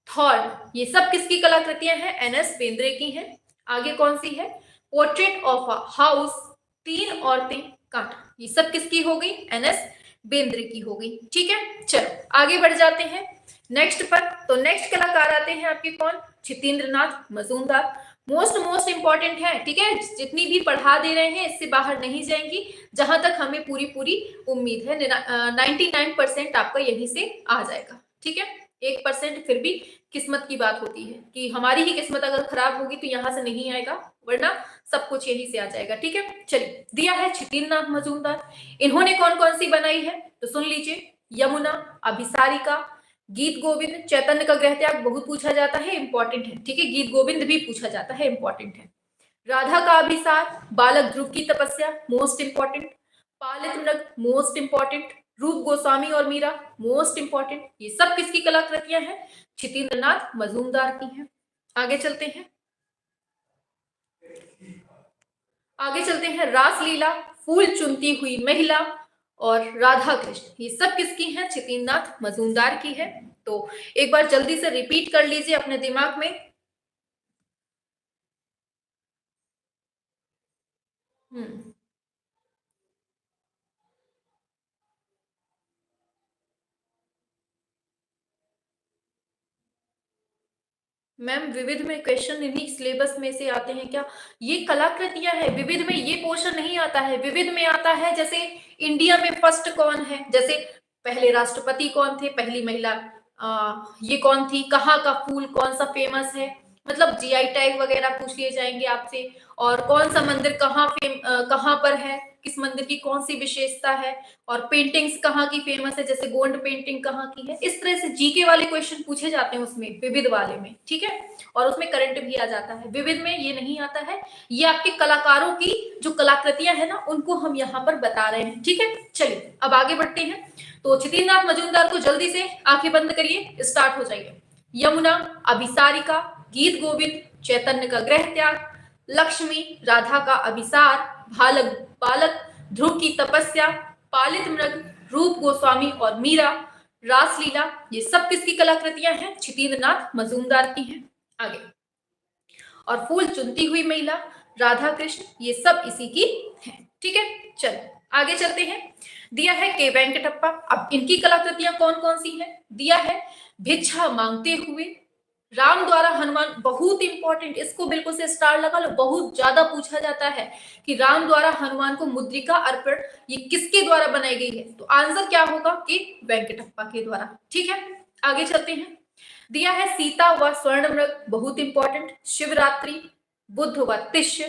थॉर्न। ये सब किसकी कलाकृतियां हैं? NS बेंद्रे की हैं। आगे कौन सी है? पोर्ट्रेट ऑफ अ हाउस, 3 औरतें, कांटा। ये सब किसकी हो गई? NS बेंद्रे की हो गई, ठीक है। चलो आगे बढ़ जाते हैं नेक्स्ट पर। तो नेक्स्ट कलाकार आते हैं आपके कौन? छितेंद्र नाथ मजूमदार। मोस्ट इंपॉर्टेंट है, ठीक है, जितनी भी पढ़ा दे रहे हैं इससे बाहर नहीं जाएंगी, जहां तक हमें पूरी उम्मीद है। 99% आपका यहीं से आ जाएगा, ठीक है। 1% फिर भी किस्मत की बात होती है, कि हमारी ही किस्मत अगर खराब होगी तो यहाँ से नहीं आएगा, वरना सब कुछ यहीं से आ जाएगा, ठीक है। चलिए, दिया है छितेंद्र नाथ मजूमदार। इन्होंने कौन कौन सी बनाई है? तो सुन लीजिए, यमुना, अभिसारिका, गीत गोविंद, चैतन्य का गृह त्याग बहुत पूछा जाता है, इंपॉर्टेंट है, ठीक है। गीत गोविंद भी पूछा जाता है, इंपॉर्टेंट है। राधा का अभिसार, बालक ध्रुव की तपस्या, मोस्ट इंपॉर्टेंट। पालित मृग, मोस्ट इंपॉर्टेंट। रूप गोस्वामी और मीरा, मोस्ट इंपॉर्टेंट। ये सब किसकी कलाकृतियां हैं? छितेंद्र नाथ मजूमदार की हैं। आगे चलते हैं, रासलीला, फूल चुनती हुई महिला, और राधा कृष्ण, ये सब किसकी हैं? छितेंद्र नाथ मजूमदार की है। तो एक बार जल्दी से रिपीट कर लीजिए अपने दिमाग में। मैम, विविध में क्वेश्चन इन्हीं सिलेबस में से आते हैं क्या? ये कलाकृतियां हैं, विविध में ये पोर्शन नहीं आता है। विविध में आता है जैसे इंडिया में फर्स्ट कौन है, जैसे पहले राष्ट्रपति कौन थे, पहली महिला ये कौन थी, कहाँ का फूल कौन सा फेमस है, मतलब GI टैग वगैरह पूछ लिए जाएंगे आपसे, और कौन सा मंदिर कहाँ पर है, किस मंदिर की कौन सी विशेषता है, और पेंटिंग्स कहाँ की फेमस है, जैसे गोंड पेंटिंग कहाँ की है। इस तरह से जीके वाले क्वेश्चन पूछे जाते हैं उसमें, विविध वाले में, ठीक है। और उसमें करंट भी आ जाता है। विविध में ये नहीं आता है, ये आपके कलाकारों की जो कलाकृतियां है ना, उनको हम यहाँ पर बता रहे हैं, ठीक है। चलिए अब आगे बढ़ते हैं। तो छितेंद्र नाथ मजूमदार को जल्दी से आंखें बंद करिए, स्टार्ट हो जाइए। यमुना, अभिसारिका, गीत गोविंद, चैतन्य का गृह त्याग, लक्ष्मी, राधा का अभिसार, बालक, ध्रुव की तपस्या, पालित मृग, रूप गोस्वामी और मीरा, रासलीला, ये सब किसकी कलाकृतियां हैं? छितेंद्र नाथ मजूमदार की हैं। आगे, और फूल चुनती हुई महिला, राधा कृष्ण, ये सब इसी की हैं, ठीक है। चलो आगे चलते हैं। दिया है के वेंकटप्पा। अब इनकी कलाकृतियां कौन कौन सी हैं? दिया है भिक्षा मांगते हुए, राम द्वारा हनुमान, बहुत इंपॉर्टेंट, इसको बिल्कुल से स्टार लगा लो, बहुत ज्यादा पूछा जाता है कि राम द्वारा हनुमान को मुद्रिका अर्पण ये किसके द्वारा बनाई गई है? तो आंसर क्या होगा? कि वेंकटप्पा के द्वारा, ठीक है। आगे चलते हैं। दिया है सीता व स्वर्ण मृग, बहुत इंपॉर्टेंट। शिवरात्रि, बुद्ध व तिष्य,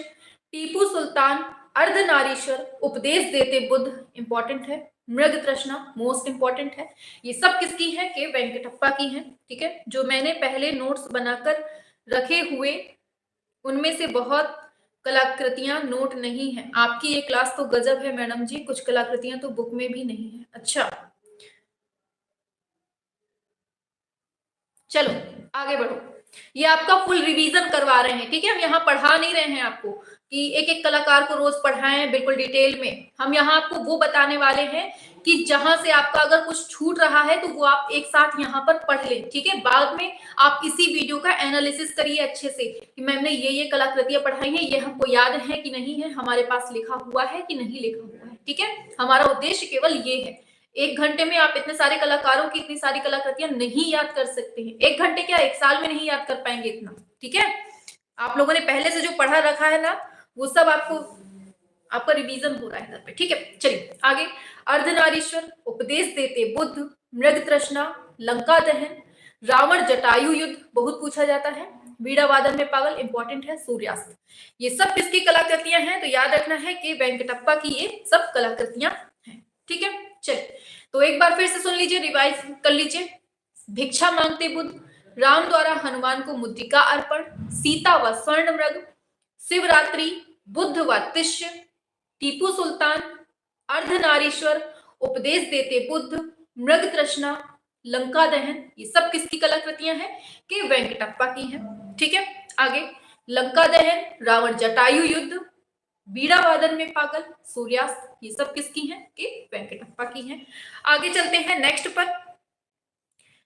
टीपू सुल्तान, अर्धनारीश्वर, उपदेश देते बुद्ध, इंपॉर्टेंट है। मृग तृष्णा, मोस्ट इंपॉर्टेंट है। ये सब किसकी है? के वेंकटप्पा की है, ठीक है। जो मैंने पहले नोट्स बनाकर रखे हुए उनमें से बहुत कलाकृतियां नोट नहीं है। आपकी ये क्लास तो गजब है मैडम जी, कुछ कलाकृतियां तो बुक में भी नहीं है। अच्छा चलो आगे बढ़ो, ये आपका फुल रिवीजन करवा रहे हैं, ठीक है। हम यहाँ पढ़ा नहीं रहे हैं आपको कि एक एक कलाकार को रोज पढ़ाएं बिल्कुल डिटेल में। हम यहाँ आपको वो बताने वाले हैं कि जहां से आपका अगर कुछ छूट रहा है तो वो आप एक साथ यहाँ पर पढ़ लें, ठीक है। बाद में आप इसी वीडियो का एनालिसिस करिए अच्छे से कि मैम ने ये कलाकृतियां पढ़ाई हैं, ये हमको याद है कि नहीं है, हमारे पास लिखा हुआ है कि नहीं लिखा हुआ है, ठीक है, हमारा उद्देश्य केवल ये है। 1 घंटे में आप इतने सारे कलाकारों की इतनी सारी कलाकृतियां नहीं याद कर सकते हैं। 1 घंटे क्या, 1 साल में नहीं याद कर पाएंगे इतना, ठीक है। आप लोगों ने पहले से जो पढ़ा रखा है ना, वो सब आपका रिवीजन हो रहा है घर पे, ठीक है। चलिए आगे। अर्धनारीश्वर, उपदेश देते बुद्ध, मृग तृष्णा, लंका दहन, रावण जटायु युद्ध बहुत पूछा जाता है, वीणा वादन में पागल इंपॉर्टेंट है, सूर्यास्त। ये सब किसकी कलाकृतियां हैं, तो याद रखना है कि वेंकटप्पा की ये सब कलाकृतियां हैं, ठीक है। चलिए तो एक बार फिर से सुन लीजिए, रिवाइज कर लीजिए। भिक्षा मांगते बुद्ध, राम द्वारा हनुमान को मुद्रिका अर्पण, सीता व स्वर्ण मृग, शिवरात्रि, बुद्ध व तिष्य, टीपू सुल्तान, अर्धनारीश्वर, उपदेश देते बुद्ध, मृग तृष्णा, लंका दहन, ये सब किसकी कलाकृतियां हैं, कि वेंकटप्पा की हैं, ठीक है। आगे, लंका दहन, रावण जटायु युद्ध, वीणा वादन में पागल, सूर्यास्त, ये सब किसकी हैं, कि वेंकटप्पा की हैं। आगे चलते हैं नेक्स्ट पर।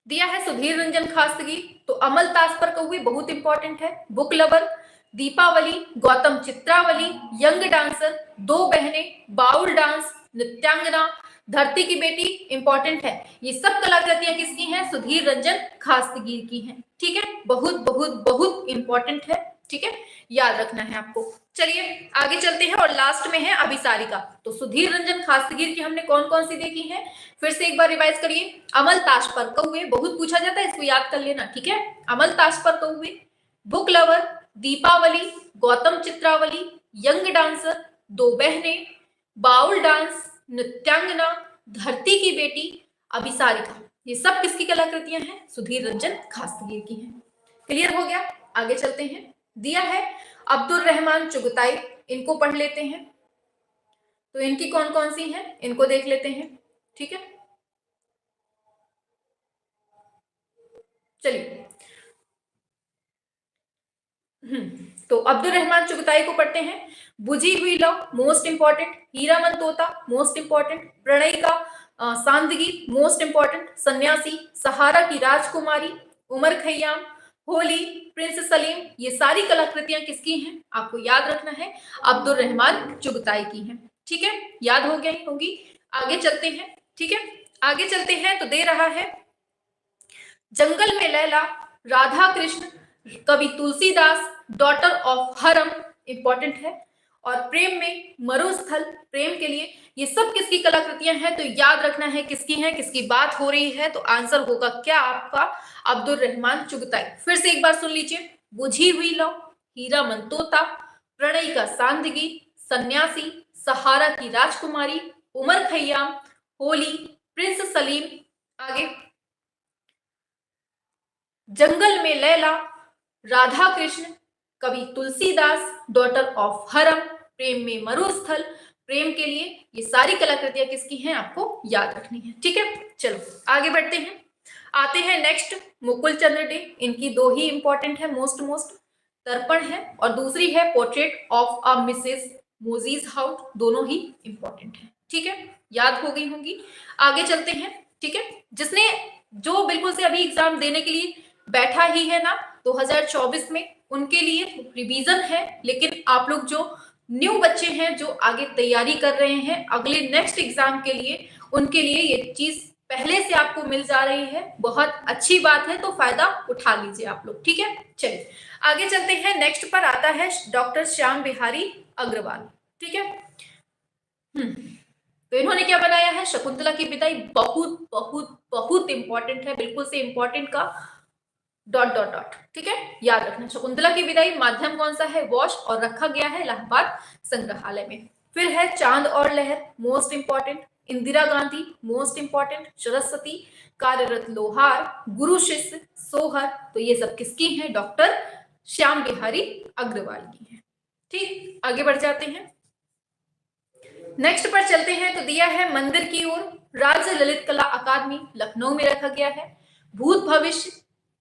दिया है सुधीर रंजन खास्तगी, तो अमल ताश पर कौवे बहुत इंपॉर्टेंट है, बुक लवर, दीपावली, गौतम चित्रावली, यंग डांसर, दो बहनें, बाउल डांस, नृत्यांगना, धरती की बेटी इंपॉर्टेंट है। ये सब कलाकृतियां किसकी हैं, सुधीर रंजन खास्तगीर की हैं, ठीक है। बहुत बहुत बहुत इंपॉर्टेंट है, ठीक है, याद रखना है आपको। चलिए आगे चलते हैं और लास्ट में है अभिसारिका। तो सुधीर रंजन खास्तगीर की हमने कौन कौन सी देखी है, फिर से एक बार रिवाइज करिए। अमल ताश पर कौवे बहुत पूछा जाता है, इसको याद कर लेना, ठीक है। अमल ताश पर कौवे, बुक लवर, दीपावली, गौतम चित्रावली, यंग डांसर, दो बहनें, बाउल डांस, नृत्यांगना, धरती की बेटी, अभिसारिका, ये सब किसकी कलाकृतियां हैं, सुधीर रंजन खास्तगीर की हैं। क्लियर हो गया, आगे चलते हैं। दिया है अब्दुल रहमान चुगताई, इनको पढ़ लेते हैं। तो इनकी कौन कौन सी हैं, इनको देख लेते हैं, ठीक है। चलिए तो अब्दुल रहमान चुगताई को पढ़ते हैं। बुझी हुई लौ मोस्ट इंपॉर्टेंट, हीरामन तोता मोस्ट इंपॉर्टेंट, प्रणय का सांदगी मोस्ट इंपॉर्टेंट, सन्यासी, सहारा की राजकुमारी, उमर खैयाम, होली, प्रिंस सलीम, ये सारी कलाकृतियां किसकी हैं, आपको याद रखना है, अब्दुल रहमान चुगताई की हैं, ठीक है। याद हो गई होगी। आगे चलते हैं, ठीक है। आगे चलते हैं तो दे रहा है जंगल में लैला, राधा कृष्ण, कवि तुलसीदास, डॉटर ऑफ हरम इंपॉर्टेंट है, और प्रेम में मरुस्थल, प्रेम के लिए, ये सब किसकी कलाकृतियां हैं, तो याद रखना है किसकी हैं, किसकी बात हो रही है, तो आंसर होगा क्या आपका, अब्दुल रहमान चुगताई। फिर से एक बार सुन लीजिए। बुझी हुई लौ, हीरामन तोता, प्रणय का सांदगी, सन्यासी, सहारा की राजकुमारी, उमर खैयाम, होली, प्रिंस सलीम, आगे जंगल में लैला, राधा कृष्ण, कवि तुलसीदास, डॉटर ऑफ हरम, प्रेम में मरुस्थल, प्रेम के लिए, ये सारी कलाकृतियां किसकी हैं, आपको याद रखनी है, ठीक है। चलो आगे बढ़ते हैं। आते हैं नेक्स्ट, मुकुल चंद्र डे, इनकी दो ही इंपॉर्टेंट है, मोस्ट तर्पण है, और दूसरी है portrait of a Mrs Moses house, दोनों ही इंपॉर्टेंट है, ठीक है, याद हो गई होंगी। आगे चलते हैं, ठीक है। जिसने जो बिल्कुल से अभी एग्जाम देने के लिए बैठा ही है ना 2024 में, उनके लिए रिवीजन है, लेकिन आप लोग जो न्यू बच्चे हैं, जो आगे तैयारी कर रहे हैं अगले नेक्स्ट एग्जाम के लिए, उनके लिए ये चीज पहले से आपको मिल जा रही है, बहुत अच्छी बात है, तो फायदा उठा लीजिए आप लोग, ठीक है। चलिए आगे चलते हैं। नेक्स्ट पर आता है डॉक्टर श्याम बिहारी अग्रवाल, ठीक है। तो इन्होंने क्या बनाया है, शकुंतला की विदाई, बहुत बहुत बहुत इंपॉर्टेंट है, बिल्कुल से इंपॉर्टेंट का डॉट डॉट डॉट, ठीक है, याद रखना। शकुंतला की विदाई, माध्यम कौन सा है, वॉश, और रखा गया है इलाहाबाद संग्रहालय में। फिर है चांद और लहर, most important, Indira Gandhi, most important, Saraswati, कार्यरत लोहार, गुरु शिष्य, सोहर, तो ये सब किसकी हैं, डॉक्टर श्याम बिहारी अग्रवाल की है, ठीक। आगे बढ़ जाते हैं, नेक्स्ट पर चलते हैं। तो दिया है मंदिर की ओर, राज्य ललित कला अकादमी लखनऊ में रखा गया है, भूत भविष्य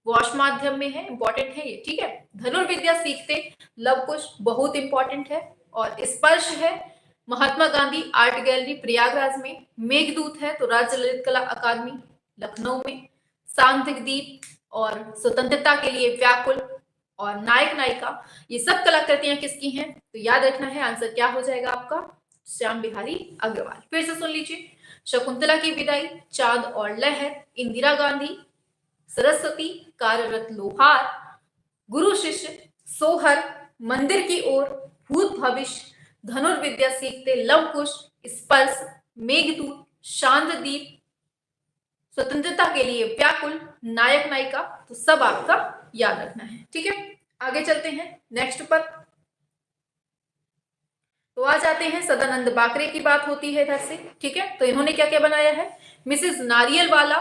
वॉश माध्यम में है, इंपॉर्टेंट है ये, ठीक है। धनुर्विद्या सीखते लव कुश, बहुत इंपॉर्टेंट है, और स्पर्श है महात्मा गांधी आर्ट गैलरी प्रयागराज में, मेघदूत है तो राज्य ललित कला अकादमी लखनऊ में, सांधिक दीप और स्वतंत्रता के लिए व्याकुल और नायक नायिका, ये सब कलाकृतियां किसकी हैं, तो याद रखना है, आंसर क्या हो जाएगा आपका, श्याम बिहारी अग्रवाल। फिर से सुन लीजिए, शकुंतला की विदाई, चांद और लहर, इंदिरा गांधी, सरस्वती, कार्यरत लोहार, गुरु शिष्य, सोहर, मंदिर की ओर, भूत भविष्य, धनुर्विद्या सीखते, लव कुश, स्पर्श, मेघदूत, शांतदीप, स्वतंत्रता के लिए व्याकुल, नायक नायिका। तो सब आपका याद रखना है, ठीक है। आगे चलते हैं नेक्स्ट पर। तो आ जाते हैं सदानंद बाकरे की बात होती है इधर से, ठीक है। तो इन्होंने क्या क्या बनाया है, मिसेस नारियलवाला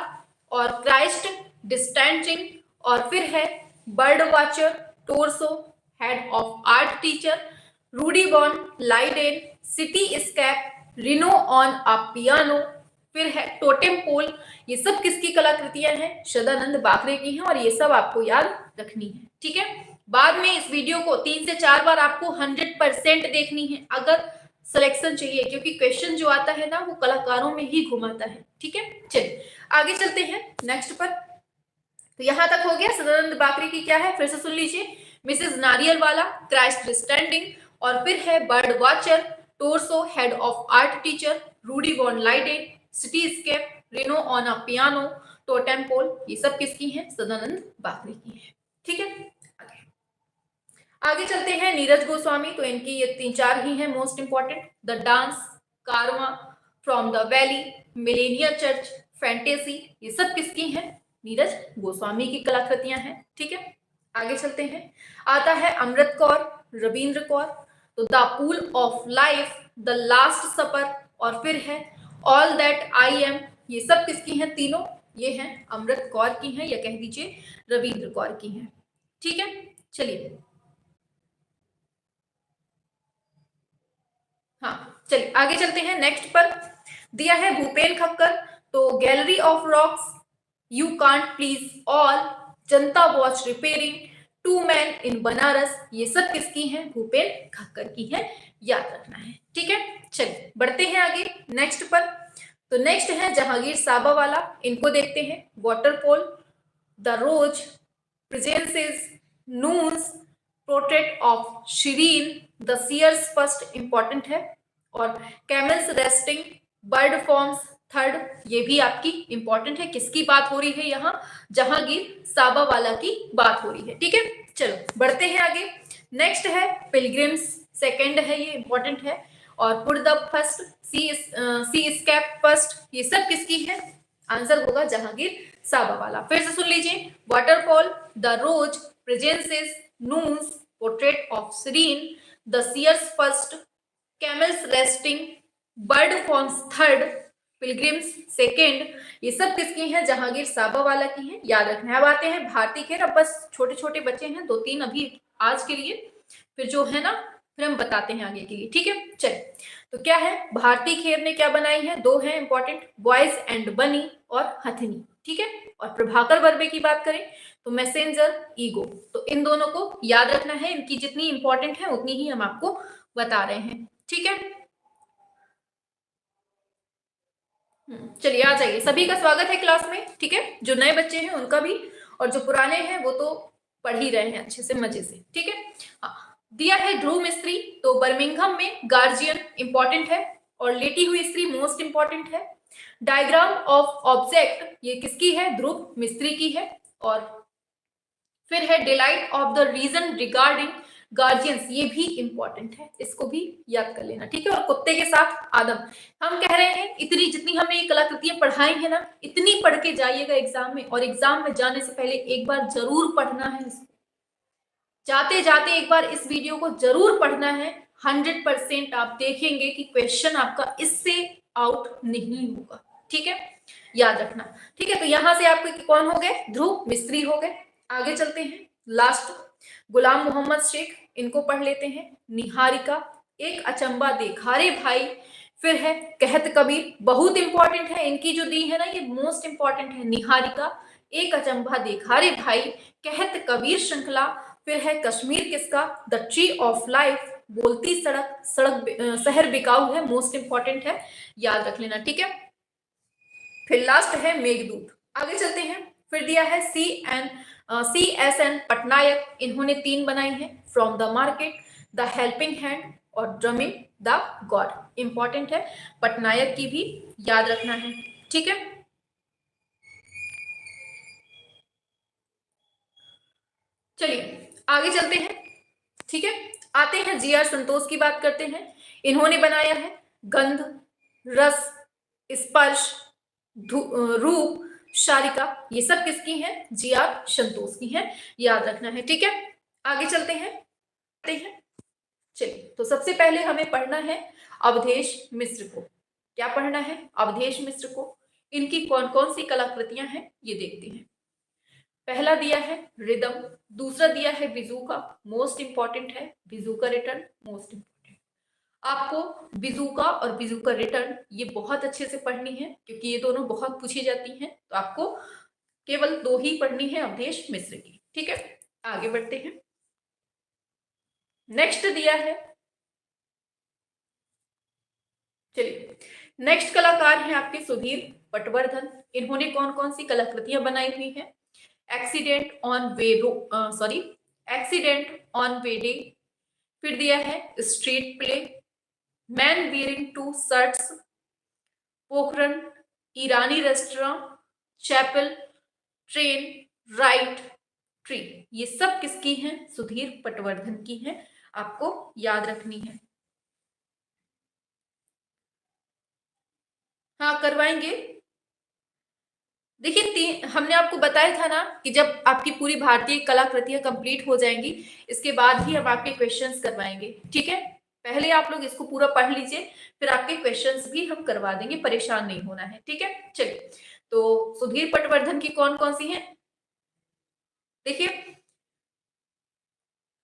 और क्राइस्ट डिस्टेंचिंग, और फिर है bird watcher, torso, head of art teacher, Rudi born, Leiden, cityscape, rhino on a piano, फिर है टोटेम पोल। ये सब किसकी कलाकृतियां हैं, सदानंद बाकरे की हैं, और ये सब आपको याद रखनी है, ठीक है। बाद में इस वीडियो को 3 से 4 बार आपको 100% देखनी है अगर सिलेक्शन चाहिए, क्योंकि क्वेश्चन जो आता है ना वो कलाकारों में ही घुमाता है, ठीक है। चलिए आगे चलते हैं नेक्स्ट पर। तो यहां तक हो गया सदानंद बाकरे की क्या है, फिर से सुन लीजिए, मिसेस नारियलवाला, क्राइस्ट स्टैंडिंग, और फिर है bird watcher, torso, head of art teacher, Rudi von Leyden, cityscape, rhino on a piano, totem pole. ये सब किसकी हैं, सदानंद बाकरे की है, ठीक है। आगे चलते हैं नीरज गोस्वामी, तो इनकी ये 3-4 ही हैं मोस्ट इंपॉर्टेंट, द डांस, कारवा, फ्रॉम द वैली, मिलेनिया चर्च, फैंटेसी। ये सब किसकी हैं, नीरज गोस्वामी की कलाकृतियां हैं, ठीक है। आगे चलते हैं, आता है अमृत कौर, रविंद्र कौर, तो the pool of life, the last supper, और फिर है ऑल दैट आई एम। ये सब किसकी हैं, तीनों ये हैं अमृत कौर की हैं, या कह दीजिए रविंद्र कौर की हैं, ठीक है। चलिए हाँ, चलिए आगे चलते हैं नेक्स्ट पर। दिया है भूपेन खक्कर, तो gallery of rocks, you can't please all, Janata watch repairing, two man in Banaras. ये सब किसकी हैं, भूपेन खक्कर की हैं, याद रखना है, ठीक है। चलिए बढ़ते हैं आगे नेक्स्ट पर। तो नेक्स्ट है जहांगीर साबा वाला, इनको देखते हैं, waterfall, the rose, presences, nuns, portrait of Shirin, the seers first important है, और camels resting, bird forms third, ये भी आपकी इंपॉर्टेंट है। किसकी बात हो रही है यहाँ, जहांगीर साबा वाला की बात हो रही है, ठीक है। चलो बढ़ते हैं आगे, नेक्स्ट है पिलग्रिम्स, सेकंड है, ये इंपॉर्टेंट है, और put the first, seascape first. ये सब किसकी है, आंसर होगा जहांगीर साबा वाला। फिर से सुन लीजिए, waterfall, the rose, presences, nuns, portrait of Sirin, the seers first, camels resting, bird forms third, pilgrims second. ये सब किसकी हैं, जहांगीर साबा वाला की हैं, याद रखना है। अब आते हैं भारती खेर, अब बस छोटे छोटे बच्चे हैं, 2-3 अभी आज के लिए, फिर जो है ना फिर हम बताते हैं आगे के लिए, ठीक है। चलिए तो क्या है, भारती खेर ने क्या बनाई है, 2 है इंपॉर्टेंट, बॉयज एंड बनी और हथनी, ठीक है। और प्रभाकर वर्बे की बात करें तो मैसेंजर, ईगो। तो इन दोनों को याद रखना है, इनकी जितनी इंपॉर्टेंट है उतनी ही हम आपको बता रहे हैं, ठीक है। चलिए आ जाइए, सभी का स्वागत है क्लास में, ठीक है। जो नए बच्चे हैं उनका भी, और जो पुराने हैं वो तो पढ़ ही रहे हैं अच्छे से मजे से, ठीक है। हाँ, दिया है ध्रुव मिस्त्री, तो बर्मिंघम में गार्जियन इंपॉर्टेंट है, और लेटी हुई स्त्री मोस्ट इंपॉर्टेंट है। डायग्राम ऑफ ऑब्जेक्ट, ये किसकी है, ध्रुव मिस्त्री की है, और फिर है delight of the region regarding guardians, ये भी इंपॉर्टेंट है, इसको भी याद कर लेना, ठीक है। और कुत्ते के साथ आदम, हम कह रहे हैं इतनी जितनी हमने ये कलाकृतियां पढ़ाई है ना, इतनी पढ़ के जाइएगा एग्जाम में, और एग्जाम में जाने से पहले एक बार जरूर पढ़ना है इसको, जाते जाते एक बार इस वीडियो को जरूर पढ़ना है। 100% आप देखेंगे कि क्वेश्चन आपका इससे आउट नहीं होगा, ठीक है, याद रखना, ठीक है। तो यहां से आपके कौन हो गए, ध्रुव मिस्त्री हो गए। आगे चलते हैं लास्ट, गुलाम मोहम्मद शेख, इनको पढ़ लेते हैं, निहारिका, एक अचंबा देखा रे भाई, फिर है कहत कबीर, बहुत इंपॉर्टेंट है, इनकी जो दी है ना ये मोस्ट इंपॉर्टेंट है, निहारिका, एक अचंबा देखा रे भाई, कहत कबीर श्रृंखला, फिर है कश्मीर किसका, द ट्री ऑफ लाइफ, बोलती सड़क, शहर बिकाऊ है, मोस्ट इंपॉर्टेंट है, याद रख लेना, ठीक है। फिर लास्ट है मेघदूत। आगे चलते हैं, फिर दिया है CSN पटनायक, इन्होंने 3 बनाई है, from the market, the helping hand और ड्रमिंग द गॉड। इंपॉर्टेंट है, पटनायक की भी याद रखना है। ठीक है, चलिए आगे चलते हैं। ठीक है, आते हैं जी आर संतोष की बात करते हैं। इन्होंने बनाया है गंध, रस, स्पर्श, रूप, शारिका। ये सब किसकी हैं? जी आर संतोष की हैं, याद रखना है। ठीक है, आगे चलते हैं। चलिए, तो सबसे पहले हमें पढ़ना है अवधेश मिश्र को। क्या पढ़ना है? अवधेश मिश्र को। इनकी कौन कौन सी कलाकृतियां हैं ये देखते हैं। पहला दिया है रिदम, दूसरा दिया है बिजू का, मोस्ट इंपॉर्टेंट है बिजू का रिटर्न, मोस्ट इंपॉर्टेंट। आपको बिजू का और बिजू का रिटर्न ये बहुत अच्छे से पढ़नी है, क्योंकि ये दोनों बहुत पूछी जाती हैं। तो आपको केवल दो ही पढ़नी है अवधेश मिश्र की। ठीक है, आगे बढ़ते हैं। नेक्स्ट दिया है, चलिए नेक्स्ट कलाकार है आपके सुधीर पटवर्धन। इन्होंने कौन कौन सी कलाकृतियां बनाई हुई हैं? Accident on way, sorry, accident on way day. फिर दिया है street play, man wearing two shirts, Pokhran, Irani restaurant, chapel, train, right, tree. ये सब किसकी हैं? सुधीर पटवर्धन की हैं, आपको याद रखनी है। हाँ, करवाएंगे। देखिए, हमने आपको बताया था ना कि जब आपकी पूरी भारतीय कलाकृतियां कंप्लीट हो जाएंगी, इसके बाद ही हम आपके क्वेश्चंस करवाएंगे। ठीक है, पहले आप लोग इसको पूरा पढ़ लीजिए, फिर आपके क्वेश्चंस भी हम करवा देंगे, परेशान नहीं होना है। ठीक है, चलिए, तो सुधीर पटवर्धन की कौन कौन सी हैं? देखिए,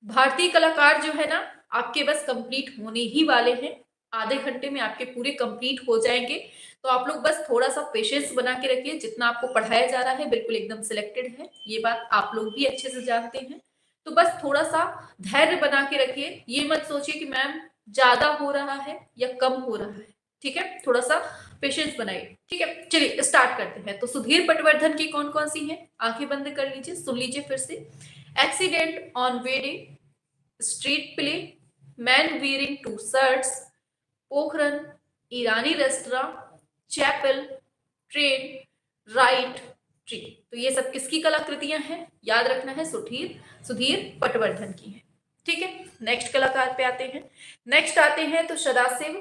भारतीय कलाकार जो है ना, आपके बस कंप्लीट होने ही वाले हैं। आधे घंटे में आपके पूरे कंप्लीट हो जाएंगे। तो आप लोग बस थोड़ा सा पेशेंस बना के रखिए। जितना आपको पढ़ाया जा रहा है बिल्कुल एकदम सिलेक्टेड है, ये बात आप लोग भी अच्छे से जानते हैं। तो बस थोड़ा सा धैर्य बना के रखिए। ये मत सोचिए कि मैम ज्यादा हो रहा है या कम हो रहा है। ठीक है, थोड़ा सा पेशेंस बनाइए। ठीक है, चलिए स्टार्ट करते हैं। तो सुधीर पटवर्धन की कौन कौन सी हैं? आंखें बंद कर लीजिए, सुन लीजिए फिर से। Accident on way day, street play, man wearing two shirts, Pokhran, Irani restaurant, chapel, train, right, tree. तो ये सब किसकी कलाकृतियां हैं? याद रखना है, सुधीर सुधीर पटवर्धन की है। ठीक है, नेक्स्ट कलाकार पे आते हैं। नेक्स्ट आते हैं तो सदाशिव,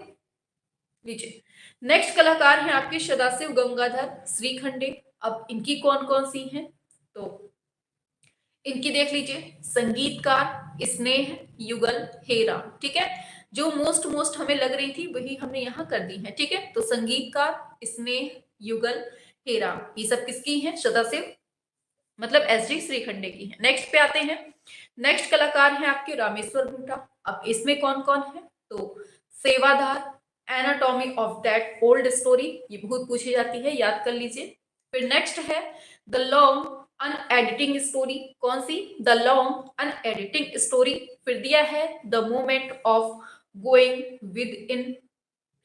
लीजिए, नेक्स्ट कलाकार हैं आपके सदाशिव गंगाधर श्रीखंडे। अब इनकी कौन कौन सी हैं? तो इनकी देख लीजिए, संगीतकार, स्नेह, युगल, हेरा। ठीक है, जो मोस्ट हमें लग रही थी वही हमने यहाँ कर दी है। ठीक है, तो संगीतकार, स्नेह, युगल, हेरा, ये सब किसकी हैं? सदाशिव मतलब एस डी श्रीखंडे की है। नेक्स्ट पे आते हैं। नेक्स्ट कलाकार हैं आपके रामेश्वर भूटा। अब इसमें कौन कौन है? तो सेवादार, anatomy of that old story, ये बहुत पूछी जाती है, याद कर लीजिए। फिर नेक्स्ट है द लॉन्ग अनएडिटिंग स्टोरी। कौन सी? The long unediting story. फिर दिया है the moment of going within.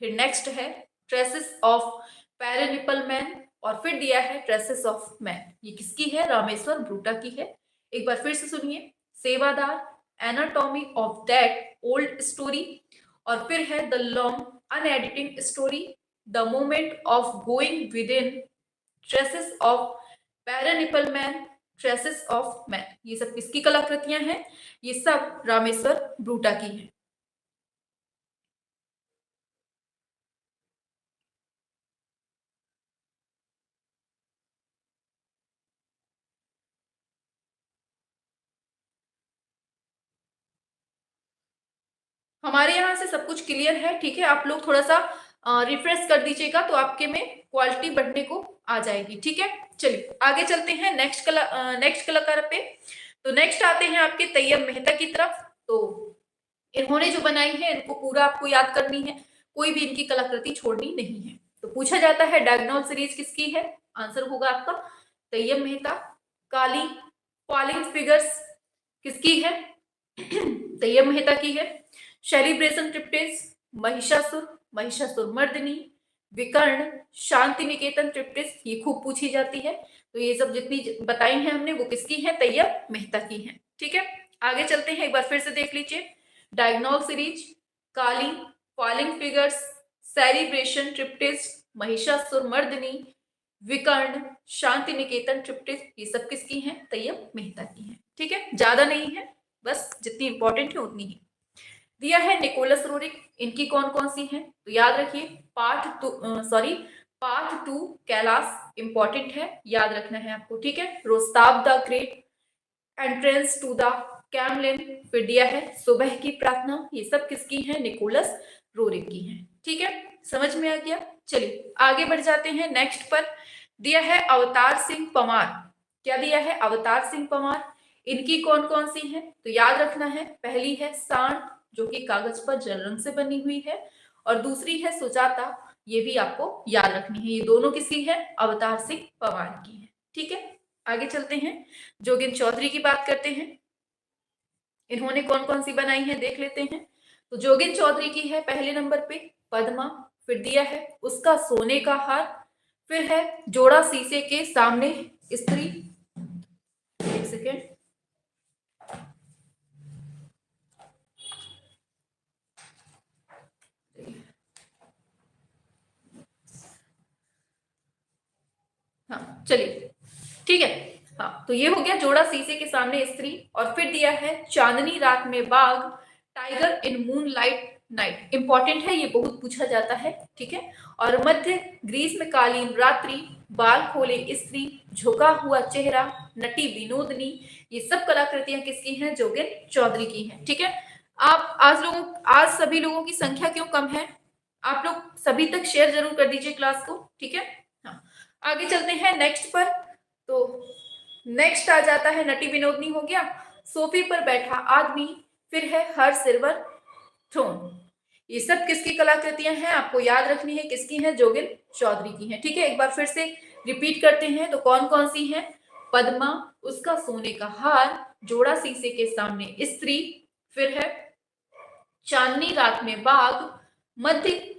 फिर नेक्स्ट है ट्रेसेस ऑफ पैरानिपल मैन। और फिर दिया है ट्रेसेस ऑफ मैन। ये किसकी है? रामेश्वर ब्रूटा की है। एक बार फिर से सुनिए, सेवादार, anatomy of that old story, और फिर है the long unediting story, the moment of going within, traces of paranipal man, traces of man. ये सब किसकी कलाकृतियां हैं? ये सब रामेश्वर ब्रूटा की हैं। हमारे यहाँ से सब कुछ क्लियर है। ठीक है, आप लोग थोड़ा सा रिफ्रेश कर दीजिएगा तो आपके में क्वालिटी बढ़ने को आ जाएगी। ठीक है, चलिए आगे चलते हैं नेक्स्ट कलाकार पे। तो नेक्स्ट आते हैं आपके तैयब मेहता की तरफ। तो इन्होंने जो बनाई है इनको पूरा आपको याद करनी है, कोई भी इनकी कलाकृति छोड़नी नहीं है। तो पूछा जाता है डायगोनल सीरीज किसकी है? आंसर होगा आपका तैयब मेहता। काली फॉलिंग फिगर्स किसकी है? तैयब मेहता की है। सेलिब्रेशन ट्रिप्टिस, महिषासुर, महिषासुर मर्दिनी, विकर्ण, शांति निकेतन ट्रिप्टिस, ये खूब पूछी जाती है। तो ये सब जितनी बताई हैं हमने वो किसकी है? तैयब मेहता की है। ठीक है, आगे चलते हैं, एक बार फिर से देख लीजिए। डायगोनल सीरीज, काली, फॉलिंग फिगर्स, सेलिब्रेशन ट्रिप्टिस, महिषासुरमर्दिनी, विकर्ण, शांति निकेतन ट्रिप्टिस, ये सब किसकी हैं? तैयब मेहता की हैं। ठीक है, ज्यादा नहीं है, बस जितनी इंपॉर्टेंट है उतनी ही। दिया है निकोलस रोरिक, इनकी कौन कौन सी हैं? तो याद रखिए पार्ट टू कैलाश इंपॉर्टेंट है, याद रखना है आपको। ठीक है, Rostov the great, entrance to the Kremlin, फिर दिया है सुबह की प्रार्थना, ये सब किसकी हैं? निकोलस रोरिक की हैं। ठीक है, समझ में आ गया? चलिए आगे बढ़ जाते हैं नेक्स्ट पर। दिया है अवतार सिंह पंवार, क्या दिया है? अवतार सिंह पंवार, इनकी कौन कौन सी हैं? तो याद रखना है, पहली है सांड, जो कि कागज पर जल रंग से बनी हुई है, और दूसरी है सुजाता, ये भी आपको याद रखनी है। ये दोनों किसकी है? अवतार सिंह पंवार की है। ठीक है, आगे चलते हैं, जोगिंद चौधरी की बात करते हैं। इन्होंने कौन कौन सी बनाई है देख लेते हैं। तो जोगिंद चौधरी की है पहले नंबर पे पद्मा, फिर दिया है उसका सोने का हार, फिर है जोड़ा शीशे के सामने स्त्री, एक सेकेंड, हाँ चलिए ठीक है। हाँ, तो ये हो गया जोड़ा शीशे के सामने स्त्री, और फिर दिया है चांदनी रात में बाघ, tiger in moon light night, important है, ये बहुत पूछा जाता है। ठीक है, और मध्य ग्रीष्मकालीन रात्रि, बाल खोले स्त्री, झुका हुआ चेहरा, नटी विनोदनी, ये सब कलाकृतियां किसकी हैं? जोगिंद चौधरी की हैं। ठीक है, आप आज सभी लोगों की संख्या क्यों कम है? आप लोग सभी तक शेयर जरूर कर दीजिए क्लास को। ठीक है, हाँ आगे चलते हैं नेक्स्ट पर। तो नेक्स्ट आ जाता है नटी विनोदनी हो गया, सोफे पर बैठा आदमी, फिर है हर सिल्वर थ्रोन, ये सब किसकी कलाकृतियां हैं? आपको याद रखनी है किसकी हैं? जोगिंद चौधरी की हैं। ठीक है, एक बार फिर से रिपीट करते हैं, तो कौन कौन सी हैं? पद्मा, उसका सोने का हार, जोड़ा शीशे के सामने स्त्री, फिर है चांदनी रात में बाघ, मध्य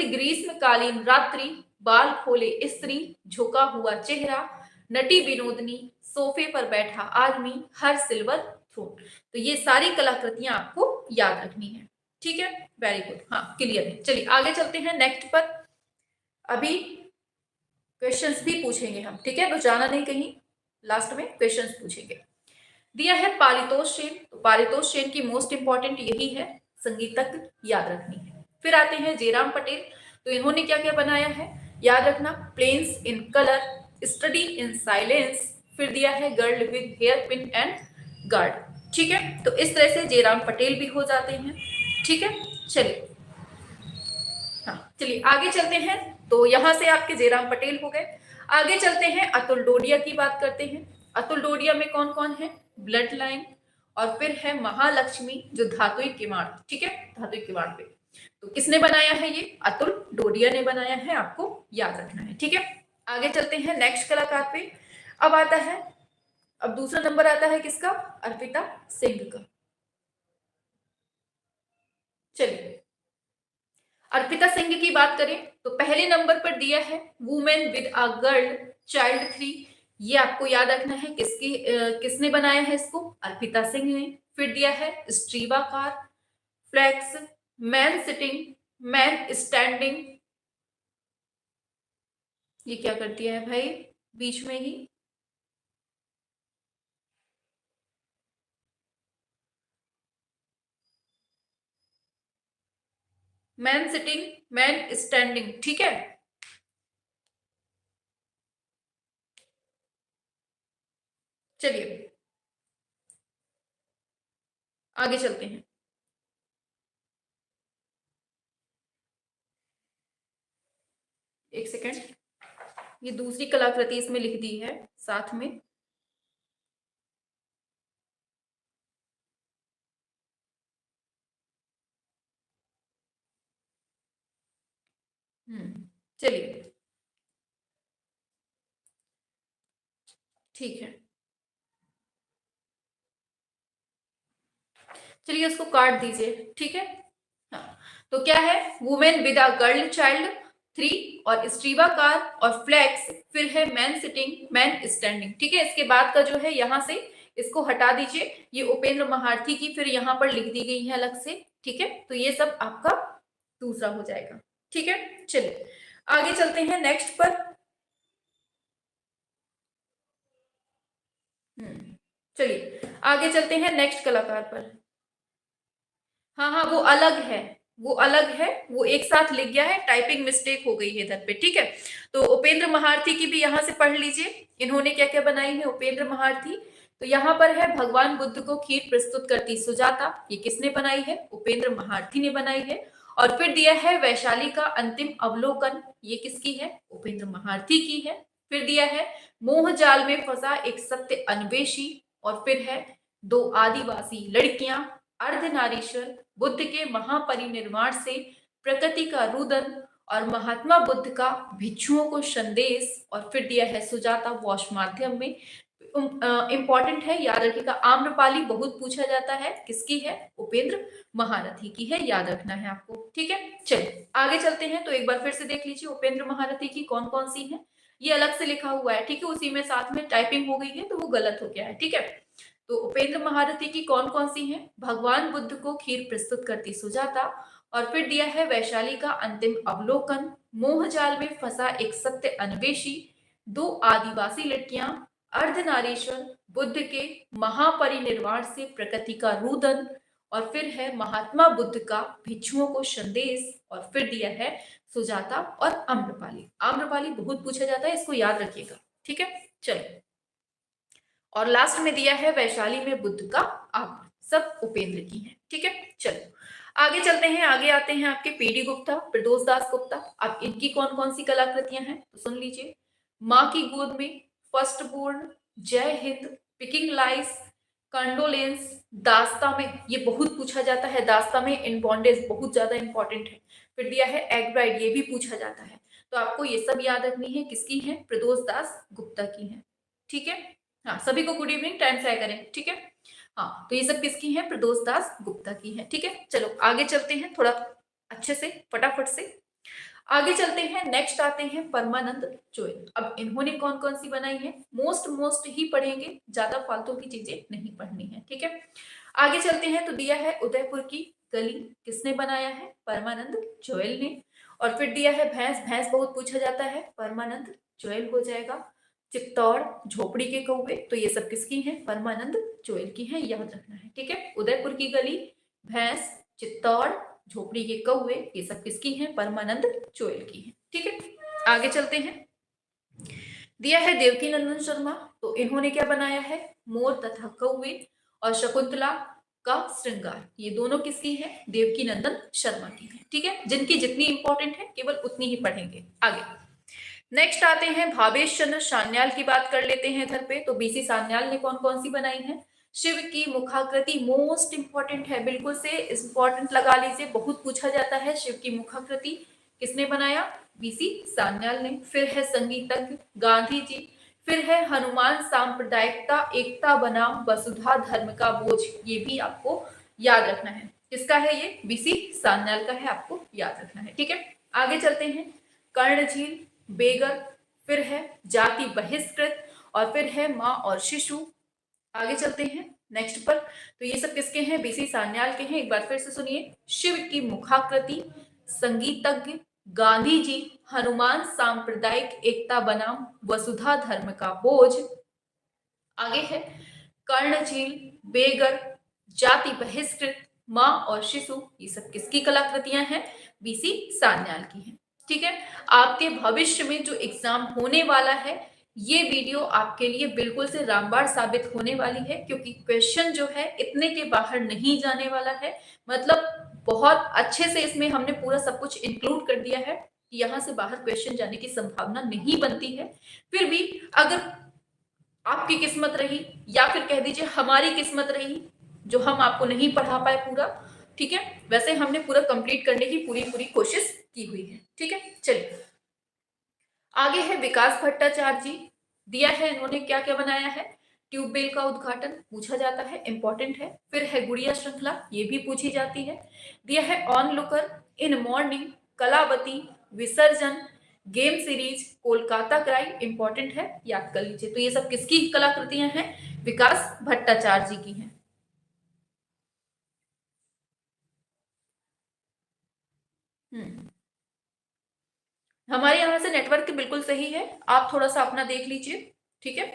ग्रीष्मकालीन रात्रि, बाल खोले स्त्री, झुका हुआ चेहरा, नटी विनोदनी, सोफे पर बैठा आदमी, हर सिल्वर थ्रोन। तो ये सारी कलाकृतियां आपको याद रखनी है। ठीक है, वेरी गुड, हाँ क्लियर है। चलिए आगे चलते हैं नेक्स्ट पर। अभी क्वेश्चंस भी पूछेंगे हम, ठीक है, तो जाना नहीं कहीं, लास्ट में क्वेश्चंस पूछेंगे। दिया है पारितोष सेन, तो पारितोष सेन की मोस्ट इंपॉर्टेंट यही है, संगीतज्ञ, याद रखनी है। फिर आते हैं जयराम पटेल, तो इन्होंने क्या क्या बनाया है? याद रखना, planes in colour, study in silence, फिर दिया है girl with hair pin and guard. ठीक है, तो इस तरह से जयराम पटेल भी हो जाते हैं। ठीक है, चलिए हाँ चलिए आगे चलते हैं। तो यहां से आपके जयराम पटेल हो गए। आगे चलते हैं, अतुल डोडिया की बात करते हैं। अतुल डोडिया में कौन कौन है? ब्लड लाइन, और फिर है महालक्ष्मी, जो धातुई किवाड़, ठीक है, धातुई किवाड़ पे। तो किसने बनाया है? ये अतुल डोडिया ने बनाया है, आपको याद रखना है। ठीक है, आगे चलते हैं नेक्स्ट कलाकार पे। अब आता है, अब दूसरा नंबर आता है किसका? अर्पिता सिंह का। चलिए अर्पिता सिंह की बात करें तो पहले नंबर पर दिया है women with a girl child 3, ये आपको याद रखना है किसने बनाया है इसको? अर्पिता सिंह ने। फिर दिया है स्ट्रीवा car, flax, man sitting, man standing, ये क्या कर दिया है भाई बीच में ही? मैन सिटिंग, मैन स्टैंडिंग, ठीक है। चलिए आगे चलते हैं। एक सेकेंड, ये दूसरी कलाकृति इसमें लिख दी है साथ में। चलिए ठीक है, चलिए उसको काट दीजिए। ठीक है, हाँ तो क्या है? Women with a girl child 3, और स्ट्रीवा कार और फ्लैक्स, फिर है मैन सिटिंग, मैन स्टैंडिंग। ठीक है, इसके बाद का जो है यहाँ से इसको हटा दीजिए, ये उपेंद्र महारथी की फिर यहाँ पर लिख दी गई है अलग से, ठीक है। तो ये सब आपका दूसरा हो जाएगा, ठीक है। चलिए आगे चलते हैं नेक्स्ट पर। चलिए आगे चलते हैं नेक्स्ट कलाकार पर। हाँ हाँ, वो अलग है, वो अलग है, वो एक साथ लिख गया है, टाइपिंग मिस्टेक हो गई है इधर पे, ठीक है। तो उपेंद्र महारथी की भी यहाँ से पढ़ लीजिए, इन्होंने क्या क्या बनाई है उपेंद्र महारथी। तो यहाँ पर है भगवान बुद्ध को खीर प्रस्तुत करती सुजाता, ये किसने बनाई है? उपेंद्र महारथी ने बनाई है। और फिर दिया है वैशाली का अंतिम अवलोकन, ये किसकी है? उपेंद्र महारथी की है। फिर दिया है मोह जाल में फंसा एक सत्य अन्वेषी, और फिर है दो आदिवासी लड़कियां, अर्धनारीश्वर, बुद्ध के महापरिनिर्वाण से प्रकृति का रुदन, और महात्मा बुद्ध का भिक्षुओं को संदेश। और फिर दिया है सुजाता वॉश माध्यम में। इंपॉर्टेंट है, याद रखिएगा। आम्रपाली बहुत पूछा जाता है, किसकी है? उपेंद्र महारथी की है, याद रखना है आपको, ठीक है। चलिए आगे चलते हैं। तो एक बार फिर से देख लीजिए उपेंद्र महारथी की कौन कौन सी है। ये अलग से लिखा हुआ है, ठीक है, उसी में साथ में टाइपिंग हो गई है तो वो गलत हो गया है, ठीक है। तो उपेंद्र महारथी की कौन कौन सी हैं? भगवान बुद्ध को खीर प्रस्तुत करती सुजाता, और फिर दिया है वैशाली का अंतिम अवलोकन, मोह जाल में फंसा एक सत्य अन्वेषी, दो आदिवासी लड़कियां, अर्धनारीश्वर, बुद्ध के महापरिनिर्वाण से प्रकृति का रुदन, और फिर है महात्मा बुद्ध का भिक्षुओं को संदेश, और फिर दिया है सुजाता और आम्रपाली। आम्रपाली बहुत पूछा जाता है, इसको याद रखिएगा, ठीक है। चलिए और लास्ट में दिया है वैशाली में बुद्ध का आगमन, सब उपेंद्र की है, ठीक है। चलो आगे चलते हैं, आगे आते हैं आपके पीडी गुप्ता, प्रदोष दास गुप्ता। अब इनकी कौन कौन सी कलाकृतियां हैं तो सुन लीजिए। माँ की गोद में, फर्स्ट बोर्न, जय हिंद, पिकिंग लाइस, कंडोलेंस, दास्ता में, ये बहुत पूछा जाता है, दास्ता में इन बॉन्डेज बहुत ज्यादा इंपॉर्टेंट है। फिर दिया है एग ब्राइड, ये भी पूछा जाता है। तो आपको ये सब याद रखनी है, किसकी है? प्रदोष दास गुप्ता की है, ठीक है। हाँ, सभी को गुड इवनिंग, टाइम से आया करें, ठीक है। हाँ, तो ये सब किसकी है? प्रदोष दास गुप्ता की है, ठीक है। चलो आगे चलते हैं, थोड़ा अच्छे से फटाफट से आगे चलते हैं। नेक्स्ट आते हैं परमानंद चोयल। अब इन्होंने कौन कौन सी बनाई है? मोस्ट ही पढ़ेंगे, ज्यादा फालतू की चीजें नहीं पढ़नी है, ठीक है। आगे चलते हैं। तो दिया है उदयपुर की गली, किसने बनाया है? परमानंद चोयल ने। और फिर दिया है भैंस, भैंस बहुत पूछा जाता है, परमानंद चोयल हो जाएगा। चित्तौड़, झोपड़ी के कौवे, तो ये सब किसकी हैं? परमानंद चोयल की हैं, याद रखना है, ठीक है। उदयपुर की गली, भैंस, चित्तौड़, झोपड़ी के कौवे, ये सब किसकी हैं? परमानंद चोयल की हैं, ठीक है। आगे चलते हैं। दिया है देवकी नंदन शर्मा, तो इन्होंने क्या बनाया है? मोर तथा कौवे और शकुंतला का श्रृंगार, ये दोनों किसकी है? देवकी नंदन शर्मा की है, ठीक है। जिनकी जितनी इंपॉर्टेंट है केवल उतनी ही पढ़ेंगे। आगे नेक्स्ट आते हैं भावेश चंद्र सान्याल की बात कर लेते हैं इधर पे। तो बीसी सान्याल ने कौन कौन सी बनाई है? शिव की मुखाकृति, मोस्ट इंपॉर्टेंट है, बिल्कुल से इंपॉर्टेंट लगा लीजिए, बहुत पूछा जाता है। शिव की मुखाकृति किसने बनाया? बीसी सान्याल ने। फिर है संगीतज्ञ गांधी जी। फिर है हनुमान सांप्रदायिकता एकता बनाम वसुधा धर्म का बोझ, ये भी आपको याद रखना है। किसका है ये? बीसी सान्याल का है, आपको याद रखना है, ठीक है। आगे चलते हैं। कर्ण झील, बेगर, फिर है जाति बहिष्कृत, और फिर है माँ और शिशु। आगे चलते हैं नेक्स्ट पर। तो ये सब किसके हैं? बीसी सान्याल के हैं। एक बार फिर से सुनिए। शिव की मुखाकृति, संगीतज्ञ गांधी जी, हनुमान सांप्रदायिक एकता बनाम वसुधा धर्म का बोझ। आगे है कर्ण झील, बेगर, जाति बहिष्कृत, माँ और शिशु, ये सब किसकी कलाकृतियां हैं? बीसी सान्याल की हैं, ठीक है। आपके भविष्य में जो एग्जाम होने वाला है, ये वीडियो आपके लिए बिल्कुल से रामबाण साबित होने वाली है, क्योंकि क्वेश्चन जो है इतने के बाहर नहीं जाने वाला है। मतलब बहुत अच्छे से इसमें हमने पूरा सब कुछ इंक्लूड कर दिया है कि यहाँ से बाहर क्वेश्चन जाने की संभावना नहीं बनती है। फिर भी अगर आपकी किस्मत रही, या फिर कह दीजिए हमारी किस्मत रही, जो हम आपको नहीं पढ़ा पाए पूरा, ठीक है, वैसे हमने पूरा कंप्लीट करने की पूरी कोशिश की हुई है, ठीक है। चलिए आगे है विकास भट्टाचार्य जी। दिया है इन्होंने क्या क्या बनाया है? ट्यूबवेल का उद्घाटन, पूछा जाता है, इंपॉर्टेंट है। फिर है गुड़िया श्रृंखला, ये भी पूछी जाती है। दिया है onlooker, in morning, Kalavati, विसर्जन, game series, Kolkata crime important है, याद कर लीजिए। तो ये सब किसकी कलाकृतियां हैं? विकास भट्टाचार्य जी की हैं। हम्म, हमारे यहाँ से नेटवर्क बिल्कुल सही है, आप थोड़ा सा अपना देख लीजिए, ठीक है।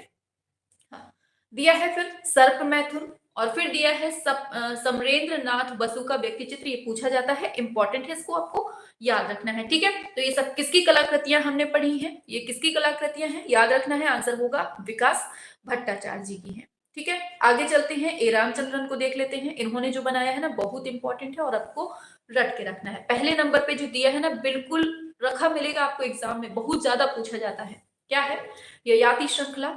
हाँ, दिया है फिर सर्प मैथुन, और फिर दिया है समरेंद्र नाथ बसु का व्यक्ति चित्र, ये पूछा जाता है, इंपॉर्टेंट है, इसको आपको याद रखना है, ठीक है। तो ये सब किसकी कलाकृतियां हमने पढ़ी हैं? ये किसकी कलाकृतियां हैं, याद रखना है, आंसर होगा विकास भट्टाचार्य जी की है, ठीक है। आगे चलते हैं, ए रामचंद्रन को देख लेते हैं। इन्होंने जो बनाया है ना, बहुत इंपॉर्टेंट है और आपको रट के रखना है। पहले नंबर पे जो दिया है ना, बिल्कुल रखा मिलेगा आपको एग्जाम में, बहुत ज्यादा पूछा जाता है। क्या है? ययाति श्रृंखला,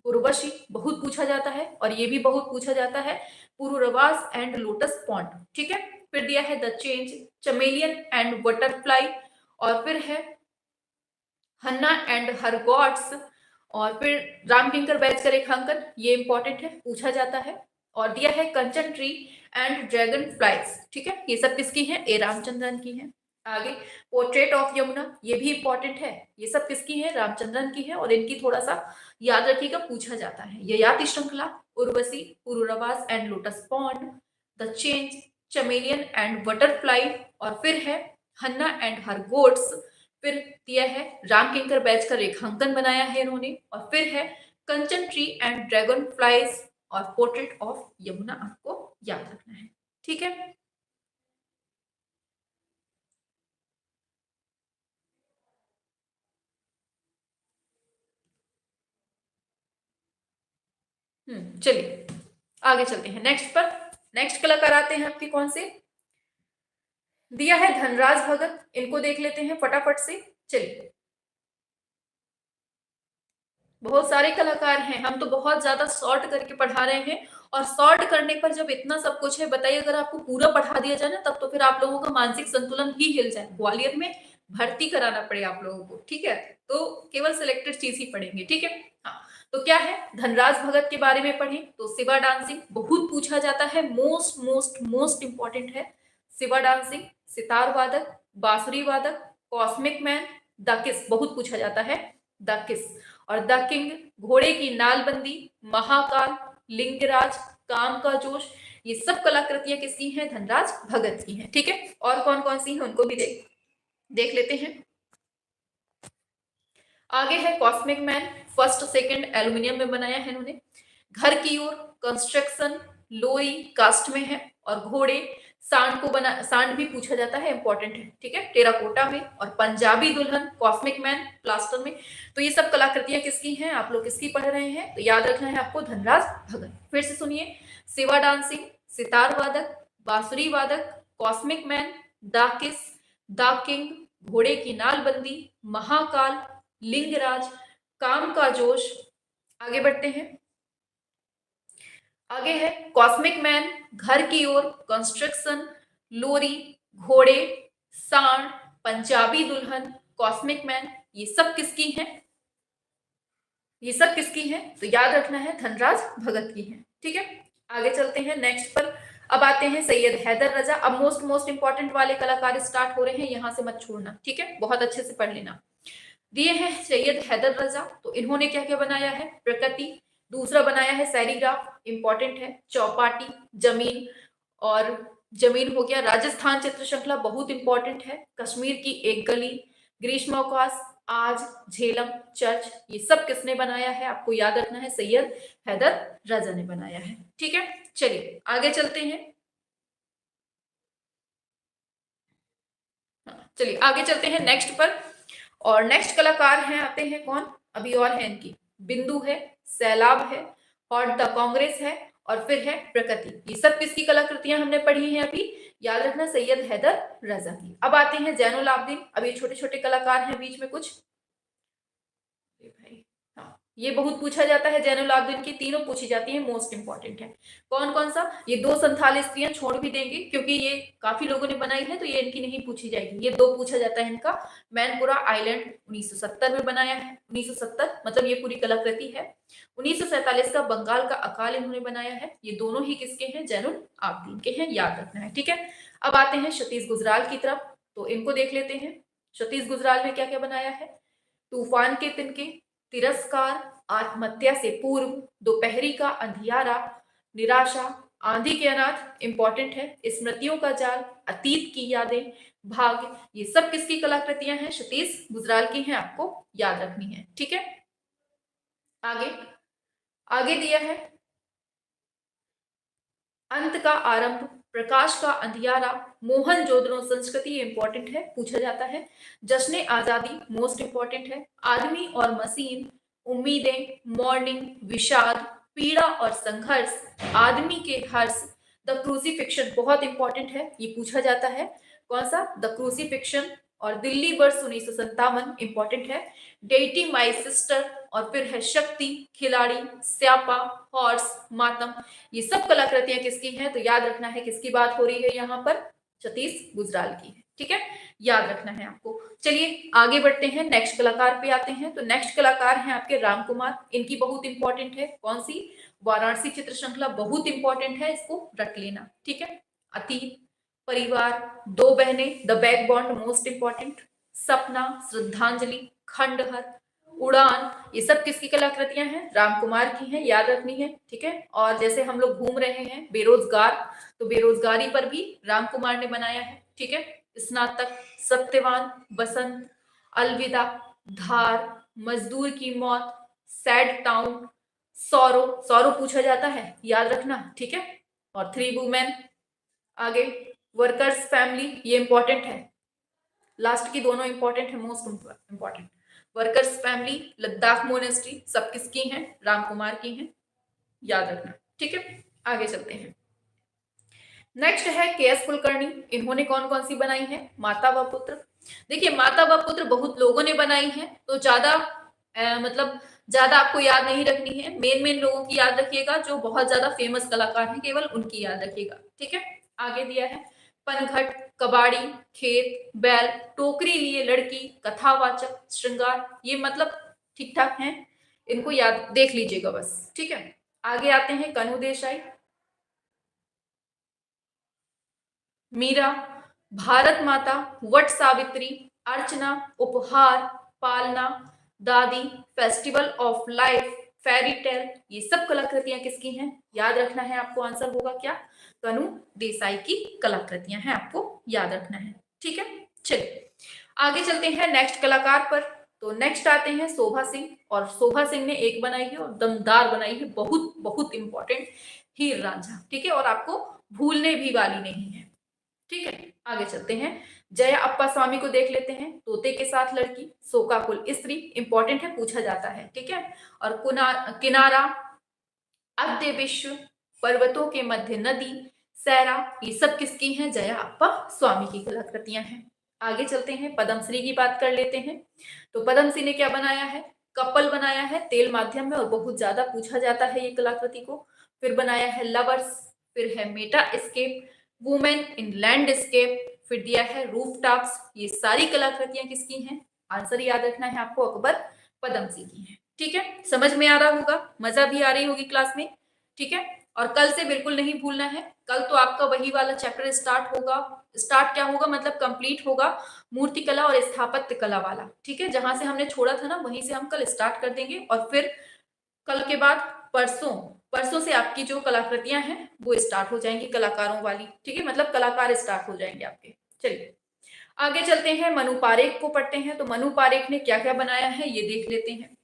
उर्वशी, बहुत पूछा जाता है, और ये भी बहुत पूछा जाता है, पुरूरवास एंड लोटस पॉन्ड, ठीक है। फिर दिया है the change, chameleon and butterfly, और फिर है हन्ना एंड हर गॉड्स, और फिर रामकिंकर बैच का रेखांकन, ये इंपॉर्टेंट है, पूछा जाता है। और दिया है कंचन ट्री एंड ड्रैगन फ्लाइज, ठीक है। ये सब किसकी है? ए रामचंद्रन की है। आगे पोर्ट्रेट ऑफ यमुना, ये भी इंपॉर्टेंट है, ये सब किसकी है? रामचंद्रन की है, और इनकी थोड़ा सा याद रखिएगा, पूछा जाता है। ययाति श्रृंखला, Urvashi, Pururavas and lotus pond, the change, chameleon and butterfly, और फिर है हन्ना एंड हर गोट्स। फिर दिया है रामकिंकर बैच का रेखांकन बनाया है इन्होंने, और फिर है कंचन ट्री एंड ड्रैगन फ्लाइज, और पोर्ट्रेट ऑफ यमुना आपको याद रखना है, ठीक है। चलिए आगे चलते हैं नेक्स्ट पर। नेक्स्ट कलाकार आते हैं आपके कौन से? दिया है धनराज भगत, इनको देख लेते हैं फटाफट से। चलिए, बहुत सारे कलाकार हैं, हम तो बहुत ज्यादा शॉर्ट करके पढ़ा रहे हैं, और शॉर्ट करने पर जब इतना सब कुछ है, बताइए अगर आपको पूरा पढ़ा दिया जाए ना, तब तो फिर आप लोगों का मानसिक संतुलन ही हिल जाए, ग्वालियर में भर्ती कराना पड़े आप लोगों को, ठीक है। तो केवल सिलेक्टेड चीज ही पढ़ेंगे, ठीक है। हाँ, तो क्या है, धनराज भगत के बारे में पढ़ें तो सिवा डांसिंग बहुत पूछा जाता है, मोस्ट मोस्ट मोस्ट इंपॉर्टेंट है। सिवा डांसिंग, सितार वादक, बांसुरी वादक, कॉस्मिक मैन, द किस, बहुत पूछा जाता है, द किस, और द किंग, घोड़े की नालबंदी, महाकाल, लिंगराज, काम का जोश, ये सब कलाकृतियां किसकी हैं? धनराज भगत की हैं, ठीक है। और कौन कौन सी हैं उनको भी देख लेते हैं। आगे है cosmic man, first second aluminium में बनाया है इन्होंने। घर की ओर, कंस्ट्रक्शन, लोई कास्ट में है, और घोड़े, सांड को बना, सांड भी पूछा जाता है, इंपॉर्टेंट है, ठीक है, टेराकोटा में, और पंजाबी दुल्हन, कॉस्मिक मैन, प्लास्टर में। तो ये सब कलाकृतियां किसकी हैं? आप लोग किसकी पढ़ रहे हैं? तो याद रखना है आपको, धनराज भगत। फिर से सुनिए, सिवा डांसिंग, सितार वादक, बांसुरी वादक, कॉस्मिक मैन, दाकिस, द किंग, घोड़े की नालबंदी, महाकाल, लिंगराज, काम का जोश। आगे बढ़ते हैं, आगे है कॉस्मिक मैन, घर की ओर, कंस्ट्रक्शन, लोरी, घोड़े, सांड, पंजाबी दुल्हन, कॉस्मिक मैन, ये सब किसकी हैं? ये सब किसकी हैं? तो याद रखना है, धनराज भगत की है, ठीक है। आगे चलते हैं नेक्स्ट पर। अब आते हैं सैयद हैदर रजा। अब मोस्ट मोस्ट इंपॉर्टेंट वाले कलाकार स्टार्ट हो रहे हैं, यहां से मत छोड़ना, ठीक है, बहुत अच्छे से पढ़ लेना। दिए हैं सैयद हैदर रजा, तो इन्होंने क्या क्या बनाया है? प्रकृति, दूसरा बनाया है सैरीग्राफ, इंपॉर्टेंट है, चौपाटी, जमीन, और जमीन हो गया, राजस्थान चित्र श्रृंखला बहुत इंपॉर्टेंट है, कश्मीर की एक गली, ग्रीष्मावकाश, आज, झेलम, चर्च, ये सब किसने बनाया है? आपको याद रखना है, सैयद हैदर रजा ने बनाया है, ठीक है। चलिए आगे चलते हैं। चलिए आगे चलते हैं नेक्स्ट पर, और नेक्स्ट कलाकार हैं, आते हैं कौन, अभी और है इनकी, बिंदु है, सैलाब है, और द कांग्रेस है, और फिर है प्रकृति। ये सब किसकी कलाकृतियां हमने पढ़ी हैं अभी? याद रखना, सैयद हैदर रजा की। अब आते हैं जैनुल आबदीन। अब ये छोटे छोटे कलाकार हैं बीच में कुछ, भाई हाँ, ये बहुत पूछा जाता है, जैनुल आबदीन की तीनों पूछी जाती है, मोस्ट इंपॉर्टेंट है। कौन कौन सा? ये दो संथाली स्त्रियां छोड़ भी देंगे, क्योंकि ये काफी लोगों ने बनाई है, तो ये इनकी नहीं पूछी जाएगी। ये दो पूछा जाता है इनका, मैनपुरा आइलैंड 1970 में बनाया है, 1970 मतलब ये पूरी कलाकृति है। 1947 का बंगाल का अकाल इन्होंने बनाया है। ये दोनों ही किसके हैं? जैनुल आबदीन के हैं, याद रखना है, ठीक है। अब आते हैं सतीश गुजराल की तरफ, तो इनको देख लेते हैं। सतीश गुजराल ने क्या क्या बनाया है? तूफान के तिनके, तिरस्कार, आत्महत्या से पूर्व, दोपहरी का अंधियारा, निराशा, आंधी के अनाथ इंपॉर्टेंट है, स्मृतियों का जाल, अतीत की यादें, भाग्य, ये सब किसकी कलाकृतियां हैं? सतीश गुजराल की हैं, आपको याद रखनी है। ठीक है, आगे आगे दिया है अंत का आरंभ, प्रकाश का अंधियारा, मोहनजोदड़ो संस्कृति, इंपॉर्टेंट है, पूछा जाता है। जश्न आजादी, मोस्ट इंपॉर्टेंट है। आदमी और मशीन, उम्मीदें, मॉर्निंग, विषाद, पीड़ा और संघर्ष, आदमी के हर्ष, द क्रूसीफिक्शन, बहुत इंपॉर्टेंट है, ये पूछा जाता है। कौन सा? द क्रूसीफिक्शन। और दिल्ली बर्स 1957, इंपॉर्टेंट है। डेटी माई सिस्टर, और फिर है शक्ति, खिलाड़ी, स्यापा, हॉर्स, मातम, ये सब कलाकृतियां किसकी हैं? तो याद रखना है किसकी बात हो रही है यहाँ पर? सतीश गुजराल की है। ठीक है, याद रखना है आपको। चलिए आगे बढ़ते हैं, नेक्स्ट कलाकार पे आते हैं। तो नेक्स्ट कलाकार हैं आपके राम कुमार, इनकी बहुत इंपॉर्टेंट है। कौन सी? वाराणसी चित्र श्रृंखला, बहुत इंपॉर्टेंट है, इसको रख लेना। ठीक है, अतीत, परिवार, दो बहनें, the back bond, most important, सपना, श्रद्धांजलि, खंडहर, उड़ान, ये सब किसकी कलाकृतियां हैं? राम कुमार की हैं, याद रखनी है। ठीक है, और जैसे हम लोग घूम रहे हैं बेरोजगार, तो बेरोजगारी पर भी राम कुमार ने बनाया है। ठीक है, स्नातक, सत्यवान, बसंत, अलविदा, धार, मजदूर की मौत, सैड टाउन, सौरो, सौरो पूछा जाता है, याद रखना। ठीक है, और थ्री वुमेन। आगे वर्कर्स फैमिली, ये इंपॉर्टेंट है, लास्ट की दोनों इंपॉर्टेंट है, most important. Workers family, Ladakh monastery, सब किसकी हैं? राम कुमार की हैं, याद रखना। ठीक है, आगे चलते हैं। नेक्स्ट है के एस कुलकर्णी, इन्होंने कौन कौन सी बनाई है? माता व पुत्र। देखिए माता व पुत्र बहुत लोगों ने बनाई है, तो ज्यादा मतलब ज्यादा आपको याद नहीं रखनी है, मेन मेन लोगों की याद रखिएगा, जो बहुत ज्यादा फेमस कलाकार हैं केवल उनकी याद रखिएगा। ठीक है, आगे दिया है पनघट, कबाड़ी, खेत, बैल, टोकरी लिए लड़की, कथावाचक, श्रृंगार, ये मतलब ठीक ठाक हैं, इनको याद देख लीजिएगा बस। ठीक है, आगे आते हैं कन्हु देसाई, मीरा, भारत माता, वट सावित्री, अर्चना, उपहार, पालना, दादी, festival of life, fairy tale, ये सब कलाकृतियां किसकी हैं? याद रखना है आपको, आंसर होगा क्या? कन्हु देसाई की कलाकृतियां हैं, आपको याद रखना है। ठीक है, चलिए आगे चलते हैं नेक्स्ट कलाकार पर। तो नेक्स्ट आते हैं शोभा सिंह, और शोभा सिंह ने एक बनाई है और दमदार बनाई है, बहुत बहुत इंपॉर्टेंट, हीर रांझा। ठीक है, और आपको भूलने भी वाली नहीं है। ठीक है, आगे चलते हैं, जया अप्पा स्वामी को देख लेते हैं। तोते के साथ लड़की, शोकाकुल स्त्री, इंपॉर्टेंट है, पूछा जाता है। ठीक है, और किनारा, अद्य विश्व, पर्वतों के मध्य नदी, सैरा, ये सब किसकी हैं? जया अप्पा स्वामी की कलाकृतियां हैं। आगे चलते हैं, पद्मश्री की बात कर लेते हैं। तो पद्मश्री ने क्या बनाया है? कपल बनाया है, तेल माध्यम में, और बहुत ज्यादा पूछा जाता है ये कलाकृति को। फिर बनाया है लवर्स, फिर है metascape, women in landscape, फिर दिया है रूफ टॉप्स, ये सारी कलाकृतियां किसकी हैं? आंसर याद रखना है आपको, अकबर पद्मश्री की है। ठीक है, समझ में आ रहा होगा, मजा भी आ रही होगी क्लास में। ठीक है, और कल से बिल्कुल नहीं भूलना है, कल तो आपका वही वाला चैप्टर स्टार्ट होगा। स्टार्ट क्या होगा, मतलब कंप्लीट होगा, मूर्ति कला और स्थापत्य कला वाला। ठीक है, जहां से हमने छोड़ा था ना, वहीं से हम कल स्टार्ट कर देंगे, और फिर कल के बाद परसों, परसों से आपकी जो कलाकृतियां हैं वो स्टार्ट हो जाएंगी, कलाकारों वाली। ठीक है, मतलब कलाकार स्टार्ट हो जाएंगे आपके। चलिए आगे चलते हैं, मनु पारेख को पढ़ते हैं। तो मनु पारेख ने क्या क्या बनाया है ये देख लेते हैं।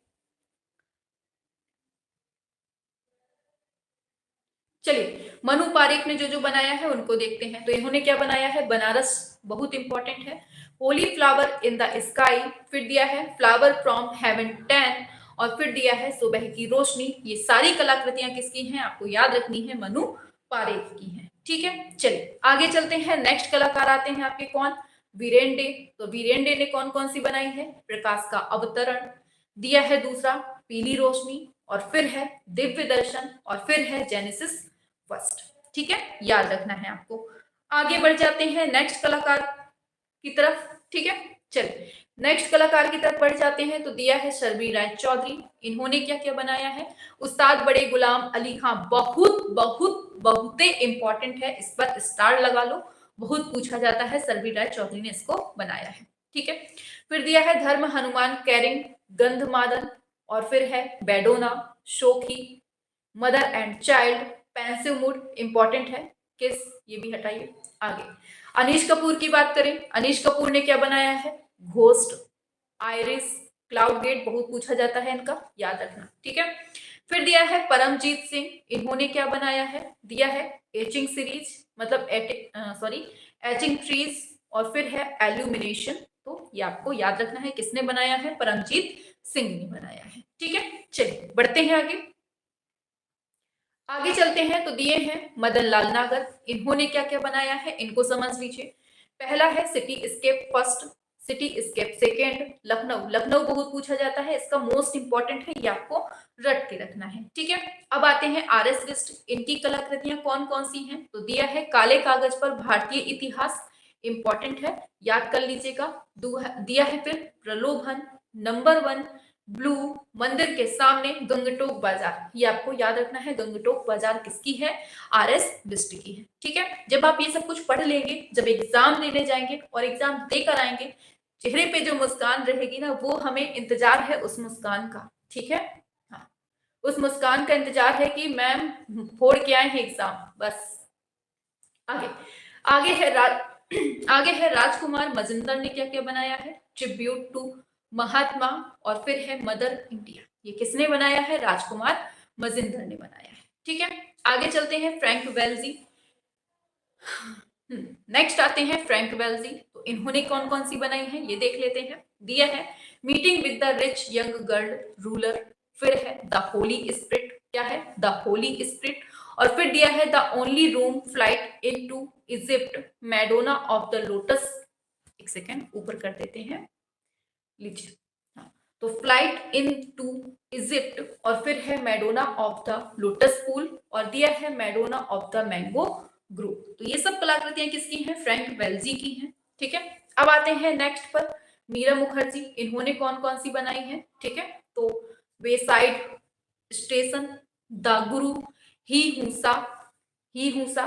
चलिए मनु पारेख ने जो जो बनाया है उनको देखते हैं। तो इन्होंने क्या बनाया है? बनारस, बहुत इंपॉर्टेंट है। Holi flower in the sky, फिर दिया है फ्लावर फ्रॉम हेवन 10, और फिर दिया है सुबह की रोशनी। ये सारी कलाकृतियां किसकी हैं? आपको याद रखनी है, मनु पारेख की हैं। ठीक है, चलिए आगे चलते हैं, नेक्स्ट कलाकार आते हैं आपके कौन? वीरेन डे। तो वीरेन डे ने कौन कौन सी बनाई है? प्रकाश का अवतरण, दिया है दूसरा पीली रोशनी, और फिर है दिव्य दर्शन, और फिर है जेनेसिस फर्स्ट। ठीक है, याद रखना है आपको। आगे बढ़ जाते हैं नेक्स्ट कलाकार की तरफ। ठीक है, चलिए नेक्स्ट कलाकार की तरफ बढ़ जाते हैं। तो दिया है शर्मी राय चौधरी, इन्होंने क्या क्या बनाया है? उस्ताद बड़े गुलाम अली खां, बहुत बहुत बहुत इंपॉर्टेंट है, इस पर स्टार लगा लो, बहुत पूछा जाता है, शर्मी राय चौधरी ने इसको बनाया है। ठीक है। फिर दिया है धर्म हनुमान कैरिंग, गंधमादन, और फिर है बेडोना, शोखी, mother and child, pensive mood, important है, किस, ये भी हटाइए। आगे अनीश कपूर की बात करें, अनीश कपूर ने क्या बनाया है, घोस्ट, आयरिस, क्लाउड गेट, बहुत पूछा जाता है इनका, याद रखना, ठीक है। फिर दिया है परमजीत सिंह, इन्होंने क्या बनाया है, दिया है एचिंग सीरीज, मतलब एचिंग ट्रीज, और फिर है एल्यूमिनेशन। तो ये आपको याद रखना है किसने बनाया है, परमजीत सिंह ने बनाया है, ठीक है। चलिए बढ़ते हैं आगे। आगे चलते हैं तो दिए हैं मदन लाल नागर, इन्होंने क्या क्या बनाया है इनको समझ लीजिए। पहला है cityscape first, cityscape second, Lucknow, Lucknow बहुत पूछा जाता है, इसका मोस्ट इंपॉर्टेंट है, ये आपको रट के रखना है, ठीक है। अब आते हैं आर एस बिस्ट, इनकी कलाकृतियां कौन कौन सी हैं, तो दिया है काले कागज पर भारतीय इतिहास, इंपॉर्टेंट है, याद कर लीजिएगा। दिया है फिर प्रलोभन, नंबर 1, ब्लू, मंदिर के सामने, गंगटोक बाजार, ये आपको याद रखना है, गंगटोक बाजार किसकी है, आर एस बिस्ट की है, ठीक है। जब आप ये सब कुछ पढ़ लेंगे, जब एग्जाम देने जाएंगे और एग्जाम देकर आएंगे, चेहरे पे जो मुस्कान रहेगी ना, वो हमें इंतजार है उस मुस्कान का, ठीक है। हाँ, उस मुस्कान का इंतजार है कि मैम फोड़ के आए हैं एग्जाम, बस। आगे आगे है आगे है राजकुमार मजिंदर ने क्या क्या बनाया है, ट्रिब्यूट टू महात्मा, और फिर है मदर इंडिया, ये किसने बनाया है, राजकुमार मजिंदर ने बनाया है, ठीक है। आगे चलते हैं फ्रैंक वेल्जी, नेक्स्ट आते हैं फ्रैंक वेल्जी, तो इन्होंने कौन कौन सी बनाई है ये देख लेते हैं। दिया है meeting with the rich young girl ruler, फिर है द होली स्पिरिट, क्या है, द होली स्पिरिट, और फिर दिया है the only room flight into Egypt, Madonna of the lotus, एक सेकेंड ऊपर कर देते हैं, लीजिए, हाँ, तो फ्लाइट इन टू इजिप्ट, और फिर है Madonna of the lotus pool, और दिया है Madonna of the mango group. तो ये सब कलाकृतियां किसकी हैं, फ्रैंक वेल्जी की हैं, ठीक है। अब आते हैं नेक्स्ट पर, मीरा मुखर्जी, इन्होंने कौन कौन सी बनाई है, ठीक है। तो वेसाइड स्टेशन, द गुरु, ही हूसा, ही हूसा,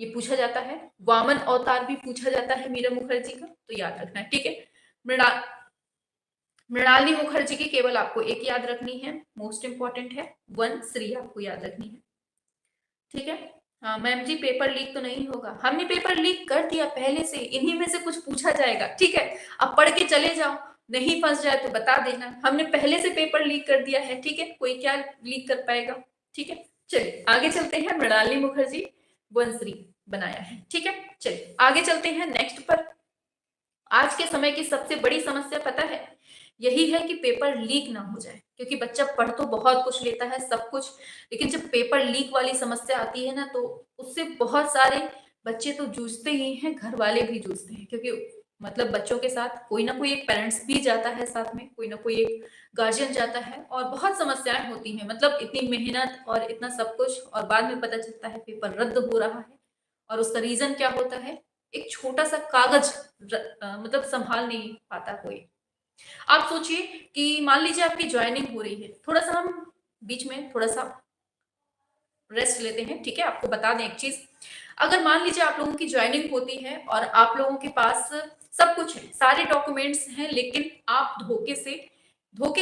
ये पूछा जाता है, वामन अवतार भी पूछा जाता है मीरा मुखर्जी का, तो याद रखना है, ठीक है। मृणालिनी मुखर्जी की केवल आपको एक याद रखनी है, मोस्ट इंपॉर्टेंट है, वन श्री आपको याद रखनी है, ठीक है। हाँ मैम जी, पेपर लीक तो नहीं होगा, हमने पेपर लीक कर दिया पहले से, इन्हीं में से कुछ पूछा जाएगा, ठीक है। अब पढ़ के चले जाओ, नहीं फंस जाए तो बता देना, हमने पहले से पेपर लीक कर दिया है, ठीक है, कोई क्या लीक कर पाएगा, ठीक है। चलिए आगे चलते हैं, मृणालिनी मुखर्जी वंश्री बनाया है, ठीक है। चलिए आगे चलते हैं नेक्स्ट पर। आज के समय की सबसे बड़ी समस्या पता है, यही है कि पेपर लीक ना हो जाए, क्योंकि बच्चा पढ़ तो बहुत कुछ लेता है सब कुछ, लेकिन जब पेपर लीक वाली समस्या आती है ना, तो उससे बहुत सारे बच्चे तो जूझते ही हैं, घर वाले भी जूझते हैं, क्योंकि मतलब बच्चों के साथ कोई ना कोई एक पेरेंट्स भी जाता है, साथ में कोई ना कोई एक गार्जियन जाता है, और बहुत समस्याएं होती हैं, मतलब इतनी मेहनत और इतना सब कुछ, और बाद में पता चलता है पेपर रद्द हो रहा है, और उसका रीजन क्या होता है, एक छोटा सा कागज मतलब संभाल नहीं पाता कोई। आप सोचिए कि मान लीजिए आपकी ज्वाइनिंग हो रही है, थोड़ा सा हम बीच में थोड़ा सा रेस्ट लेते हैं, ठीक है। आपको बता दें एक चीज, अगर मान लीजिए आप लोगों की ज्वाइनिंग होती है और आप लोगों के पास सब कुछ है, सारे डॉक्यूमेंट्स हैं, लेकिन आप धोखे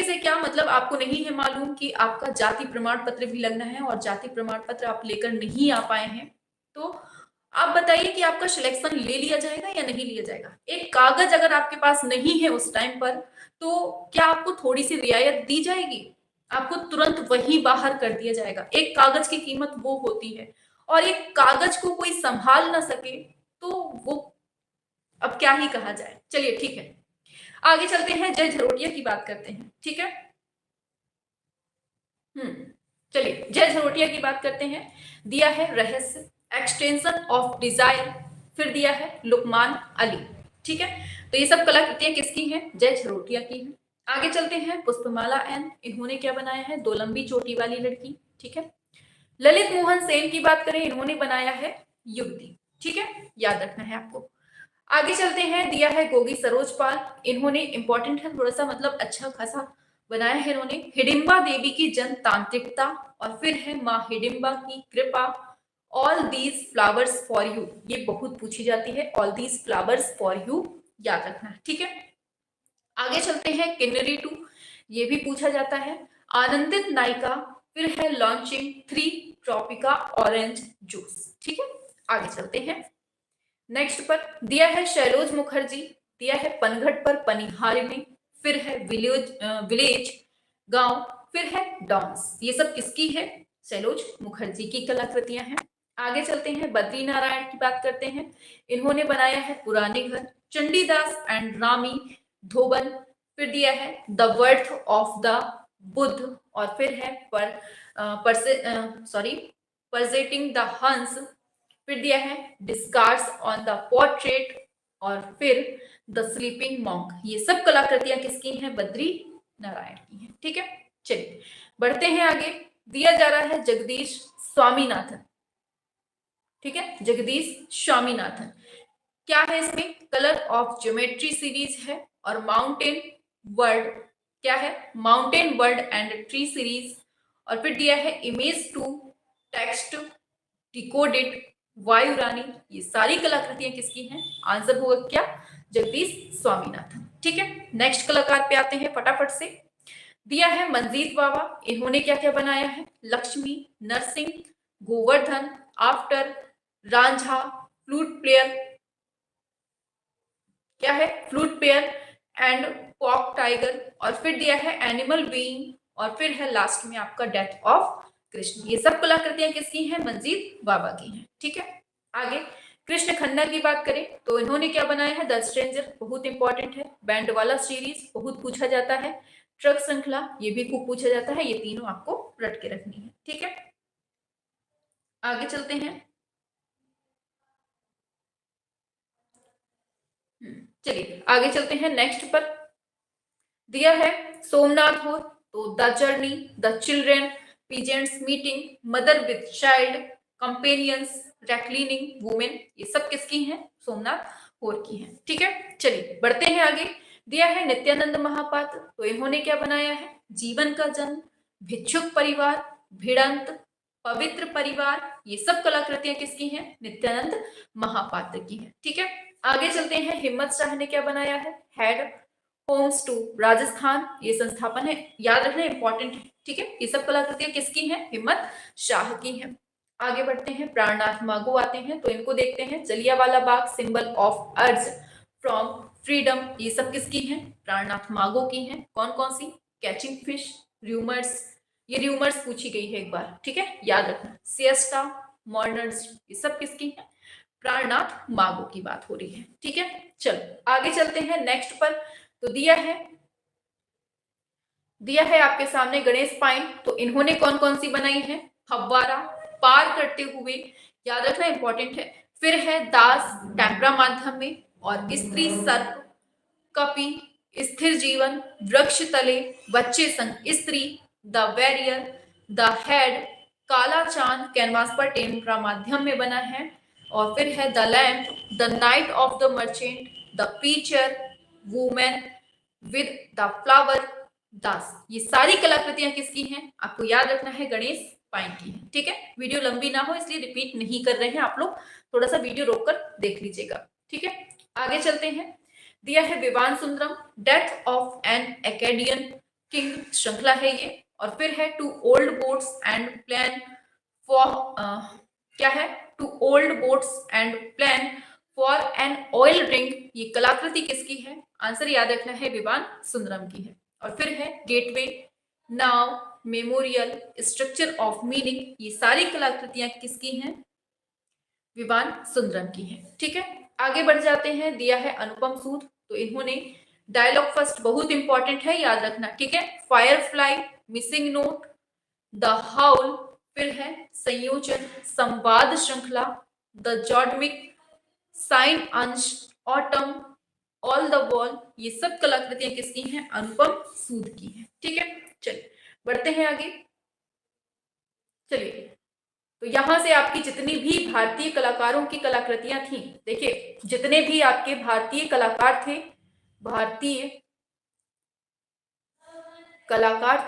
से क्या मतलब, आपको नहीं है मालूम कि आपका जाति प्रमाण पत्र भी लगना है, और जाति प्रमाण पत्र आप लेकर नहीं आ पाए हैं, तो आप बताइए कि आपका सिलेक्शन ले लिया जाएगा या नहीं लिया जाएगा। एक कागज अगर आपके पास नहीं है उस टाइम पर, तो क्या आपको थोड़ी सी रियायत दी जाएगी, आपको तुरंत वही बाहर कर दिया जाएगा। एक कागज की कीमत वो होती है, और एक कागज को कोई संभाल ना सके तो वो अब क्या ही कहा जाए। चलिए ठीक है, आगे चलते हैं, जय झरोटिया की बात करते हैं, ठीक है। चलिए जय झरोटिया की बात करते हैं। दिया है रहस्य, एक्सटेंशन ऑफ डिजायर, फिर दिया है लुकमान अली, ठीक है। तो ये सब कलाकृतियां किसकी हैं, जय झरोटिया की हैं। आगे चलते हैं, पुष्पमाला एन, इन्होंने क्या बनाया है, दो लंबी चोटी वाली लड़की, ठीक है। ललित मोहन सेन की बात करें, इन्होंने बनाया है युवती, ठीक है, याद रखना है आपको। आगे चलते हैं, दिया है गोगी सरोज पाल, इन्होंने इंपॉर्टेंट है थोड़ा सा, मतलब अच्छा खासा बनाया है इन्होंने, हिडिंबा देवी की जन तांत्रिकता, और फिर है माँ हिडिंबा की कृपा, all these flowers for you, ये बहुत पूछी जाती है, all these flowers for you, याद रखना है, ठीक है। आगे चलते हैं किन्नरी 2, ये भी पूछा जाता है। आनंदित नायिका, फिर है लॉन्चिंग 3 ट्रॉपिका ऑरेंज जूस। ठीक है, आगे चलते हैं। नेक्स्ट पर दिया है शैलोज मुखर्जी, दिया है पनघट पर पनिहारिणी, फिर है विलेज गांव, फिर है डांस। ये सब किसकी है? शैलोज मुखर्जी की कलाकृतियां हैं। आगे चलते हैं, बद्री नारायण की बात करते हैं। इन्होंने बनाया है पुराने घर, चंडीदास एंड रामी धोबन, फिर दिया है the worth of the Buddha, और फिर है परजेटिंग द हंस, फिर दिया है डिस्कार्स ऑन द पोर्ट्रेट, और फिर द स्लीपिंग मॉन्क। ये सब कलाकृतियां किसकी हैं? बद्री नारायण की हैं। ठीक है, चलिए बढ़ते हैं आगे। दिया जा रहा है जगदीश स्वामीनाथन। ठीक है, जगदीश स्वामीनाथन क्या है? इसमें कलर ऑफ ज्योमेट्री सीरीज है, और माउंटेन वर्ल्ड क्या है? Mountain world and tree series, और फिर दिया है इमेज 2 टेक्स्ट डिकोडेड वायु रानी। ये सारी कलाकृतियां किसकी हैं? आंसर होगा क्या? जगदीश स्वामीनाथन। ठीक है, नेक्स्ट कलाकार पे आते हैं फटाफट से। दिया है मंजीत बाबा, इन्होंने क्या क्या बनाया है? Lakshmi, Narsingh, Govardhan, after, Ranjha, flute player, क्या है? Flute player and pock tiger, और फिर दिया है एनिमल बीइंग, और फिर है लास्ट में आपका डेथ ऑफ कृष्ण। ये सब कलाकृतियां किसकी हैं? मंजीत बाबा की हैं। ठीक है, आगे कृष्ण खन्ना की बात करें तो इन्होंने क्या बनाया है? द स्ट्रेंजर, बहुत इंपॉर्टेंट है। बैंड वाला सीरीज बहुत पूछा जाता है। ट्रक श्रृंखला, ये भी खूब पूछा जाता है। ये तीनों आपको रट के रखनी है। ठीक है, आगे चलते हैं। चलिए आगे चलते हैं नेक्स्ट पर। दिया है सोमनाथ हो तो the journey, the children, peasants meeting, mother with child, companions, reclining women. ये सब किसकी हैं? सोमनाथ होर की हैं। ठीक है, चलिए बढ़ते हैं आगे। दिया है नित्यानंद महापात्र, तो इन्होंने क्या बनाया है? जीवन का जन्म, भिक्षुक परिवार, भिड़ंत, पवित्र परिवार। ये सब कलाकृतियां किसकी हैं? नित्यानंद महापात्र की हैं। ठीक है, आगे चलते हैं। हिम्मत शाह ने क्या बनाया है? हेड होम्स टू राजस्थान, ये संस्थापन है, याद रखना इंपॉर्टेंट है। ठीक है, ये सब कलाकृतियां किसकी हैं? हिम्मत शाह की हैं। आगे बढ़ते हैं, प्राणनाथ मागो आते हैं, तो इनको देखते हैं। जलियांवाला बाग, सिंबल ऑफ अर्ज फ्रॉम फ्रीडम, ये सब किसकी हैं? प्राणनाथ मागो की हैं। कौन कौन सी? कैचिंग फिश, र्यूमर्स, ये र्यूमर्स पूछी गई है एक बार। ठीक है, याद रखना। सिएस्टा, मॉडर्न्स, ये सब किसकी है? प्राणनाथ मागो की बात हो रही है। ठीक है, चलो आगे चलते हैं नेक्स्ट पर। तो दिया है आपके सामने गणेश पाइन, तो इन्होंने कौन कौन सी बनाई है? फव्वारा, पार करते हुए, याद रखना इंपॉर्टेंट है। फिर है दास, टेम्परा माध्यम में, और स्त्री सर्प, कपि, स्थिर जीवन, वृक्ष तले, बच्चे संग स्त्री, द वैरियर, द हेड, काला चांद कैनवास पर टेम्परा माध्यम में बना है, और फिर है the lamp, the night of the merchant, the pitcher, women with the flower, Das. ये सारी कलाकृतियां किसकी हैं? आपको याद रखना है गणेश पाइन की है। ठीक है, वीडियो लंबी ना हो इसलिए रिपीट नहीं कर रहे हैं, आप लोग थोड़ा सा वीडियो रोककर देख लीजिएगा। ठीक है, आगे चलते हैं। दिया है Vivan Sundaram, death of an Akkadian king, श्रृंखला है ये, और फिर है two old boats and plan for, क्या है? Two old boats and plan for an oil drink. ये कलाकृति किसकी है? आंसर याद रखना है, विवान सुंदरम की है। और फिर है gateway, now, memorial, structure of meaning. ये सारी कलाकृतियां किसकी हैं? विवान सुंदरम की हैं। ठीक है, आगे बढ़ जाते हैं। दिया है अनुपम सूद, तो इन्होंने डायलॉग फर्स्ट, बहुत इंपॉर्टेंट है, याद रखना। ठीक है, फायरफ्लाई, मिसिंग नोट, द हाउल, फिर है संयोजन, संवाद श्रृंखला, द जॉडमिक, साइन अंश, ऑटम, ऑल द वॉल। ये सब कलाकृतियां किसकी हैं? अनुपम सूद की हैं। ठीक है, चलिए बढ़ते हैं आगे। चलिए, तो यहां से आपकी जितनी भी भारतीय कलाकारों की कलाकृतियां थी, देखिए जितने भी आपके भारतीय कलाकार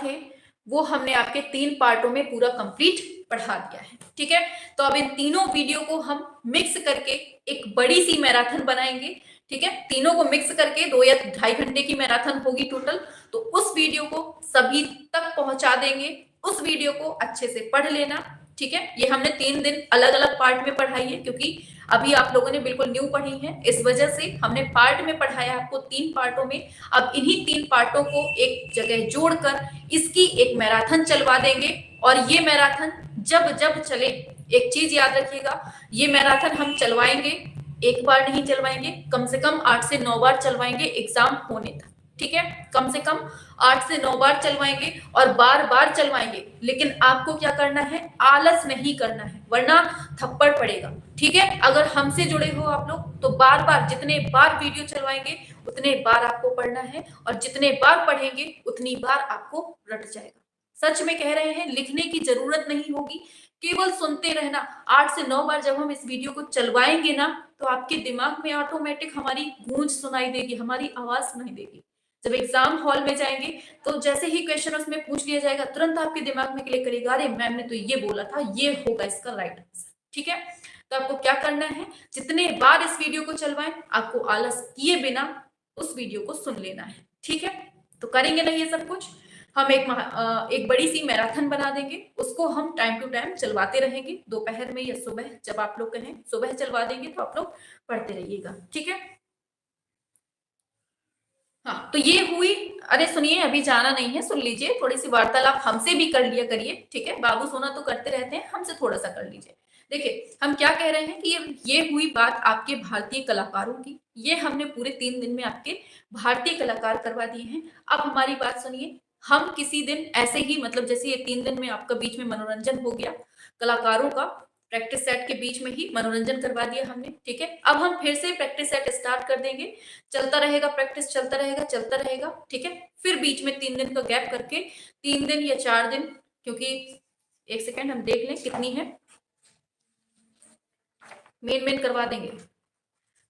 थे वो हमने आपके 3 पार्टों में पूरा कंप्लीट पढ़ा दिया है। ठीक है, तो अब इन तीनों वीडियो को हम मिक्स करके एक बड़ी सी मैराथन बनाएंगे, ठीक है, तीनों को मिक्स करके 2 या 2.5 घंटे की मैराथन होगी टोटल। तो उस वीडियो को सभी तक पहुंचा देंगे, उस वीडियो को अच्छे से पढ़ लेना, ठीक है। ये हमने 3 दिन अलग अलग पार्ट में पढ़ाई है, क्योंकि अभी आप लोगों ने बिल्कुल न्यू पढ़ी है, इस वजह से हमने पार्ट में पढ़ाया आपको 3 पार्टों में। अब इन्हीं 3 पार्टों को एक जगह जोड़कर इसकी एक मैराथन चलवा देंगे। और ये मैराथन जब जब चले, एक चीज याद रखिएगा, ये मैराथन हम चलवाएंगे, एक बार नहीं चलवाएंगे, कम से कम 8 से 9 बार चलवाएंगे एग्जाम होने तक, ठीक है। कम से कम 8 से 9 बार चलवाएंगे और बार बार चलवाएंगे। लेकिन आपको क्या करना है, आलस नहीं करना है, वरना थप्पड़ पड़ेगा, ठीक है। अगर हमसे जुड़े हो आप लोग तो बार बार, जितने बार वीडियो चलवाएंगे उतने बार आपको पढ़ना है, और जितने बार पढ़ेंगे उतनी बार आपको रट जाएगा। सच में कह रहे हैं, लिखने की जरूरत नहीं होगी, केवल सुनते रहना। 8 से 9 बार जब हम इस वीडियो को चलवाएंगे ना, तो आपके दिमाग में ऑटोमेटिक हमारी गूंज सुनाई देगी, हमारी आवाज सुनाई देगी। जब एग्जाम हॉल में जाएंगे तो जैसे ही क्वेश्चन उसमें पूछ लिया जाएगा, तुरंत आपके दिमाग में क्लिक करेगा, अरे मैम ने तो ये बोला था, ये होगा इसका राइट आंसर, ठीक है। तो आपको क्या करना है, जितने बार इस वीडियो को चलवाएं, आपको आलस किए बिना उस वीडियो को सुन लेना है, ठीक है। तो करेंगे ना ये सब कुछ, हम एक बड़ी सी मैराथन बना देंगे, उसको हम टाइम टू टाइम चलवाते रहेंगे, दोपहर में या सुबह, जब आप लोग कहें सुबह चलवा देंगे, तो आप लोग पढ़ते रहिएगा, ठीक है। हाँ, तो ये हुई। अरे सुनिए, अभी जाना नहीं है, सुन लीजिए, थोड़ी सी वार्तालाप हमसे भी कर लिया करिए, ठीक है। बाबू सोना तो करते रहते हैं, हमसे थोड़ा सा कर लीजिए। देखिए, हम क्या कह रहे हैं कि ये हुई बात आपके भारतीय कलाकारों की। ये हमने पूरे 3 दिन में आपके भारतीय कलाकार करवा दिए हैं। अब हमारी बात सुनिए, हम किसी दिन ऐसे ही, मतलब जैसे ये 3 दिन में आपका बीच में मनोरंजन हो गया, कलाकारों का प्रैक्टिस सेट के बीच में ही मनोरंजन करवा दिया हमने, ठीक है। अब हम फिर से प्रैक्टिस सेट स्टार्ट कर देंगे, चलता रहेगा, प्रैक्टिस चलता रहेगा, चलता रहेगा, ठीक है। फिर बीच में 3 दिन का गैप करके 3 दिन या 4 दिन, क्योंकि एक सेकेंड हम देख लें कितनी है, मेन करवा देंगे।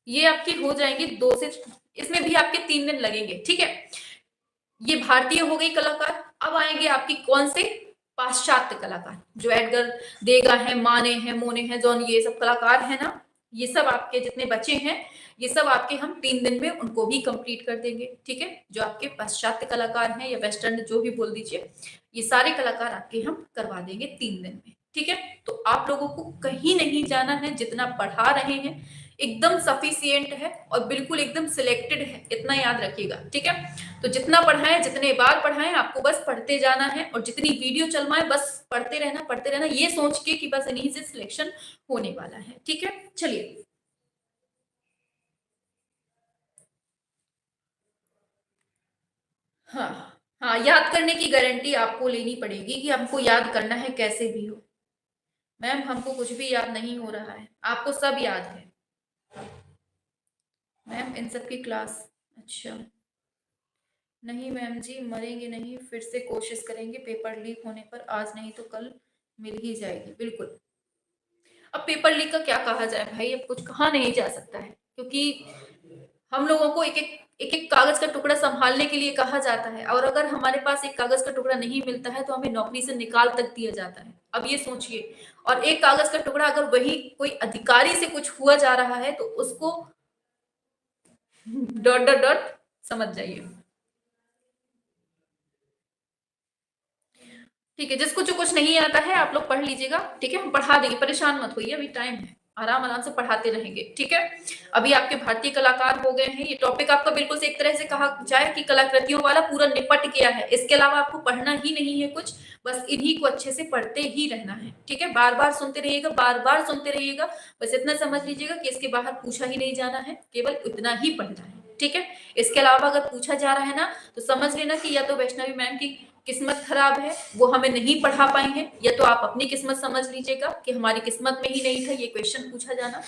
ये आपकी हो जाएंगी 2 से, इसमें भी आपके 3 दिन लगेंगे, ठीक है। ये भारतीय हो गई कलाकार। अब आएंगे आपकी कौन से, पाश्चात्य कलाकार, जो एडगर देगा है, माने हैं, मोने हैं, जॉन, ये सब कलाकार है ना, ये सब आपके जितने बच्चे हैं, ये सब आपके हम 3 दिन में उनको भी कंप्लीट कर देंगे, ठीक है। जो आपके पाश्चात्य कलाकार हैं या वेस्टर्न जो भी बोल दीजिए, ये सारे कलाकार आपके हम करवा देंगे 3 दिन में, ठीक है। तो आप लोगों को कहीं नहीं जाना है, जितना पढ़ा रहे हैं एकदम सफिशियंट है और बिल्कुल एकदम सिलेक्टेड है, इतना याद रखिएगा, ठीक है। तो जितना पढ़ाएं, जितने बार पढ़ाएं, आपको बस पढ़ते जाना है, और जितनी वीडियो चलवाएं बस पढ़ते रहना, ये सोच के कि बस इन्हीं से सिलेक्शन होने वाला है, ठीक है। चलिए, हाँ हाँ, याद करने की गारंटी आपको लेनी पड़ेगी कि हमको याद करना है कैसे भी हो। मैम हमको कुछ भी याद नहीं हो रहा है, आपको सब याद है मैम, इन सब की क्लास। अच्छा, नहीं मैम जी, मरेंगे नहीं, फिर से कोशिश करेंगे, पेपर लीक होने पर आज नहीं तो कल मिल ही जाएगी, बिल्कुल। अब पेपर लीक का क्या कहा जाए भाई, अब कुछ कहा नहीं जा सकता है, क्योंकि हम लोगों को एक एक कागज का टुकड़ा संभालने के लिए कहा जाता है, और अगर हमारे पास एक कागज का टुकड़ा नहीं मिलता है तो हमें नौकरी से निकाल तक दिया जाता है। अब ये सोचिए, और एक कागज का टुकड़ा अगर वही कोई अधिकारी से कुछ हुआ जा रहा है तो उसको डॉट डॉट डॉट समझ जाइए, ठीक है। जिसको जो कुछ नहीं आता है आप लोग पढ़ लीजिएगा, ठीक है, हम पढ़ा देंगे, परेशान मत होइए, अभी टाइम है, आराम आराम से पढ़ाते रहेंगे, ठीक है। अभी आपके भारतीय कलाकार हो गए हैं, ये टॉपिक आपका बिल्कुल से एक तरह से कहा जाए कि कलाकृतियों वाला पूरा निपट गया है। इसके अलावा आपको पढ़ना ही नहीं है कुछ, बस इन्हीं को अच्छे से पढ़ते ही रहना है, ठीक है। बार बार सुनते रहिएगा, बार बार सुनते रहिएगा, बस इतना समझ लीजिएगा कि इसके बाहर पूछा ही नहीं जाना है, केवल इतना ही पढ़ना है, ठीक है। इसके अलावा अगर पूछा जा रहा है ना, तो समझ लेना कि या तो वैष्णवी मैम की किस्मत खराब है, वो हमें नहीं पढ़ा पाई है, या तो आप अपनी किस्मत समझ लीजिएगा कि हमारी किस्मत में ही नहीं था ये क्वेश्चन पूछा जाना,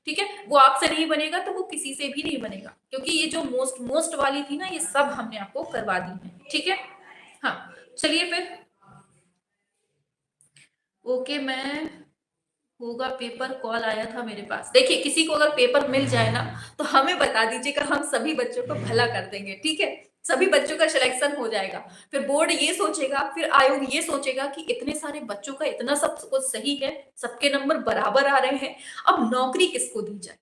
ठीक है। वो आपसे नहीं बनेगा तो वो किसी से भी नहीं बनेगा, क्योंकि ये जो मोस्ट वाली थी ना, ये सब हमने आपको करवा दी है, ठीक है। हाँ, चलिए फिर, ओके। मैं होगा पेपर, कॉल आया था मेरे पास। देखिए, किसी को अगर पेपर मिल जाए ना तो हमें बता दीजिएगा, हम सभी बच्चों को भला कर देंगे, ठीक है। सभी बच्चों का सिलेक्शन हो जाएगा, फिर बोर्ड ये सोचेगा, फिर आयोग ये सोचेगा कि इतने सारे बच्चों का इतना सब कुछ सही है, सबके नंबर बराबर आ रहे हैं, अब नौकरी किसको दी जाए।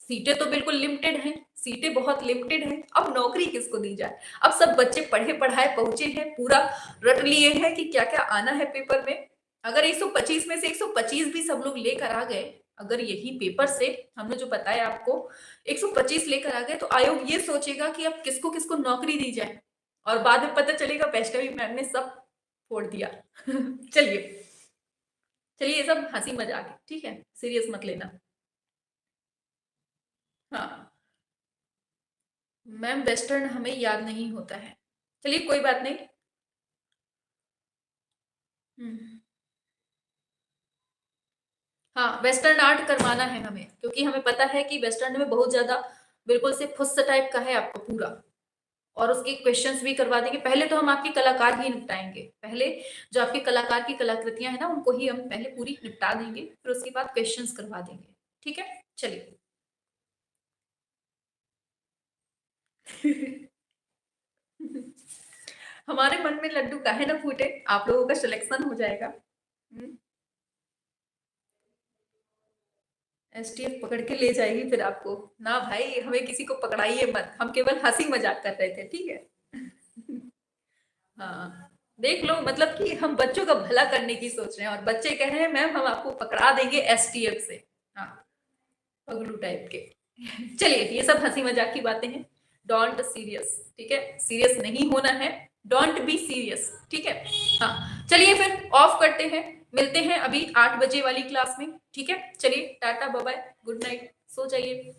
सीटें तो बिल्कुल लिमिटेड हैं, सीटें बहुत लिमिटेड हैं, अब नौकरी किसको दी जाए। अब सब बच्चे पढ़े पढ़ाए पहुंचे हैं, पूरा रट लिए हैं कि क्या क्या आना है पेपर में। अगर 125 में से 125 भी सब लोग लेकर आ गए, अगर यही पेपर से हमने जो बताया आपको 125 लेकर आ गए, तो आयोग ये सोचेगा कि अब किसको किसको नौकरी दी जाए, और बाद में पता चलेगा वैष्णवी मैम ने सब फोड़ दिया। चलिए चलिए, ये सब हंसी मजाक है, ठीक है, सीरियस मत लेना। हाँ मैम, वेस्टर्न हमें याद नहीं होता है। चलिए कोई बात नहीं। हम्म, हाँ वेस्टर्न आर्ट करवाना है हमें, क्योंकि हमें पता है कि वेस्टर्न में बहुत ज्यादा बिल्कुल से फुस्स टाइप का है आपको पूरा, और उसके क्वेश्चंस भी करवा देंगे। पहले तो हम आपके कलाकार ही निपटाएंगे, पहले जो आपके कलाकार की कलाकृतियां हैं ना, उनको ही हम पहले पूरी निपटा देंगे, फिर उसके बाद क्वेश्चंस करवा देंगे, ठीक है। चलिए। हमारे मन में लड्डू काहे ना फूटे, आप लोगों का सिलेक्शन हो जाएगा। एसटीएफ पकड़ के ले जाएगी फिर आपको। ना भाई, हमें किसी को पकड़ाइए मत, हम केवल हंसी मजाक कर रहे थे, ठीक है। हाँ देख लो, मतलब कि हम बच्चों का भला करने की सोच रहे हैं, और बच्चे कह रहे हैं मैम हम आपको पकड़ा देंगे एसटीएफ से। हाँ, पगलू टाइप के। चलिए, ये सब हंसी मजाक की बातें हैं, डोंट सीरियस, ठीक है, सीरियस नहीं होना है, डोंट बी सीरियस, ठीक है। हाँ चलिए फिर ऑफ करते हैं, मिलते हैं अभी 8 बजे वाली क्लास में, ठीक है। चलिए tata bye bye, good night, सो जाइए।